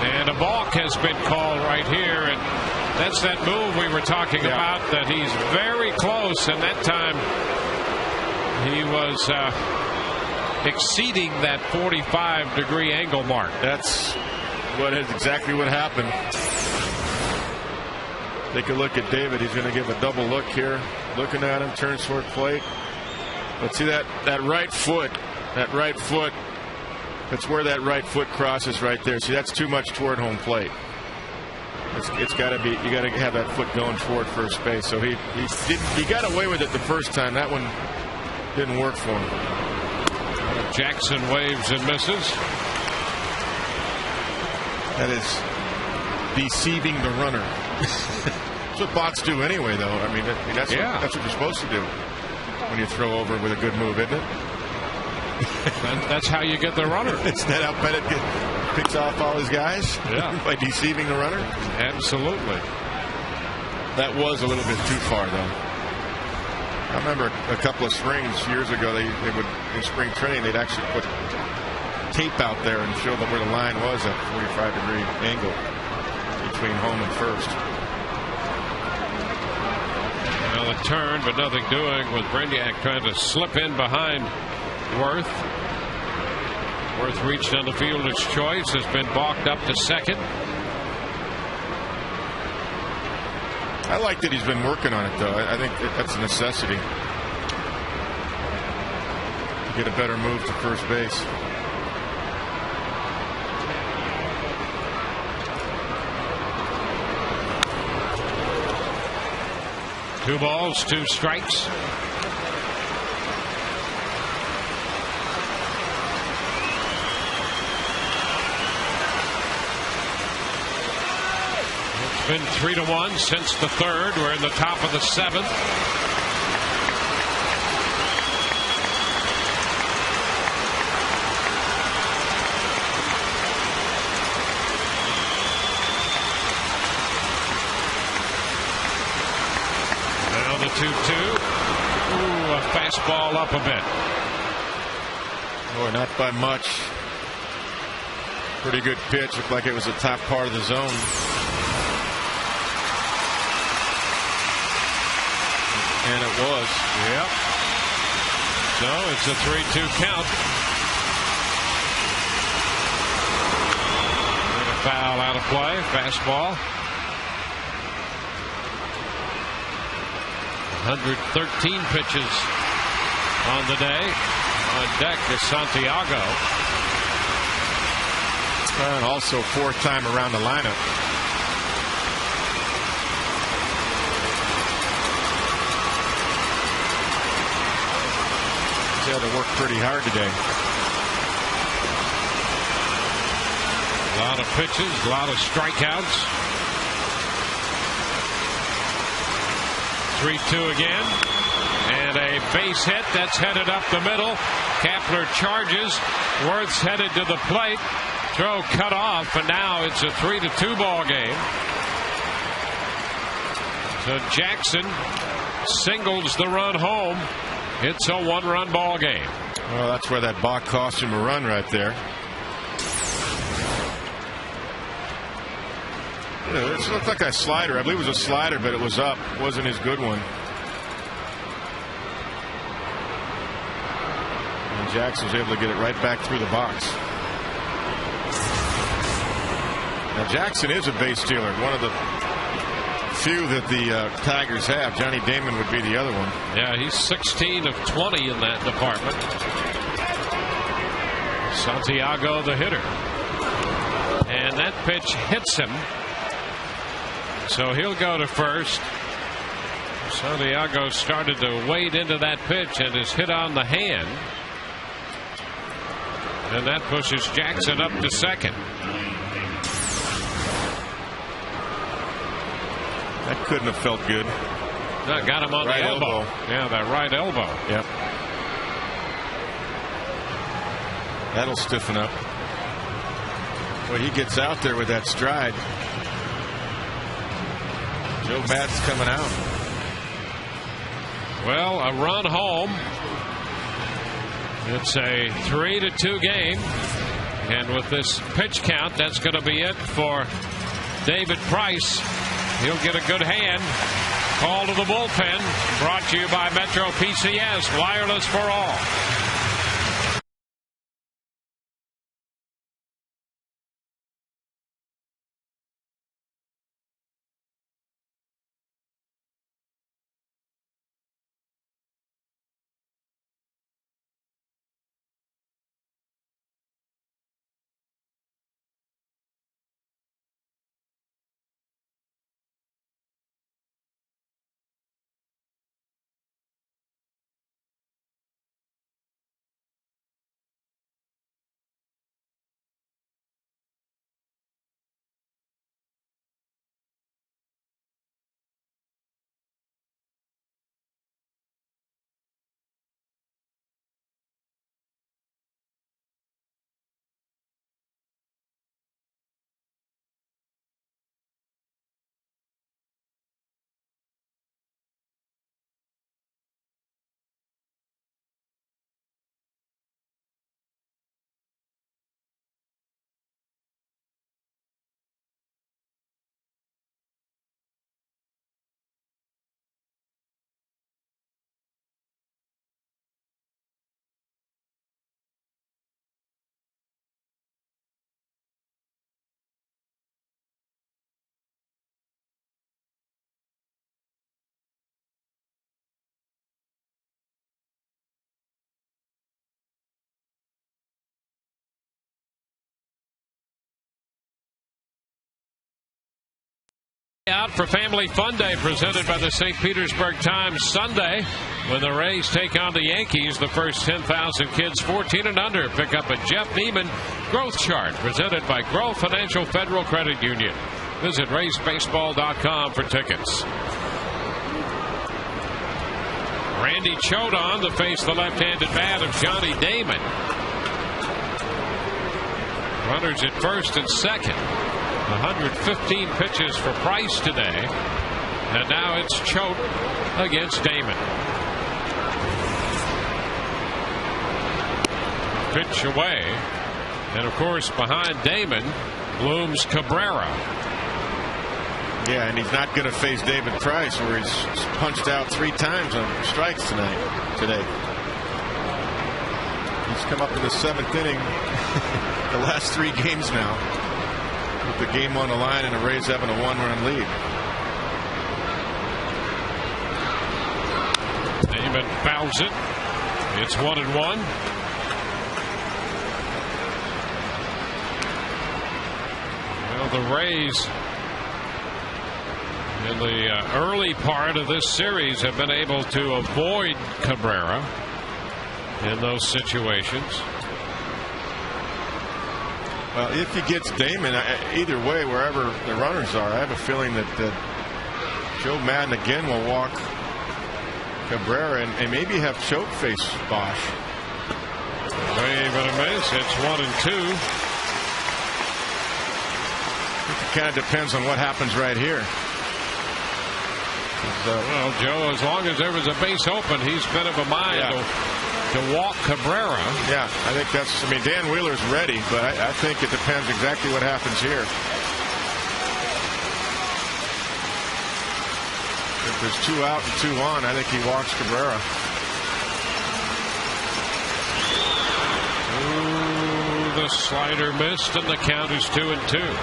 And a balk has been called right here, and that's that move we were talking about, that he's very close, and that time he was exceeding that 45-degree angle mark. That's exactly what happened. Take a look at David. He's going to give a double look here. Looking at him, turns toward plate. But see that right foot. That's where that right foot crosses right there. See, that's too much toward home plate. It's got to be. You got to have that foot going toward first base. So he got away with it the first time. That one didn't work for him. Jackson waves and misses. That is deceiving the runner. That's what bots do anyway, though. I mean, that's what you're supposed to do when you throw over with a good move, isn't it? That's how you get the runner. Isn't that how Pena picks off all his guys? Yeah. By deceiving the runner? Absolutely. That was a little bit too far, though. I remember a couple of springs years ago, they would, in spring training, they'd actually put tape out there and show them where the line was at 45-degree angle between home and first. Well, a turn, but nothing doing with Brignac trying to slip in behind Worth. Worth reached on the fielder's choice, has been balked up to second. I like that he's been working on it, though. I think that's a necessity to get a better move to first base. Two balls, 2 strikes. It's been 3-1 since the 3rd. We're in the top of the 7th. The 2-2. Ooh, a fastball up a bit. Boy, not by much. Pretty good pitch. Looked like it was the top part of the zone. And it was. Yep. So it's a 3-2 count. And a foul out of play. Fastball. 113 pitches on the day. On deck is Santiago. And also 4th time around the lineup. He's had to work pretty hard today. A lot of pitches, a lot of strikeouts. 3-2 again, and a base hit that's headed up the middle. Kapler charges. Worth's headed to the plate. Throw cut off, and now it's a 3-2 ball game. So Jackson singles the run home It's a 1-run ball game. Well, that's where that balk cost him a run right there. It looked like a slider. I believe it was a slider, but it was up. It wasn't his good one. And Jackson was able to get it right back through the box. Now Jackson is a base stealer, one of the few that the Tigers have. Johnny Damon would be the other one. Yeah, he's 16 of 20 in that department. Santiago, the hitter. And that pitch hits him. So he'll go to first. Santiago started to wade into that pitch and is hit on the hand. And that pushes Jackson up to second. That couldn't have felt good. That got him on right the elbow. Yeah, that right elbow. Yep. That'll stiffen up. Well, he gets out there with that stride. Joe Maddon's coming out. Well, a run home. It's a 3-2 game. And with this pitch count, that's going to be it for David Price. He'll get a good hand. Call to the bullpen. Brought to you by Metro PCS. Wireless for all. Out for Family Fun Day presented by the St. Petersburg Times Sunday. When the Rays take on the Yankees, the first 10,000 kids 14 and under pick up a Jeff Neiman growth chart presented by Grow Financial Federal Credit Union. Visit RaysBaseball.com for tickets. Randy Chodon to face the left-handed bat of Johnny Damon. Runners at first and second. 115 pitches for Price today. And now it's Choate against Damon. Pitch away. And of course behind Damon looms Cabrera. Yeah, and he's not going to face David Price, where he's punched out 3 times on strikes today. He's come up in the 7th inning the last 3 games now, with the game on the line and the Rays having a 1-run lead. Damon fouls it. It's 1-1. Well, the Rays in the early part of this series have been able to avoid Cabrera in those situations. Well, if he gets Damon, either way, wherever the runners are, I have a feeling that Joe Maddon again will walk Cabrera and maybe have Choate face Bosch. Wave and a miss. It's 1-2. It kind of depends on what happens right here. Well, Joe, as long as there was a base open, he's been of a mind to walk Cabrera. Yeah, I think that's. I mean, Dan Wheeler's ready, but I think it depends exactly what happens here. If there's 2 out and 2 on, I think he walks Cabrera. Ooh, the slider missed, and the count is 2-2.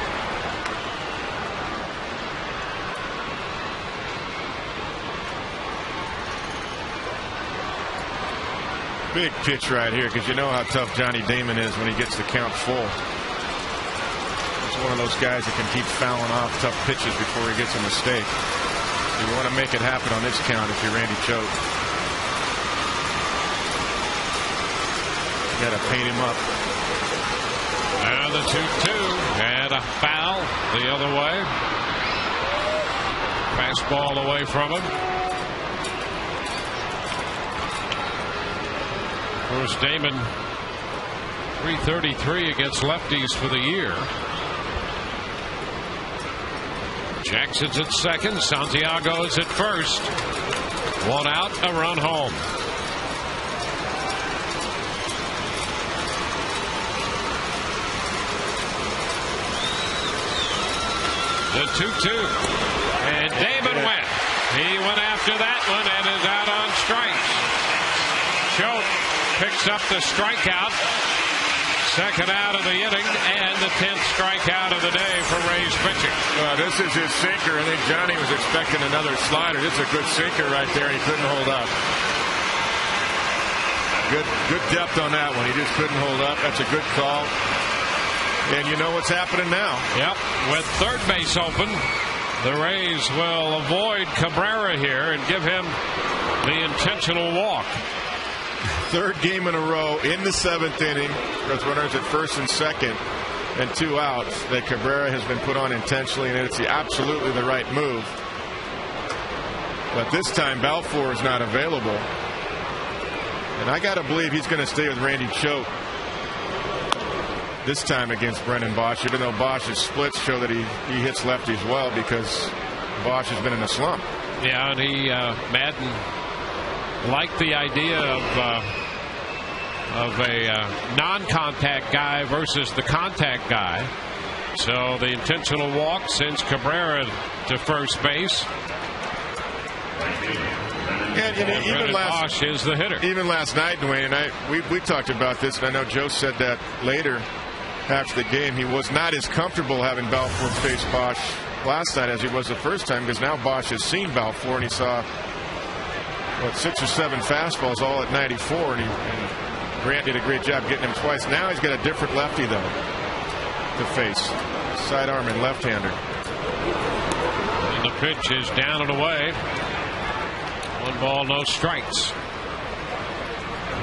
Big pitch right here, because you know how tough Johnny Damon is when he gets the count full. He's one of those guys that can keep fouling off tough pitches before he gets a mistake. You want to make it happen on this count if you're Randy Choate. You got to paint him up. And the 2-2 and a foul the other way. Fastball away from him. Of course, Damon, .333 against lefties for the year. Jackson's at second. Santiago's at first. 1 out, a run home. The 2-2. And Damon went. He went after that one and is out on strikes. Choate picks up the strikeout. Second out of the inning and the 10th strikeout of the day for Rays pitching. This is his sinker. I think Johnny was expecting another slider. This is a good sinker right there. He couldn't hold up. Good depth on that one. He just couldn't hold up. That's a good call. And you know what's happening now. Yep. With third base open, the Rays will avoid Cabrera here and give him the intentional walk. Third game in a row in the 7th inning with runners at first and second and 2 outs that Cabrera has been put on intentionally, and it's absolutely the right move. But this time Balfour is not available, and I got to believe he's going to stay with Randy Choate this time against Brendan Bosch, even though Bosch's splits show that he hits lefties well, because Bosch has been in a slump. Yeah, and Madden liked the idea of a non-contact guy versus the contact guy. So the intentional walk sends Cabrera to first base. And even Bosch is the hitter. Even last night, Dwayne, and we talked about this, and I know Joe said that later after the game. He was not as comfortable having Balfour face Bosch last night as he was the first time, because now Bosch has seen Balfour and he saw 6 or 7 fastballs all at 94, and Grant did a great job getting him twice. Now he's got a different lefty though to face, sidearm and left-hander. And the pitch is down and away. 1 ball, no strikes.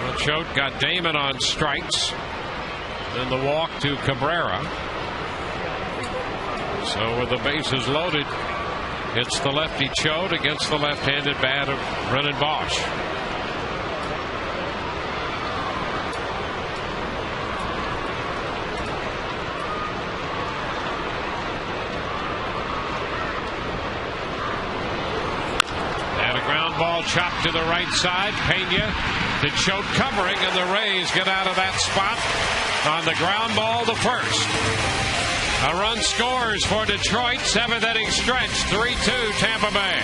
Well, Choate got Damon on strikes. Then the walk to Cabrera. So with the bases loaded, it's the lefty Choate against the left-handed bat of Brennan Bosch. And a ground ball chopped to the right side. Pena to Choate covering, and the Rays get out of that spot on the ground ball to first. A run scores for Detroit. 7th inning stretch. 3-2 Tampa Bay.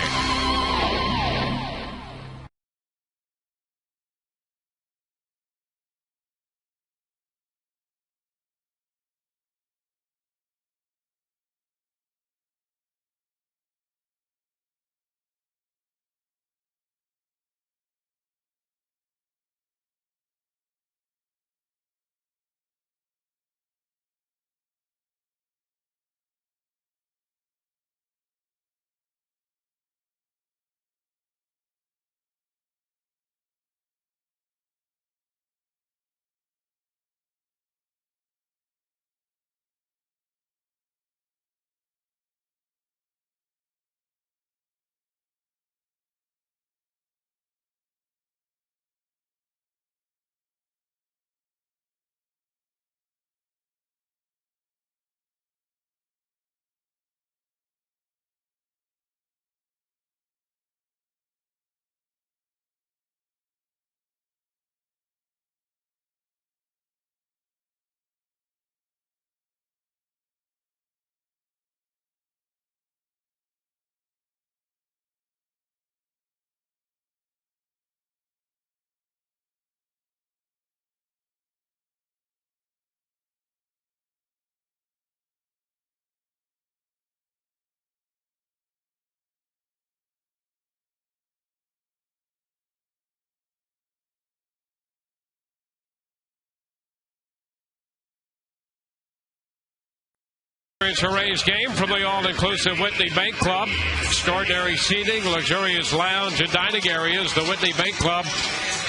It's a Rays game from the all-inclusive Whitney Bank Club. Extraordinary seating, luxurious lounge and dining areas. The Whitney Bank Club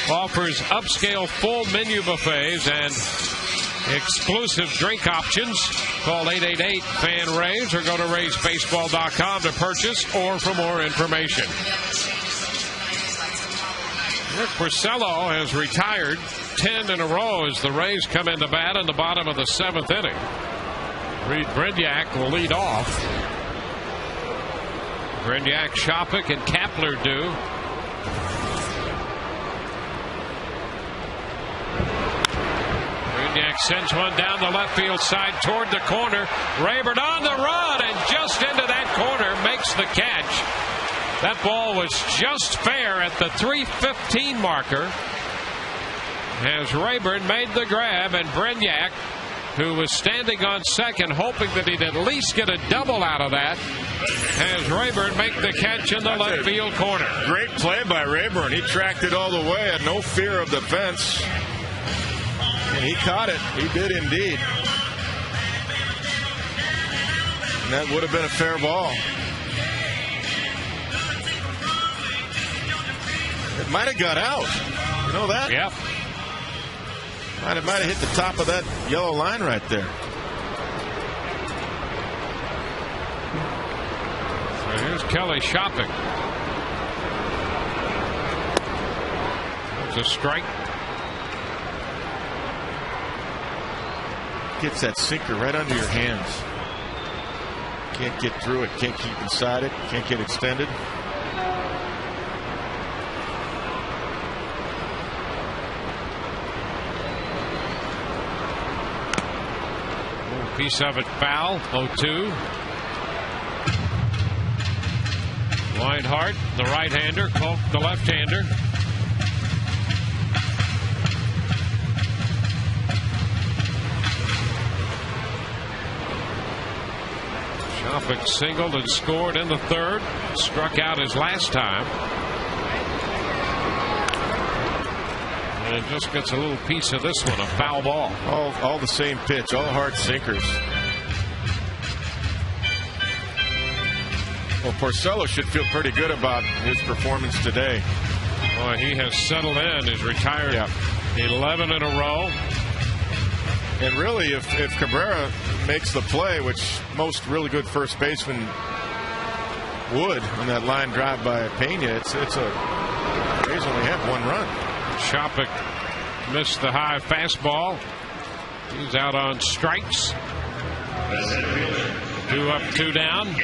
offers upscale full menu buffets and exclusive drink options. Call 888-FAN-RAYS or go to RaysBaseball.com to purchase or for more information. Rick Porcello has retired 10 in a row as the Rays come into bat in the bottom of the 7th inning. Reed Brind'Yak will lead off. Brind'Yak, Shopik, and Kapler do. Brind'Yak sends one down the left field side toward the corner. Rayburn on the run and just into that corner makes the catch. That ball was just fair at the 3:15 marker as Rayburn made the grab, and Brind'Yak, who was standing on second hoping that he'd at least get a double out of that, has Rayburn make the catch in the left field corner. Great play by Rayburn. He tracked it all the way, had no fear of the fence. And he caught it. He did indeed. And that would have been a fair ball. It might have got out. You know that? Yep. Might have hit the top of that yellow line right there. So here's Kelly Shopik. It's a strike. Gets that sinker right under your hands. Can't get through it. Can't keep inside it. Can't get extended. Piece of it foul. 0-2. Weinhardt, the right-hander. Kolk, the left-hander. Shopik singled and scored in the 3rd. Struck out his last time. And just gets a little piece of this one, a foul ball. All the same pitch, all hard sinkers. Well, Porcello should feel pretty good about his performance today. Boy, he has settled in. He's retired 11 in a row. And really, if Cabrera makes the play, which most really good first basemen would on that line drive by Pena, it's a Rays only have 1 run. Shopik missed the high fastball. He's out on strikes. 2 up, 2 down.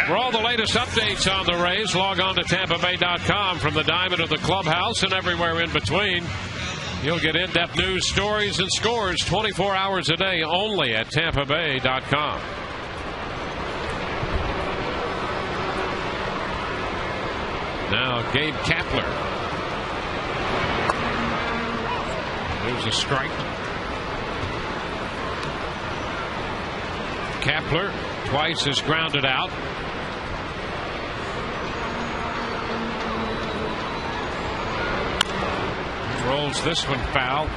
For all the latest updates on the Rays, log on to TampaBay.com. From the diamond of the clubhouse and everywhere in between, you'll get in-depth news, stories, and scores 24 hours a day only at TampaBay.com. Now Gabe Kapler. There's a strike. Kapler twice is grounded out. Rolls this one foul.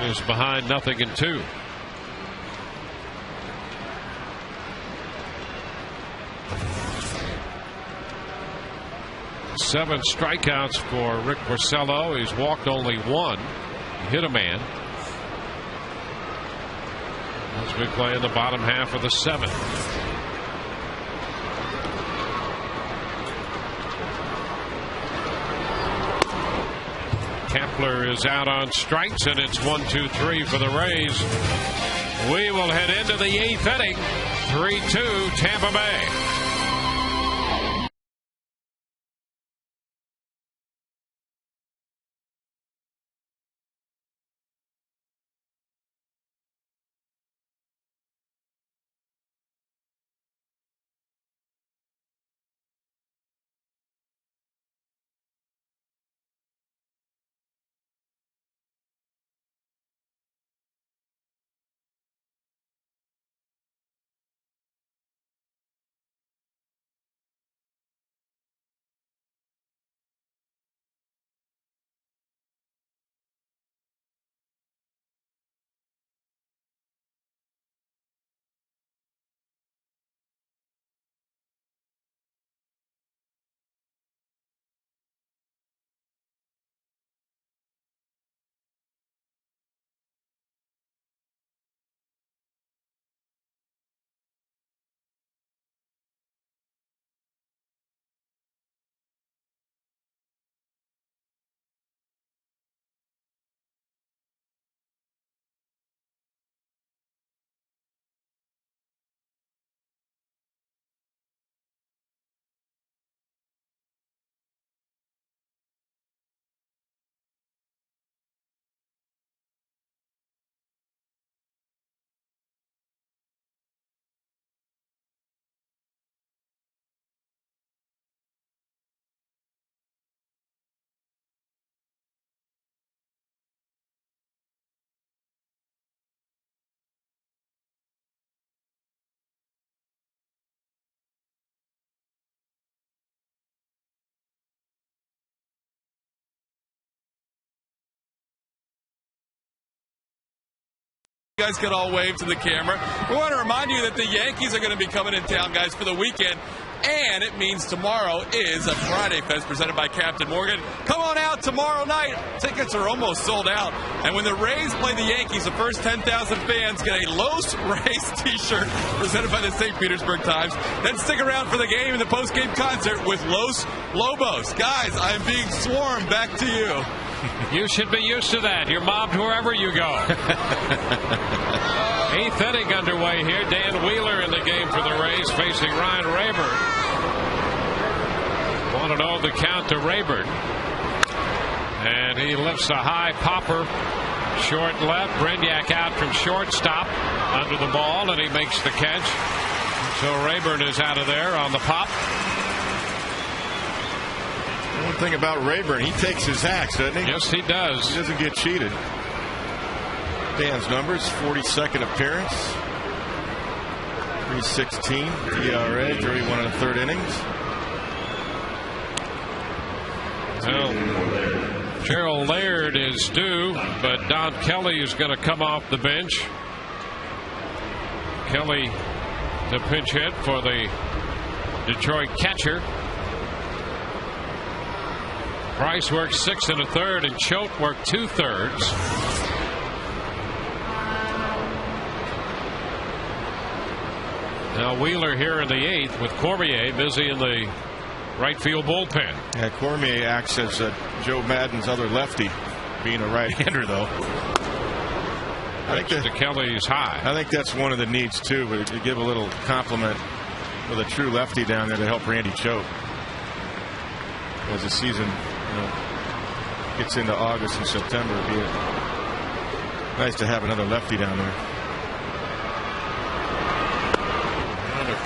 It is behind 0-2. Seven strikeouts for Rick Porcello. He's walked only 1. Hit a man. As we play in the bottom half of the 7th. Kapler is out on strikes, and it's 1-2-3 for the Rays. We will head into the 8th inning. 3-2 Tampa Bay. guys can all wave to the camera. We want to remind you that the Yankees are going to be coming in town, guys, for the weekend. And it means tomorrow is a Friday Fest presented by Captain Morgan. Come on out tomorrow night. Tickets are almost sold out. And when the Rays play the Yankees, the first 10,000 fans get a Los Rays t-shirt presented by the St. Petersburg Times. Then stick around for the game and the post-game concert with Los Lobos. Guys, I am being swarmed. Back to you. You should be used to that. You're mobbed wherever you go. 8th inning underway here. Dan Wheeler in the game for the Rays facing Ryan Rayburn. 1-0 the count to Rayburn. And he lifts a high popper. Short left. Brignac out from shortstop under the ball, and he makes the catch. So Rayburn is out of there on the pop. One thing about Rayburn, he takes his hacks, doesn't he? Yes, he does. He doesn't get cheated. Dan's numbers, 42nd appearance, 3.16 ERA, 31 1/3 innings. Well, Gerald Laird is due, but Don Kelly is going to come off the bench. Kelly to pinch hit for the Detroit catcher. Price worked 6 1/3, and Choate worked 2/3. Now Wheeler here in the 8th with Cormier busy in the right field bullpen. Yeah, Cormier acts as Joe Madden's other lefty, being a right-hander, though. I think to Kelly's high. I think that's one of the needs, too, but to give a little compliment with a true lefty down there to help Randy Choate. As the season gets into August and September, it'd be nice to have another lefty down there.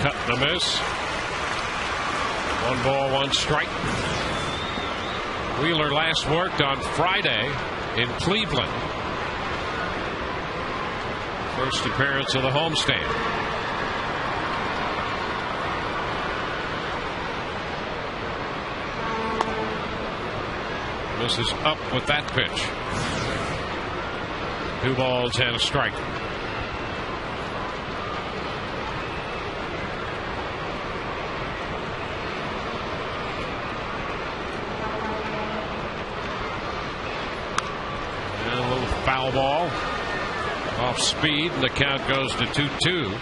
Cut and a miss. 1 ball, 1 strike. Wheeler last worked on Friday in Cleveland. First appearance of the homestand. Misses up with that pitch. 2 balls and a strike. Foul ball off speed, and the count goes to 2-2.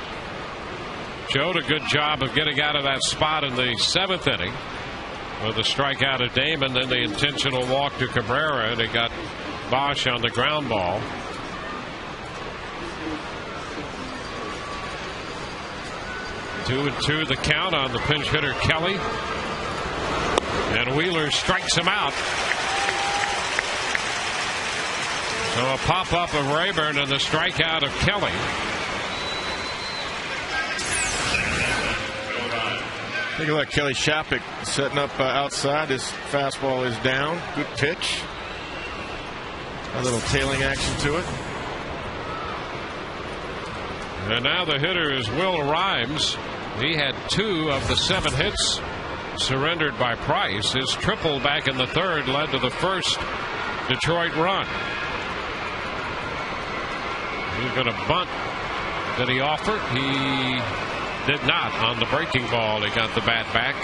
Showed a good job of getting out of that spot in the 7th inning with a strikeout of Damon, then the intentional walk to Cabrera, and he got Bosch on the ground ball. Two and two the count on the pinch hitter Kelly, and Wheeler strikes him out. So a pop-up of Rayburn and the strikeout of Kelly. Take a look. Kelly Shapik setting up outside. His fastball is down. Good pitch. A little tailing action to it. And now the hitter is Will Rhymes. He had 2 of the 7 hits surrendered by Price. His triple back in the 3rd led to the first Detroit run. He's going to bunt. Did he offer? He did not on the breaking ball. He got the bat back.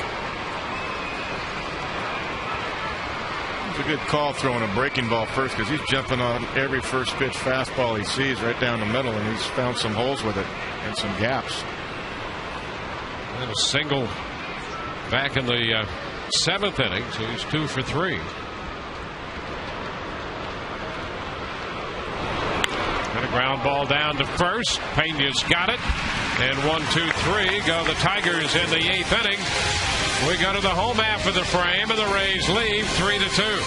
It's a good call throwing a breaking ball first, because he's jumping on every first pitch fastball he sees right down the middle, and he's found some holes with it and some gaps. And a single back in the 7th inning, so he's 2 for 3. And a ground ball down to first. Pena's got it. And 1, 2, 3 go the Tigers in the 8th inning. We go to the home half of the frame, and the Rays leave 3-2.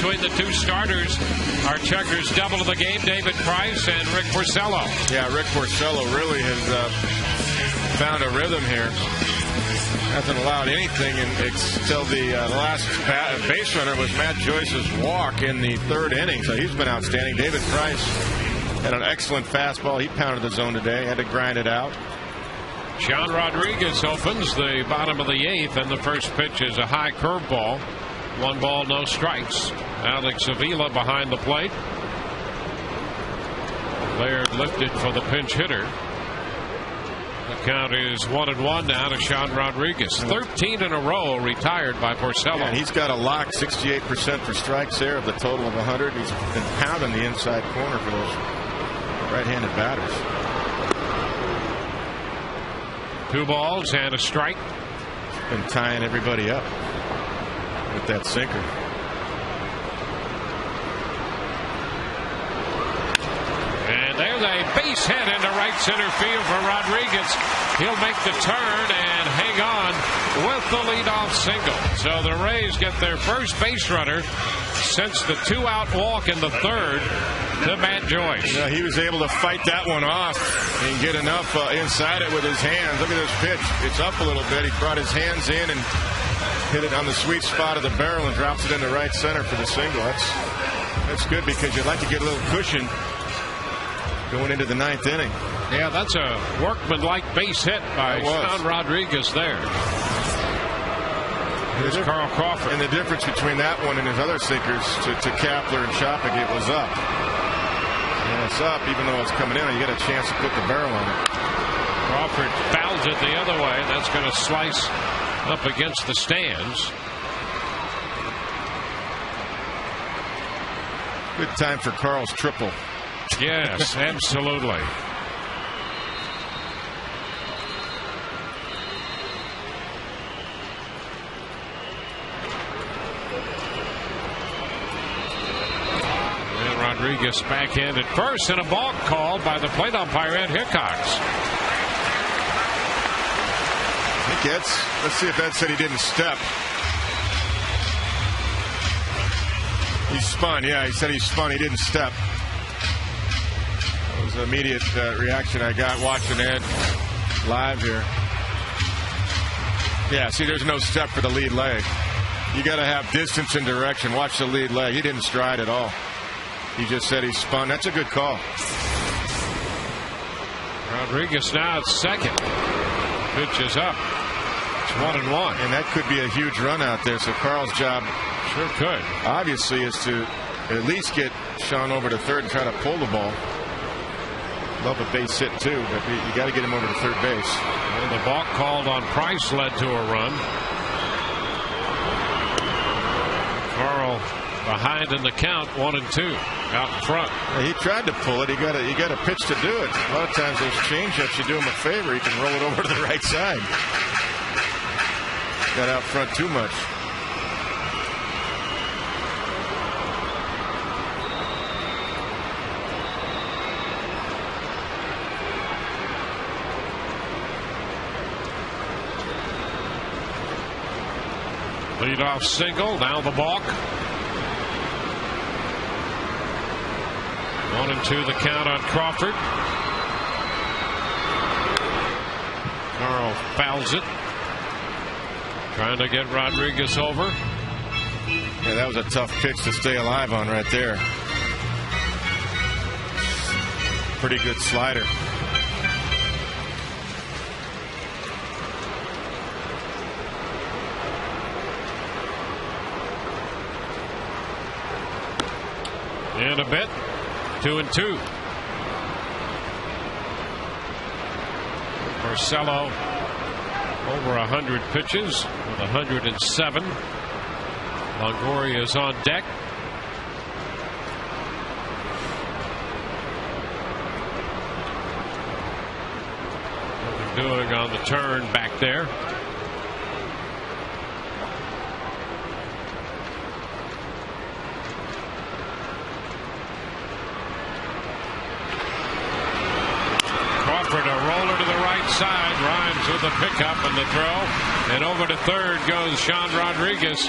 between the two starters. Our checkers double of the game, David Price and Rick Porcello. Yeah, Rick Porcello really has found a rhythm here. Hasn't allowed anything until the last base runner was Matt Joyce's walk in the third inning. So he's been outstanding. David Price had an excellent fastball. He pounded the zone today. Had to grind it out. Sean Rodriguez opens the bottom of the 8th, and the first pitch is a high curveball. 1 ball, no strikes. Alex Avila behind the plate. Laird lifted for the pinch hitter. The count is 1-1 now to Sean Rodriguez. 13 in a row retired by Porcello. Yeah, he's got a lock, 68% for strikes there of the total of 100. He's been pounding the inside corner for those right-handed batters. 2 balls and a strike. Been tying everybody up with that sinker. And there's a base hit into right center field for Rodriguez. He'll make the turn and hang on with the leadoff single. So the Rays get their first base runner since the 2-out walk in the 3rd to Matt Joyce. Yeah, he was able to fight that one off and get enough inside it with his hands. Look at this pitch. It's up a little bit. He brought his hands in and hit it on the sweet spot of the barrel and drops it into right center for the single. That's good because you'd like to get a little cushion going into the 9th inning. Yeah, that's a workmanlike base hit by Sean Rodriguez there. Here's Carl Crawford. And the difference between that one and his other sinkers to Kapler and Shopping, it was up. And it's up even though it's coming in. You get a chance to put the barrel on it. Crawford fouls it the other way. That's going to slice up against the stands. Good time for Carl's triple. Yes, absolutely. And Rodriguez backhanded first, and a balk called by the plate umpire Ed Hickox. Let's see if Ed said he didn't step. He spun. Yeah, he said he spun. He didn't step. That was the immediate reaction I got watching Ed live here. Yeah, see, there's no step for the lead leg. You got to have distance and direction. Watch the lead leg. He didn't stride at all. He just said he spun. That's a good call. Rodriguez now at second. Pitch is up. It's 1-1. And that could be a huge run out there. So Carl's job sure could. Obviously is to at least get Sean over to third and try to pull the ball. Love a base hit too, but you got to get him over to third base. And the balk called on Price led to a run. Carl behind in the count, 1-2 out in front. Yeah, he tried to pull it. He got a pitch to do it. A lot of times those changeups, you do him a favor. He can roll it over to the right side. Got out front too much. Leadoff single, now the balk. 1-2 the count on Crawford. Carl fouls it. Trying to get Rodriguez over. Yeah, that was a tough pitch to stay alive on right there. Pretty good slider. In a bit, 2-2. Porcello over 100 pitches with 107. Longoria is on deck. Nothing doing on the turn back there. Crawford, a roller to the right side. Ryan Innings with the pickup and the throw. And over to third goes Sean Rodriguez.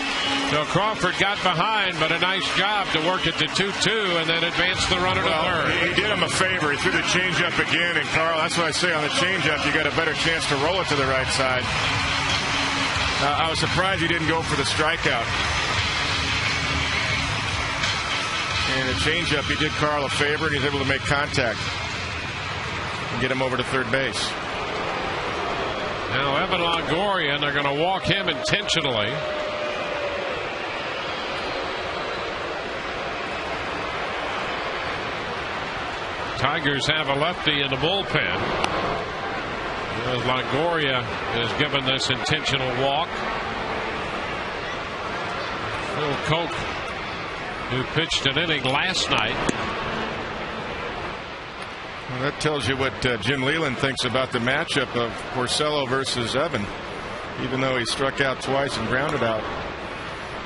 So Crawford got behind, but a nice job to work it to 2-2 and then advance the runner to third. He did him a favor. He threw the changeup again. And, Carl, that's what I say on the changeup. You got a better chance to roll it to the right side. I was surprised he didn't go for the strikeout. And the changeup, he did Carl a favor, and he's able to make contact and get him over to third base. Now Evan Longoria, they're going to walk him intentionally. Tigers have a lefty in the bullpen. Longoria is given this intentional walk. Phil Koch, who pitched an inning last night. Well, that tells you what Jim Leyland thinks about the matchup of Porcello versus Evan. Even though he struck out twice and grounded out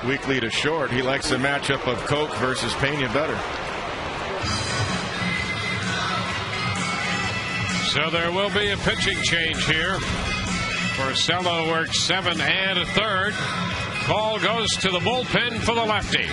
weakly to short, he likes the matchup of Koch versus Pena better. So there will be a pitching change here. Porcello works 7 and a third. Ball goes to the bullpen for the lefty.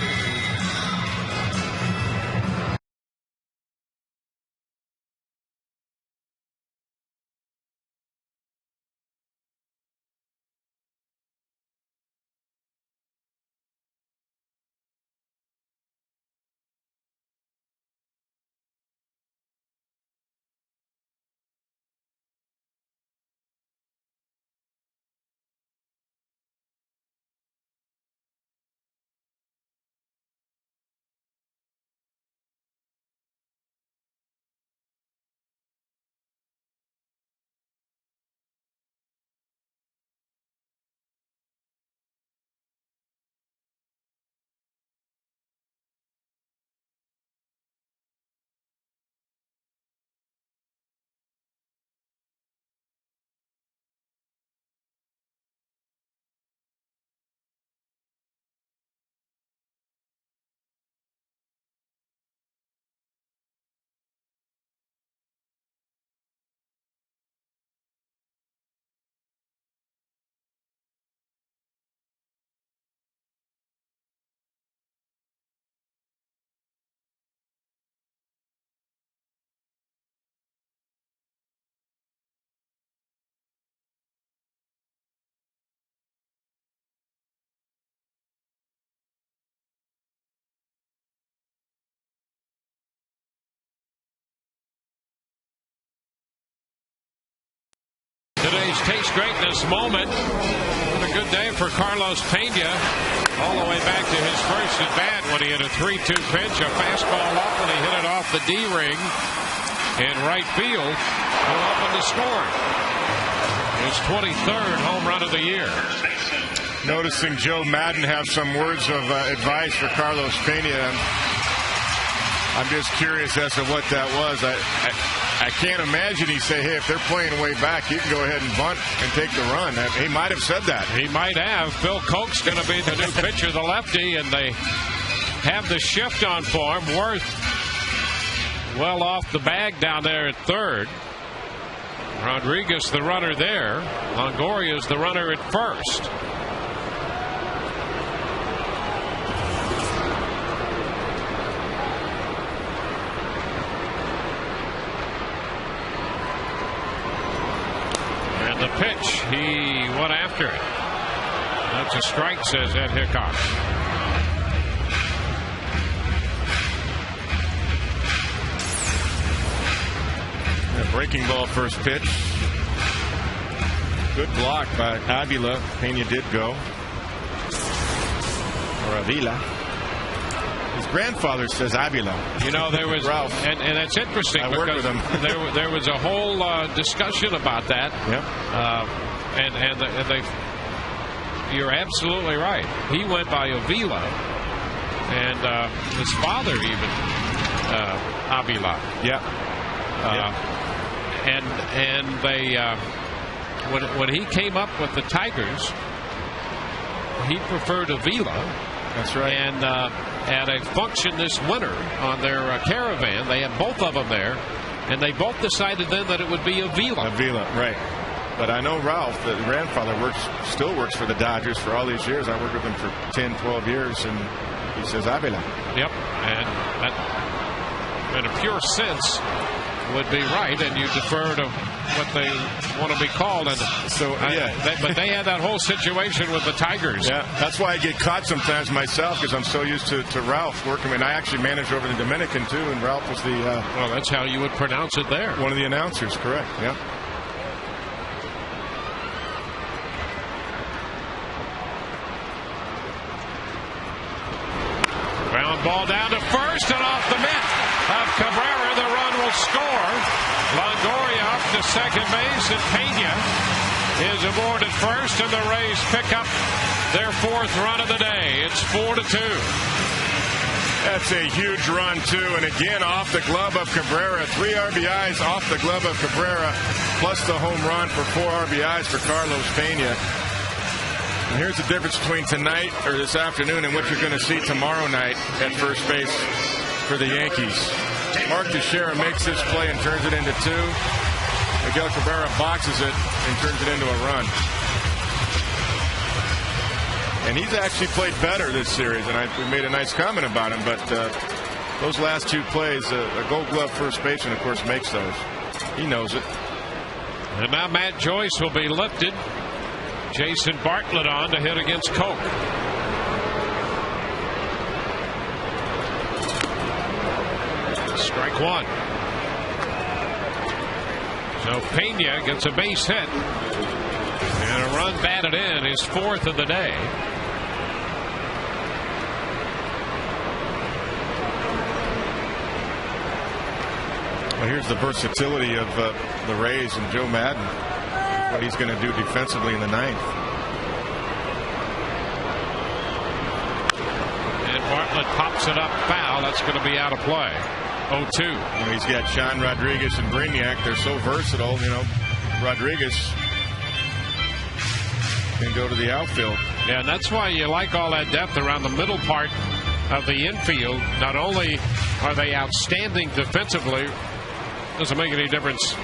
Today's Taste Greatness moment. What a good day for Carlos Pena. All the way back to his first at bat when he had a 3-2 pitch. A fastball up and he hit it off the D-ring in right field. Go up in the score. His 23rd home run of the year. Noticing Joe Madden have some words of advice for Carlos Pena. I'm just curious as to what that was. I can't imagine he say, hey, if they're playing way back, you can go ahead and bunt and take the run. He might have said that. He might have. Phil Koch's going to be the new pitcher, the lefty, and they have the shift on for him. Worth well off the bag down there at third. Rodriguez the runner there. Longoria's the runner at first. The pitch, he went after it. That's a strike, says Ed Hickok. A breaking ball first pitch. Good block by Avila. Pena did go. Or Avila. His grandfather says Avila. You know, there was, Ralph. and that's interesting. I worked with him. there was a whole discussion about that. Yep. And they, you're absolutely right. He went by Avila, and his father even Avila. Yeah. And they when he came up with the Tigers, he preferred Avila. That's right. And at a function this winter on their caravan, they had both of them there, and they both decided then that it would be Avila. Avila, right. But I know Ralph, the grandfather, still works for the Dodgers for all these years. I worked with him for 10, 12 years, and he says Avila. Yep, and that, in a pure sense, would be right, and you defer to what they want to be called. And so, but they had that whole situation with the Tigers. Yeah, that's why I get caught sometimes myself, because I'm so used to Ralph working. And I actually managed over in the Dominican too, and Ralph was the well, that's how you would pronounce it there. One of the announcers, correct? Yeah. Ground ball down to first and off the mitt of Cabrera. The run will score. Longoria up to second base, and Pena is aboard at first, and the Rays pick up their 4th run of the day. It's 4-2. That's a huge run, too. And again, off the glove of Cabrera. 3 RBIs off the glove of Cabrera, plus the home run for 4 RBIs for Carlos Pena. And here's the difference between tonight or this afternoon and what you're going to see tomorrow night at first base for the Yankees. Mark Teixeira makes this play and turns it into 2. Miguel Cabrera boxes it and turns it into a run. And he's actually played better this series, and we made a nice comment about him, but those last 2 plays, a Gold Glove first baseman, of course, makes those. He knows it. And now Matt Joyce will be lifted. Jason Bartlett on to hit against Koch. Strike 1. So Pena gets a base hit. And a run batted in, his 4th of the day. Well, here's the versatility of the Rays and Joe Madden. What he's going to do defensively in the 9th. And Bartlett pops it up foul. That's going to be out of play. 0-2. You know, he's got Sean Rodriguez and Brignac. They're so versatile. You know, Rodriguez can go to the outfield. Yeah, and that's why you like all that depth around the middle part of the infield. Not only are they outstanding defensively, doesn't make any difference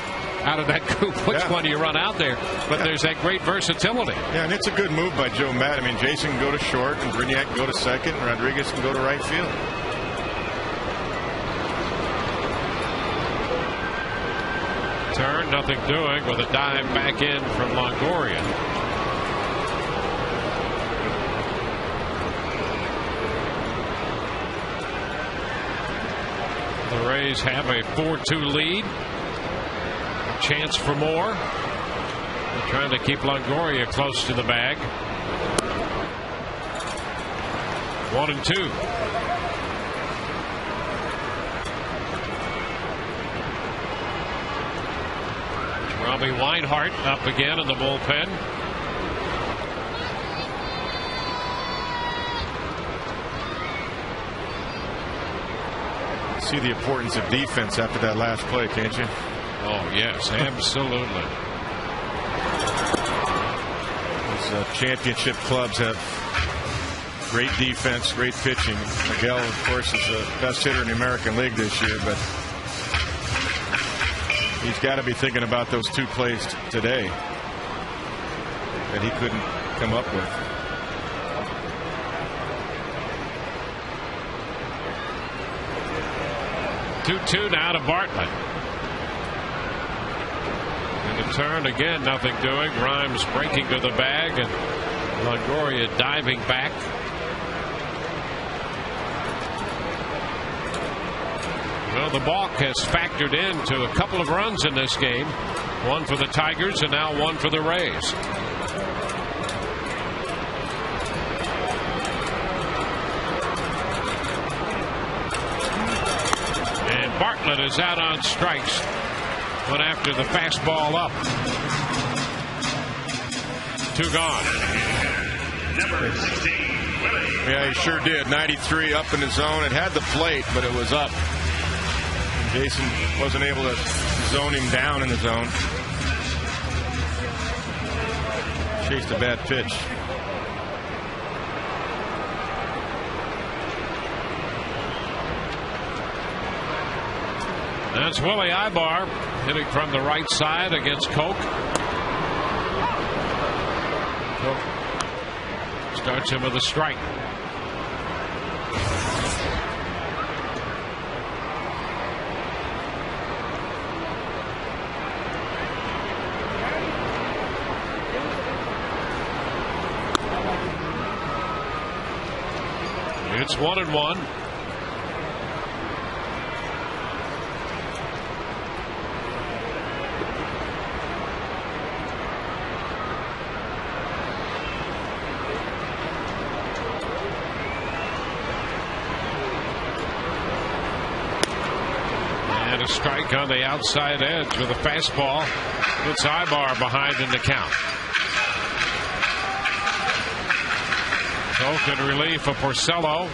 out of that group which one you run out there, but there's that great versatility. Yeah, and it's a good move by Joe Matt. I mean, Jason can go to short, and Brignac can go to second, and Rodriguez can go to right field. Turn, nothing doing, with a dive back in from Longoria. The Rays have a 4-2 lead. A chance for more. They're trying to keep Longoria close to the bag. 1-2. Robbie Weinhart up again in the bullpen. See the importance of defense after that last play, can't you? Oh, yes, absolutely. These championship clubs have great defense, great pitching. Miguel, of course, is the best hitter in the American League this year, but he's got to be thinking about those 2 plays today that he couldn't come up with. Two now to Bartlett. And the turn again, nothing doing. Rhymes breaking to the bag, and Longoria diving back. Well, the balk has factored into a couple of runs in this game. One for the Tigers and now one for the Rays. And Bartlett is out on strikes. Went after the fastball up. 2 gone. Number 16, Willie. Yeah, he sure did. 93 up in the zone. It had the plate, but it was up. Jason wasn't able to zone him down in the zone. Chased a bad pitch. That's Willie Ibar hitting from the right side against Koch. Starts him with a strike. It's 1-1. And a strike on the outside edge with a fastball. Puts Ibar behind in the count. Token relief for Porcello.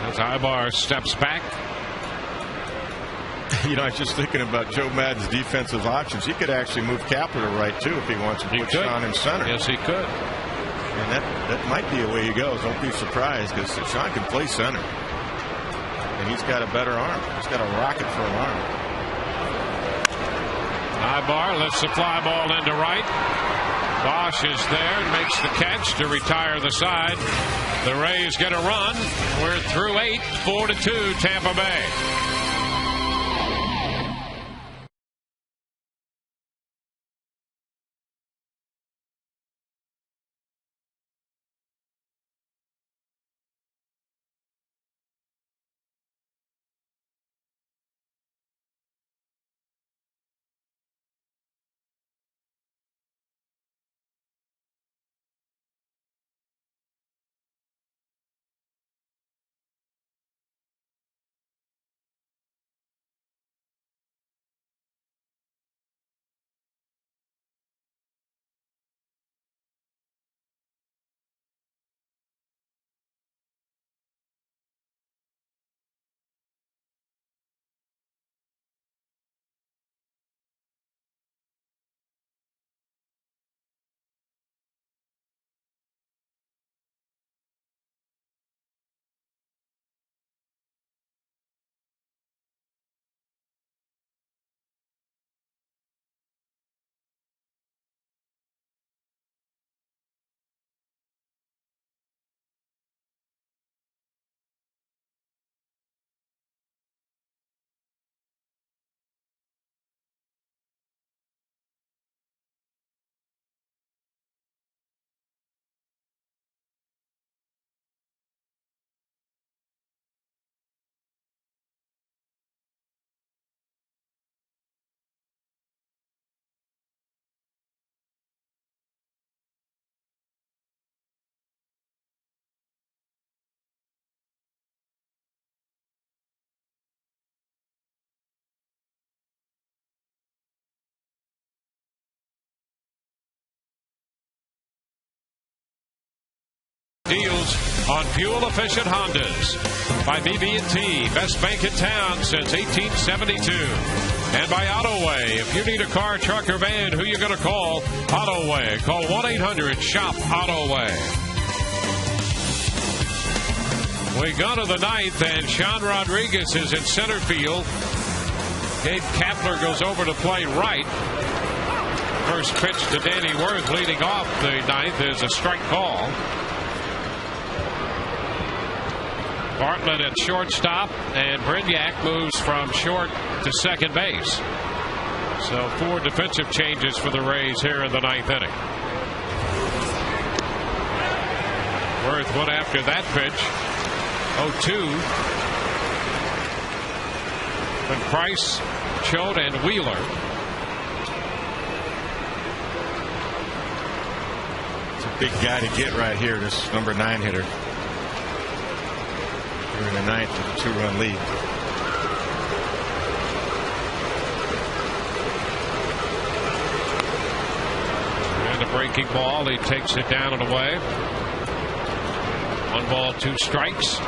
As Ibar steps back. You know, I was just thinking about Joe Madden's defensive options. He could actually move Kapler to right, too, if he wants to put Sean in center. Yes, he could. And that might be the way he goes. Don't be surprised, because Sean can play center. And he's got a better arm. He's got a rocket for an arm. Ibar lifts the fly ball into right. Bosch is there and makes the catch to retire the side. The Rays get a run. We're through 8, 4-2 Tampa Bay. Deals on fuel-efficient Hondas. By BB&T, best bank in town since 1872. And by Autoway. If you need a car, truck, or van, who you going to call? Autoway. Call 1-800-SHOP-AUTOWAY. We go to the ninth, and Sean Rodriguez is in center field. Gabe Kapler goes over to play right. First pitch to Danny Worth leading off the ninth is a strike call. Bartlett at shortstop, and Brignac moves from short to second base. So 4 defensive changes for the Rays here in the ninth inning. Worth went after that pitch. 0-2. When Price, Choate, and Wheeler. It's a big guy to get right here, this number 9 hitter. We're in the ninth with a 2-run lead. And a breaking ball. He takes it down and away. 1 ball, 2 strikes.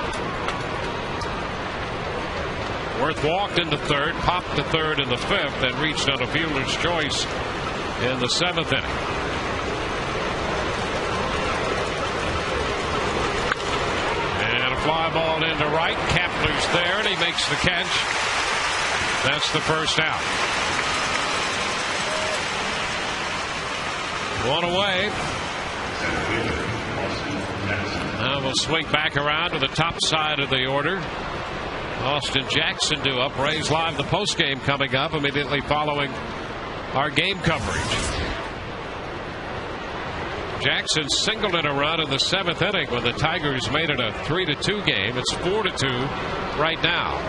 Worth walked into third, popped to third in the 5th, and reached on a fielder's choice in the 7th inning. Fly ball into right. Kepler's there, and he makes the catch. That's the first out. One away. Now we'll swing back around to the top side of the order. Austin Jackson due up. Rays Live, the postgame coming up immediately following our game coverage. Jackson singled in a run in the 7th inning when the Tigers made it a 3-2 game. It's 4-2 right now.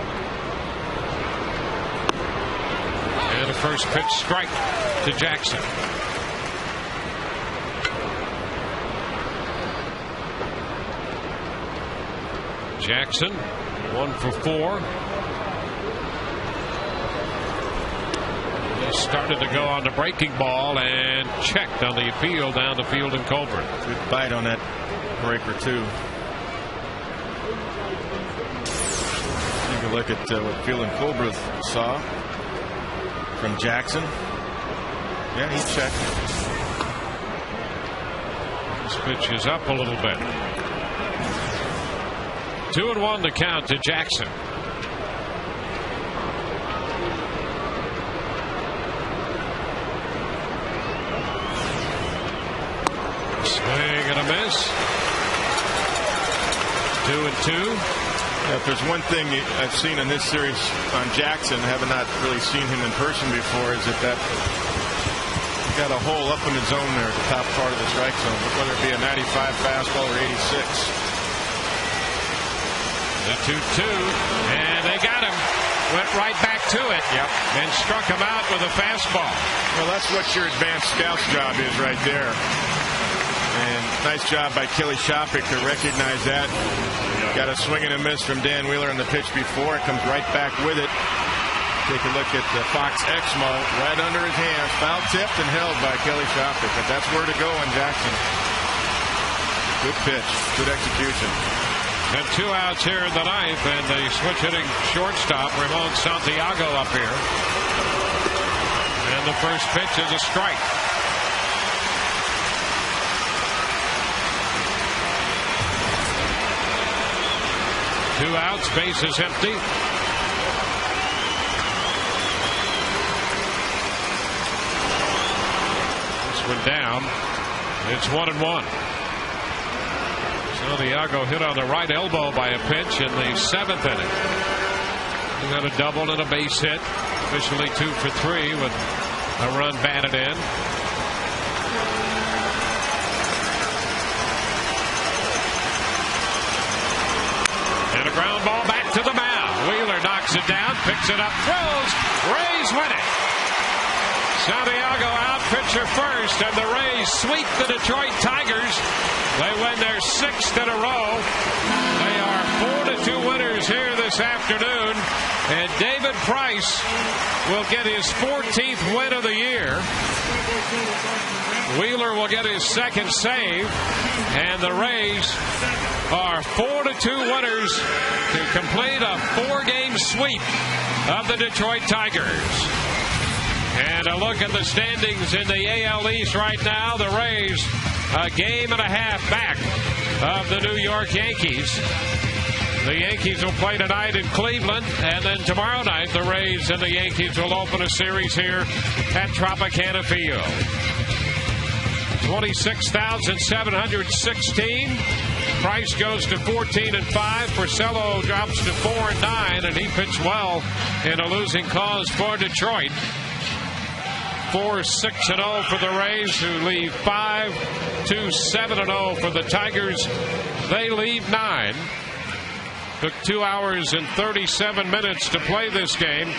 And the first pitch strike to Jackson. Jackson 1 for 4. He started to go on the breaking ball and checked on the appeal down the field in Colburn. Good bite on that breaker too. Take a look at what Phelan Colburn saw from Jackson. Yeah, he checked. This pitch is up a little bit. 2-1 to count to Jackson. Swing and a miss. 2-2. Yeah, if there's one thing I've seen in this series on Jackson, having not really seen him in person before, is that got a hole up in the zone there at the top part of the strike zone, whether it be a 95 fastball or 86. The 2-2, and they got him. Went right back to it. Yep. And struck him out with a fastball. Well, that's what your advanced scout's job is right there. And nice job by Kelly Shopik to recognize that. Got a swing and a miss from Dan Wheeler on the pitch before. It comes right back with it. Take a look at the Fox Exmo right under his hands. Foul tipped and held by Kelly Shopik. But that's where to go on Jackson. Good pitch. Good execution. And 2 outs here in the 9th, and the switch hitting shortstop, Ramon Santiago, up here. And the first pitch is a strike. Two outs, base is empty. This one down. It's 1-1. Santiago hit on the right elbow by a pitch in the 7th inning. He got a double and a base hit. Officially 2 for 3 with a run batted in. And a ground ball back to the mound. Wheeler knocks it down, picks it up, throws. Rays win it. Santiago out, pitcher first, and the Rays sweep the Detroit Tigers. They win their 6th in a row. They are 4-2 winners here this afternoon, and David Price will get his 14th win of the year. Wheeler will get his 2nd save, and the Rays are 4-2 winners to complete a 4-game sweep of the Detroit Tigers. And a look at the standings in the AL East right now. The Rays a game and a half back of the New York Yankees. The Yankees will play tonight in Cleveland, and then tomorrow night the Rays and the Yankees will open a series here at Tropicana Field. 26,716. Price goes to 14-5. Porcello drops to 4-9, and he pitched well in a losing cause for Detroit. 4-6-0 for the Rays, who leave 5. 2-7-0 for the Tigers. They leave 9. Took 2 hours and 37 minutes to play this game.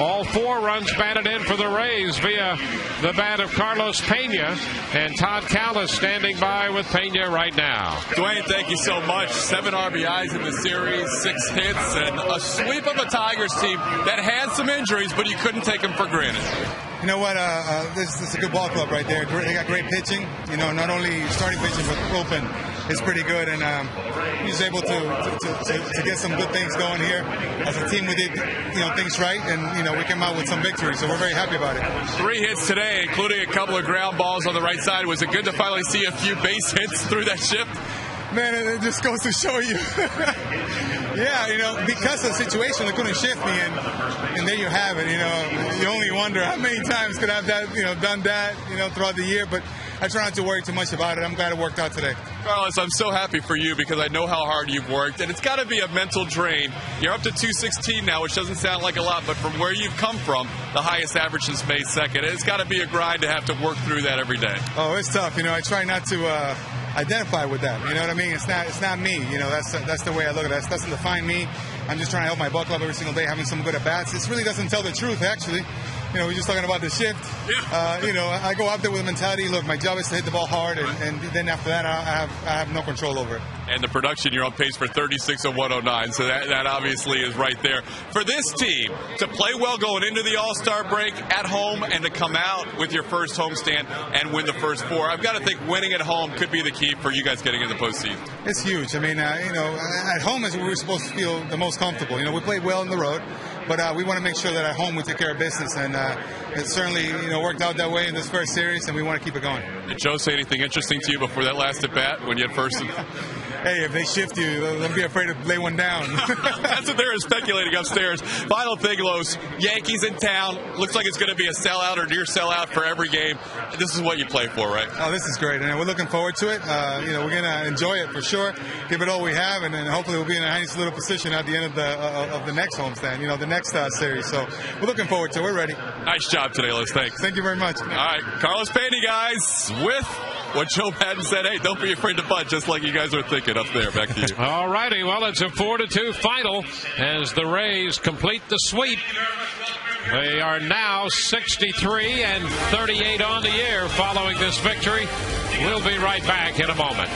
All 4 runs batted in for the Rays via the bat of Carlos Pena, and Todd Callis standing by with Pena right now. Dwayne, thank you so much. 7 RBIs in the series, 6 hits, and a sweep of a Tigers team that had some injuries, but you couldn't take them for granted. You know what? This is a good ball club right there. They got great pitching. You know, not only starting pitching, but bullpen is pretty good. And he's able to get some good things going here. As a team, we did things right, and we came out with some victories. So we're very happy about it. 3 hits today, including a couple of ground balls on the right side. Was it good to finally see a few base hits through that shift? Man, it just goes to show you. Yeah, because of the situation, they couldn't shift me, and there you have it. You only wonder how many times could I have that, done that, throughout the year. But I try not to worry too much about it. I'm glad it worked out today. Carlos, I'm so happy for you because I know how hard you've worked, and it's got to be a mental drain. You're up to 216 now, which doesn't sound like a lot, but from where you've come from, the highest average since May 2nd, it's got to be a grind to have to work through that every day. Oh, it's tough. I try not to identify with that. You know what I mean? It's not me. That's the way I look at it. That doesn't define me. I'm just trying to help my ball club every single day, having some good at bats. This really doesn't tell the truth, actually. We're just talking about the shift. Yeah. I go out there with a mentality. Look, my job is to hit the ball hard, and then after that, I have no control over it. And the production, you're on pace for 36 of 109, so that obviously is right there. For this team to play well going into the All-Star break at home and to come out with your first homestand and win the first 4, I've got to think winning at home could be the key for you guys getting in the postseason. It's huge. At home is where we're supposed to feel the most comfortable. We played well on the road, but we want to make sure that at home we take care of business, and it certainly worked out that way in this first series, and we want to keep it going. Did Joe say anything interesting to you before that last at bat when you had first? Hey, if they shift you, don't be afraid to lay one down. That's what they're speculating upstairs. Final thing, Los. Yankees in town. Looks like it's going to be a sellout or near sellout for every game. This is what you play for, right? Oh, this is great, and we're looking forward to it. We're going to enjoy it for sure. Give it all we have, and then hopefully we'll be in a nice little position at the end of the next homestand, the next series. So we're looking forward to it. We're ready. Nice job today, Los. Thanks. Thank you very much. All right, Carlos Pena, guys, with what Joe Madden said. Hey, don't be afraid to bunt, just like you guys are thinking up there. Back to you. All righty. Well, it's a 4-2 final as the Rays complete the sweep. They are now 63 and 38 on the year following this victory. We'll be right back in a moment.